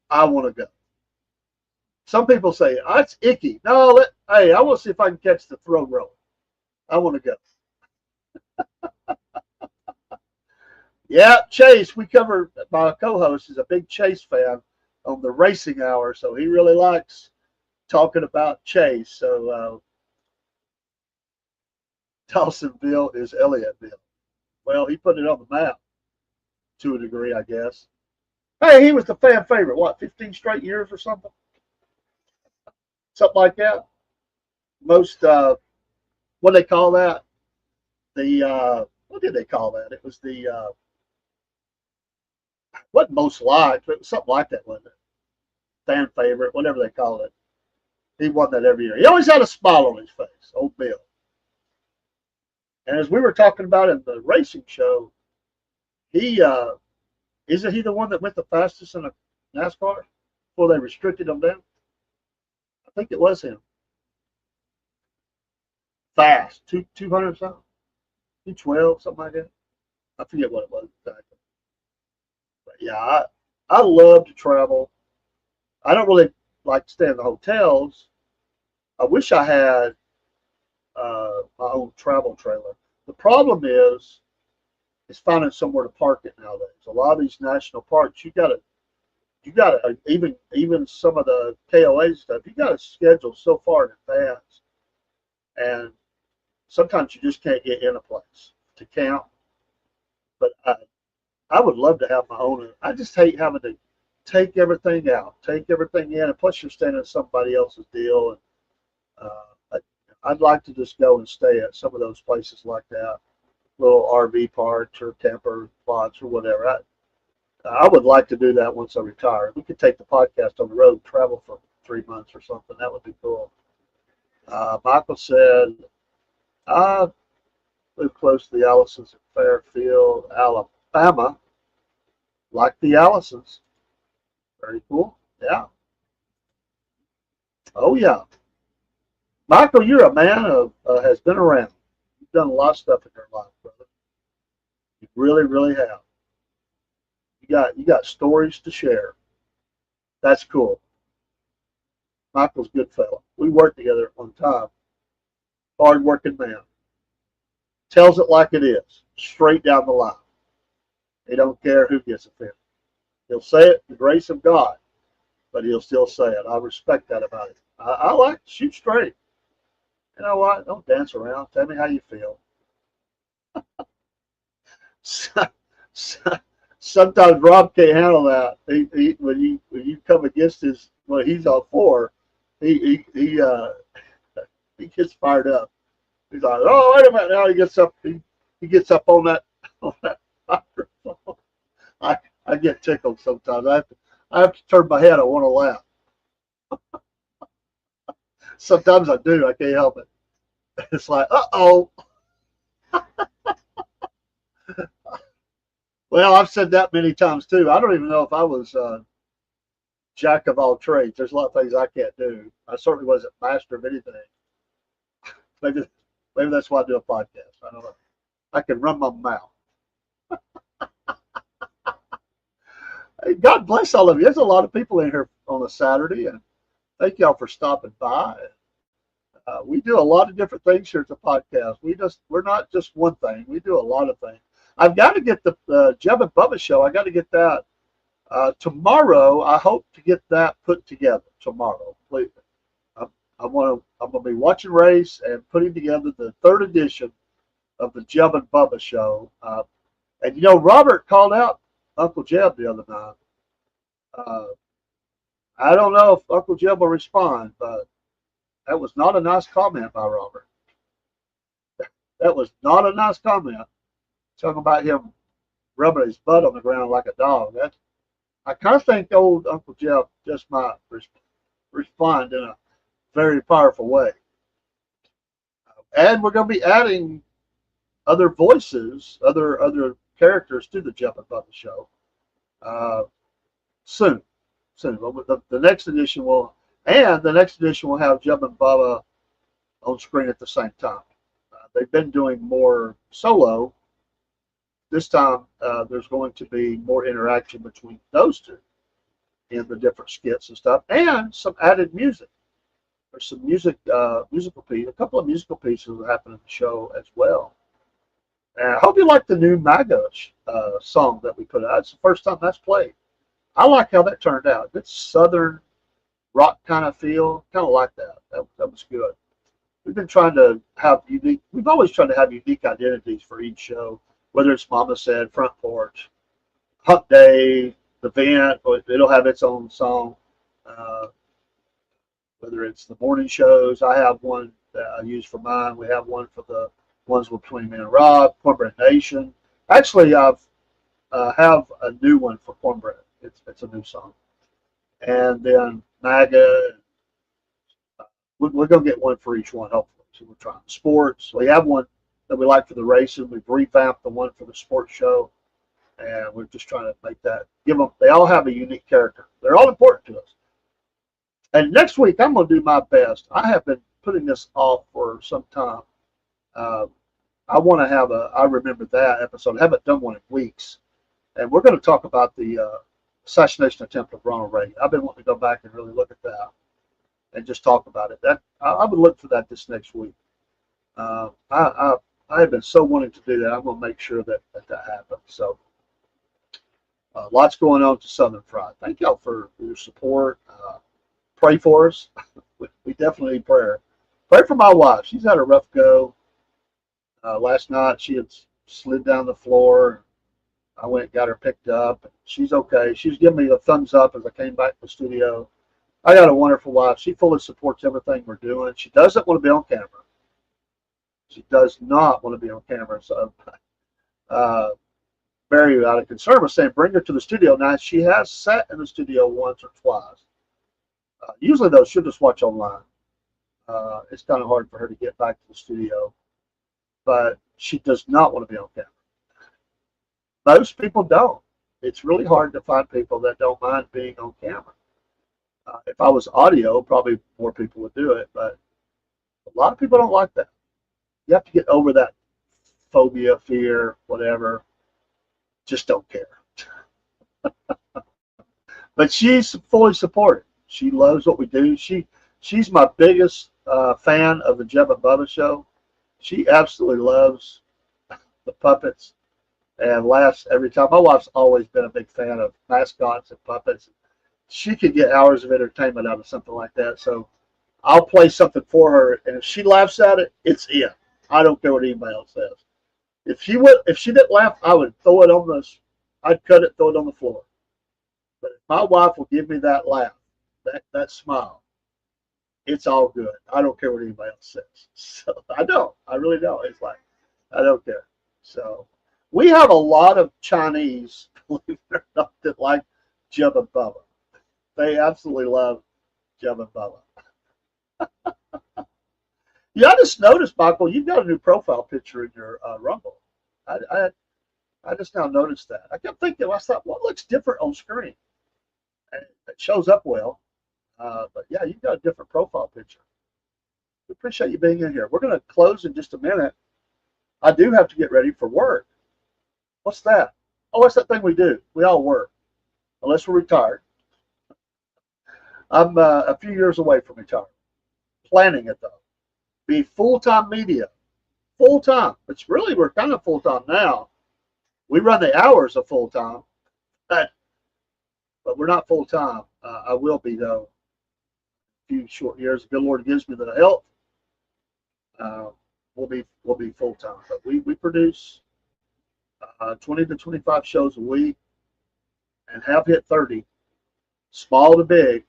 I want to go. Some people say, oh, it's icky. No, hey, I want to see if I can catch the throw roll. I want to go. Yeah, Chase, we covered, my co-host is a big Chase fan on the racing hour, so he really likes talking about Chase. So Dawsonville is Elliotteville. Well, he put it on the map to a degree, I guess. Hey, he was the fan favorite, what, 15 straight years or something? Something like that. Most, what do they call that? What did they call that? It was wasn't most liked, but it was something like that, wasn't it? Fan favorite, whatever they call it. He won that every year. He always had a smile on his face, old Bill. And as we were talking about in the racing show, he isn't he the one that went the fastest in a NASCAR before they restricted him down? I think it was him. Fast, 200 something, 212, something like that. I forget what it was exactly. But yeah, I love to travel. I don't really like to stay in the hotels. I wish I had my own travel trailer. The problem is finding somewhere to park it nowadays. A lot of these national parks, you gotta even some of the KOA stuff, you gotta schedule so far in advance, and sometimes you just can't get in a place to camp. But I would love to have my own. I just hate having to take everything out, take everything in, and plus you're staying in somebody else's deal. And I'd like to just go and stay at some of those places like that, little RV parks or camper spots or whatever. I would like to do that once I retire. We could take the podcast on the road, travel for 3 months or something. That would be cool. Michael said, I live close to the Allisons in Fairfield, Alabama. Like the Allisons. Very cool. Yeah. Oh, yeah. Michael, you're a man of has been around. You've done a lot of stuff in your life, brother. You really, really have. You got stories to share. That's cool. Michael's a good fellow. We worked together at one time. Hard working man. Tells it like it is. Straight down the line. He don't care who gets offended. He'll say it, the grace of God, but he'll still say it. I respect that about him. I like to shoot straight. You know what? Don't dance around. Tell me how you feel. Sometimes Rob can't handle that. When you come against what he's all for, he he gets fired up. He's like, oh, wait a minute. Now he gets up. He gets up on that microphone. I get tickled sometimes. I have to turn my head. I want to laugh. Sometimes I do. I can't help it. It's like, uh-oh. Well, I've said that many times too. I don't even know if I was jack of all trades. There's a lot of things I can't do. I certainly wasn't master of anything. Maybe that's why I do a podcast. I don't know. I can run my mouth. Hey, God bless all of you. There's a lot of people in here on a Saturday, and thank y'all for stopping by. We do a lot of different things here at the podcast. We're not just one thing. We do a lot of things. I've got to get the Jeb and Bubba show. I got to get that tomorrow. I hope to get that put together tomorrow. Please. I'm going to be watching race and putting together the third edition of the Jeb and Bubba show. And you know, Robert called out Uncle Jeb the other night. I don't know if Uncle Jeb will respond, but that was not a nice comment by Robert. That was not a nice comment. Talking about him rubbing his butt on the ground like a dog. I kind of think old Uncle Jeb just might respond in a very powerful way. And we're going to be adding other voices, other characters to the Jeb and Bubba show soon. The next edition will have Jeb and Bubba on screen at the same time. They've been doing more solo. This time, there's going to be more interaction between those two in the different skits and stuff, and some added music. There's some musical pieces, a couple of musical pieces that happen in the show as well. And I hope you like the new Maga song that we put out. It's the first time that's played. I like how that turned out. Good Southern rock kind of feel. Kind of like that. That was good. We've been trying to have we've always tried to have unique identities for each show, whether it's Mama Said, Front Porch, Hump Day, The Vent, it'll have its own song. Whether it's the morning shows, I have one that I use for mine. We have one for the ones between me and Rob, Cornbread Nation. Actually, I've have a new one for Cornbread. It's a new song. And then Maga, we're going to get one for each one, hopefully. So we're trying sports. We have one that we like for the racing. We've revamped the one for the sports show. And we're just trying to make that, they all have a unique character. They're all important to us. And next week, I'm going to do my best. I have been putting this off for some time. I want to have I remember that episode. I haven't done one in weeks. And we're going to talk about the assassination attempt of Ronald Reagan. I've been wanting to go back and really look at that and just talk about it. I would look for that this next week. I have been so wanting to do that. I'm going to make sure that happens. So lots going on to Southern Fried. Thank y'all for your support. Pray for us. We definitely need prayer. Pray for my wife. She's had a rough go. Last night she had slid down the floor. I went and got her picked up. She's okay. She's giving me a thumbs up as I came back to the studio. I got a wonderful wife. She fully supports everything we're doing. She doesn't want to be on camera. She does not want to be on camera. So very out of concern was saying, bring her to the studio. Now, she has sat in the studio once or twice. Usually, though, she'll just watch online. It's kind of hard for her to get back to the studio. But she does not want to be on camera. Most people don't. It's really hard to find people that don't mind being on camera. If I was audio, probably more people would do it. But a lot of people don't like that. You have to get over that phobia, fear, whatever. Just don't care. But she's fully supported. She loves what we do. She's my biggest fan of the Jeb and Bubba show. She absolutely loves the puppets and laughs every time. My wife's always been a big fan of mascots and puppets. She could get hours of entertainment out of something like that. So I'll play something for her, and if she laughs at it, it's it. I don't care what anybody else says. If she didn't laugh, I would throw it on I'd cut it, throw it on the floor. But if my wife will give me that laugh, that smile, it's all good. I don't care what anybody else says. So I don't. I really don't. It's like, I don't care. So we have a lot of Chinese, believe it or not, that like Jeb and Bubba. They absolutely love Jeb and Bubba. Yeah, I just noticed, Michael, you've got a new profile picture in your Rumble. I just now noticed that. I kept thinking, I thought, what looks different on screen? And it shows up well. But yeah, you've got a different profile picture. We appreciate you being in here. We're going to close in just a minute. I do have to get ready for work. What's that? Oh, that's that thing we do. We all work, unless we're retired. I'm a few years away from retirement. Planning it, though. Be full-time media. Full-time. It's really, we're kind of full-time now. We run the hours of full-time, but we're not full-time. I will be, though, a few short years. If the good Lord gives me the health, we'll be full-time. But we produce 20 to 25 shows a week and have hit 30, small to big,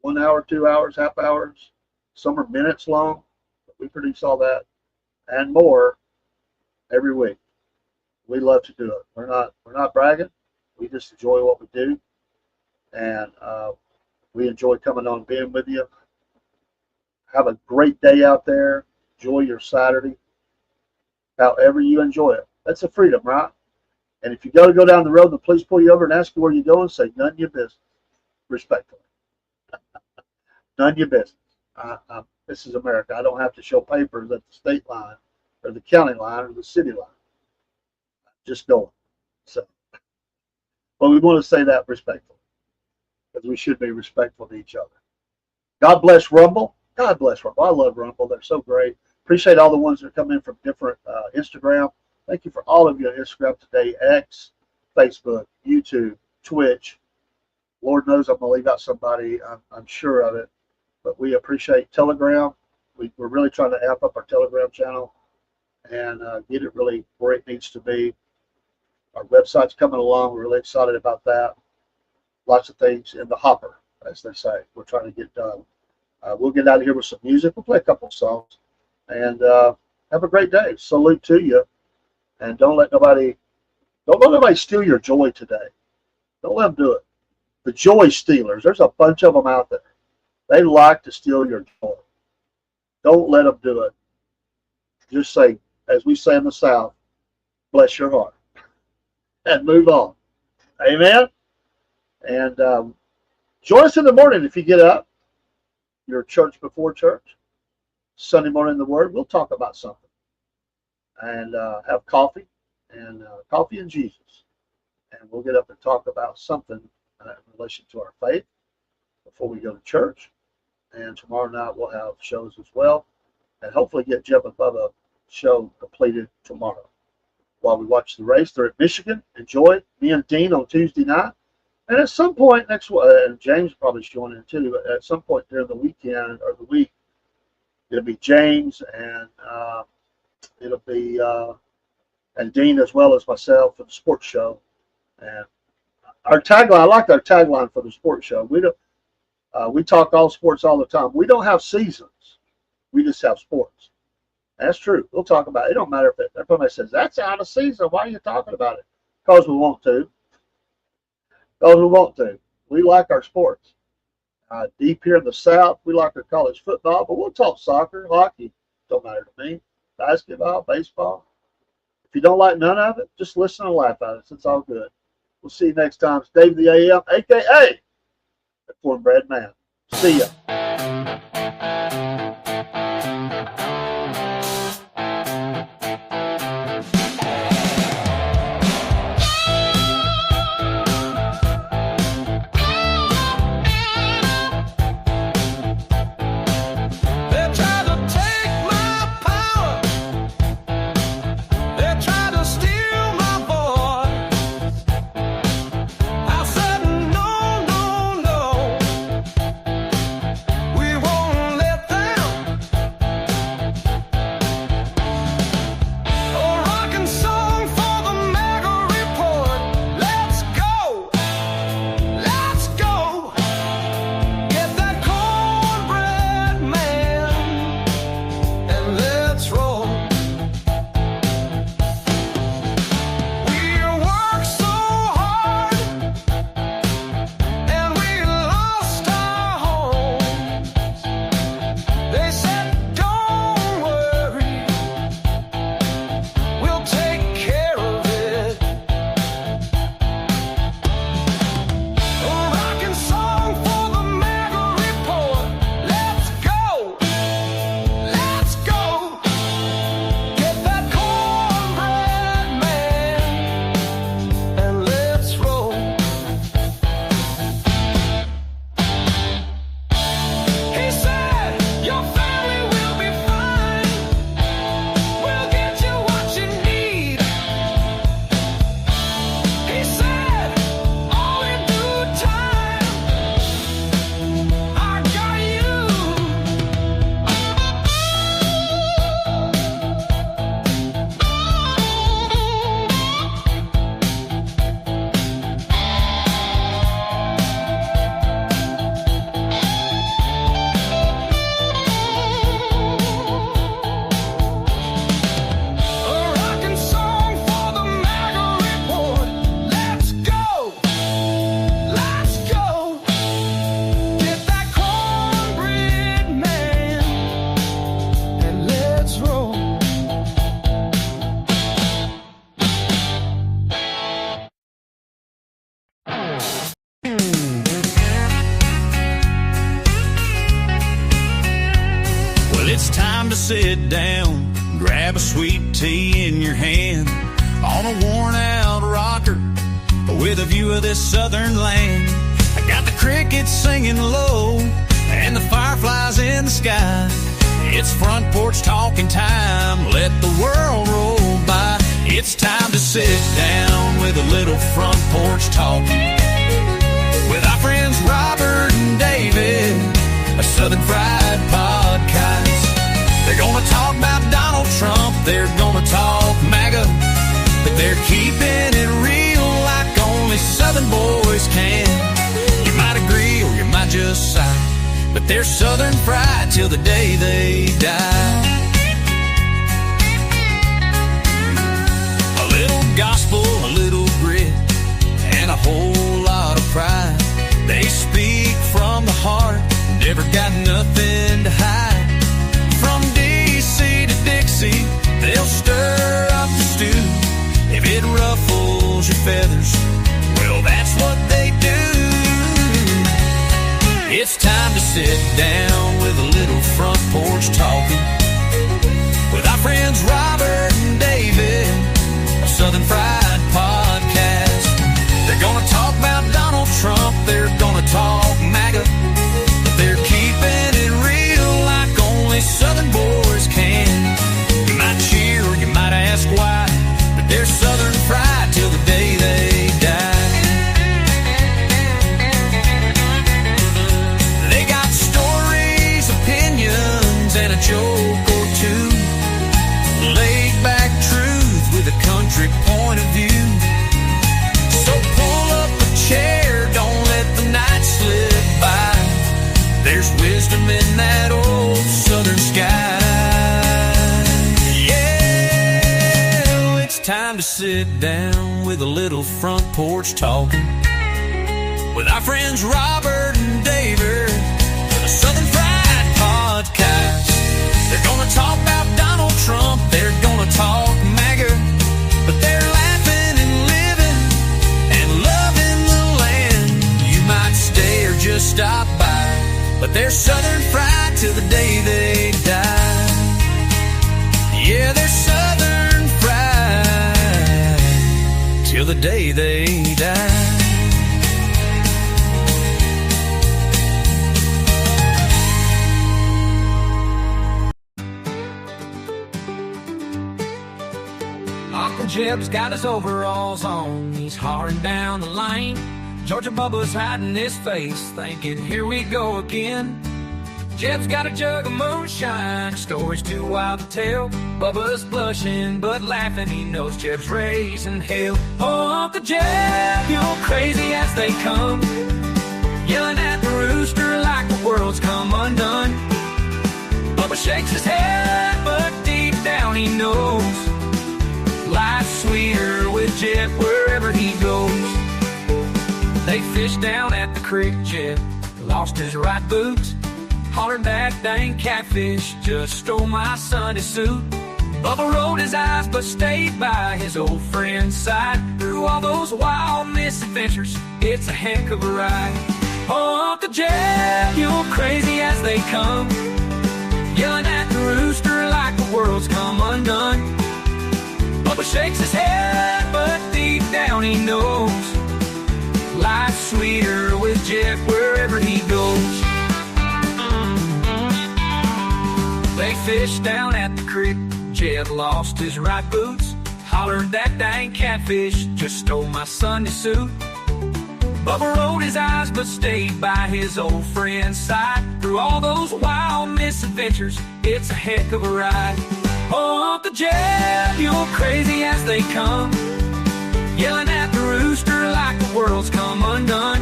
1 hour, 2 hours, half hours. Some are minutes long, but we produce all that and more every week. We love to do it. We're not bragging. We just enjoy what we do, and we enjoy coming on and being with you. Have a great day out there. Enjoy your Saturday, however you enjoy it. That's a freedom, right? And if you go down the road and the police pull you over and ask you where you're going, say none of your business, respectfully. None of your business. This is America. I don't have to show papers at the state line or the county line or the city line. Just going. So, but we want to say that respectfully, because we should be respectful to each other. God bless Rumble. God bless Rumble. I love Rumble. They're so great. Appreciate all the ones that are coming in from different Instagram. Thank you for all of you on Instagram today, X, Facebook, YouTube, Twitch. Lord knows I'm going to leave out somebody. I'm sure of it. But we appreciate Telegram. We're really trying to amp up our Telegram channel and get it really where it needs to be. Our website's coming along. We're really excited about that. Lots of things in the hopper, as they say. We're trying to get done. We'll get out of here with some music. We'll play a couple of songs. And have a great day. Salute to you. And don't let nobody steal your joy today. Don't let them do it. The joy stealers, there's a bunch of them out there. They like to steal your joy. Don't let them do it. Just say, as we say in the South, bless your heart. And move on. Amen? And join us in the morning if you get up. Your church before church. Sunday morning in the Word. We'll talk about something. And have coffee. And coffee and Jesus. And we'll get up and talk about something in relation to our faith before we go to church. And tomorrow night we'll have shows as well. And hopefully get Jeb and Bubba show completed tomorrow. While we watch the race, they're at Michigan. Enjoy it. Me and Dean on Tuesday night. And at some point next week, and James probably showing in too, but at some point during the weekend or the week, it'll be James and it'll be and Dean as well as myself for the sports show. And our tagline, I like our tagline for the sports show. We talk all sports all the time. We don't have seasons. We just have sports. That's true. We'll talk about it. It don't matter if everybody says, that's out of season. Why are you talking about it? Because we want to. Because we want to. We like our sports. Deep here in the South, we like our college football, but we'll talk soccer, hockey. Don't matter to me. Basketball, baseball. If you don't like none of it, just listen and laugh at us. It's all good. We'll see you next time. It's Dave the AM, a.k.a. the Cornbread Man. See ya. They try to steal my tea in your hand on a worn-out rocker with a view of this southern land. I got the crickets singing low and the fireflies in the sky. It's front porch talking time, let the world roll by. It's time to sit down with a little front porch talking with our friends Robert and David, a Southern Fried Podcast. They're gonna talk about Donald Trump, they're gonna talk Maga, but they're keeping it real like only Southern boys can. You might agree or you might just sigh, but they're Southern Fried till the day they die. A little gospel, a little grit, and a whole lot of pride. They speak from the heart, never got nothing to hide. From D.C. to Dixie, they'll stir up the stew. If it ruffles your feathers, well, that's what they do. It's time to sit down with a little front porch talking with our friends Robert and David, a Southern Fried Podcast. They're gonna talk about Donald Trump, they're gonna talk MAGA, but they're keeping it real like only Southern boys can. You might cheer or you might ask why, but they're Southern Fried till the day they die. They got stories, opinions, and a joke or two. Laid back truth with a country point of view. So pull up a chair, don't let the night slip by. There's wisdom in that old southern sky. Yeah, it's time to sit down with a little front porch talking with our friends Robert and David, a Southern Fried Podcast. They're gonna talk about Donald Trump, they're gonna talk MAGA, but they're laughing and living and loving the land. You might stay or just stop by, but they're Southern Fried till the day they die. Yeah, they're Southern Fried till the day they die. Uncle Jeb's got his overalls on, he's hauling down the lane. Georgia Bubba's hiding his face, thinking, here we go again. Jeb's got a jug of moonshine, stories too wild to tell. Bubba's blushing, but laughing, he knows Jeb's raising hell. Oh, Uncle Jeb, you're crazy as they come, yelling at the rooster like the world's come undone. Bubba shakes his head, but deep down he knows life's sweeter with Jeb wherever he goes. They fished down at the creek, Jeb lost his right boot. Hollered that dang catfish just stole my Sunday suit. Bubba rolled his eyes but stayed by his old friend's side. Through all those wild misadventures, it's a heck of a ride. Oh, Uncle Jeb, you're crazy as they come, yelling at the rooster like the world's come undone. Bubba shakes his head, but deep down he knows life's sweeter with Jeb wherever he goes. They fished down at the creek, Jeb lost his right boots. Hollered that dang catfish just stole my Sunday suit. Bubba rolled his eyes but stayed by his old friend's side. Through all those wild misadventures, it's a heck of a ride. Oh, Uncle Jeb, you're crazy as they come, yelling at the rooster like the world's come undone.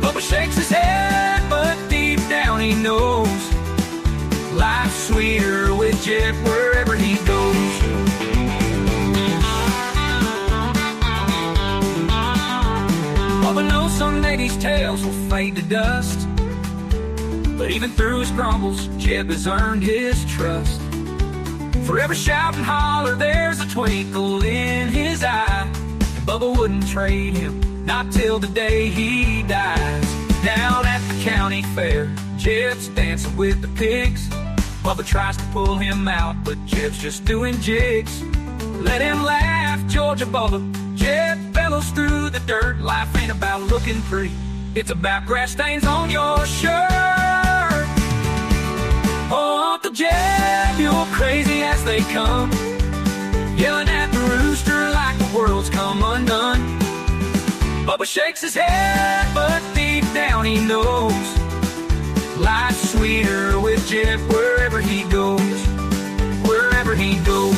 Bubba shakes his head, but deep down he knows life's sweeter with Jeb wherever he goes. Bubba knows someday these tales will fade to dust, but even through his grumbles, Jeb has earned his trust. Forever shout and holler, there's a twinkle in his eye. And Bubba wouldn't trade him, not till the day he dies. Down at the county fair, Jeb's dancing with the pigs. Bubba tries to pull him out, but Jeb's just doing jigs. Let him laugh, Georgia Bubba. Jeb bellows through the dirt. Life ain't about looking pretty, it's about grass stains on your shirt. Oh, Uncle Jeb, you're crazy as they come, yelling at the rooster like the world's come undone. Bubba shakes his head, but deep down he knows life's sweeter with Jeb wherever he goes, wherever he goes.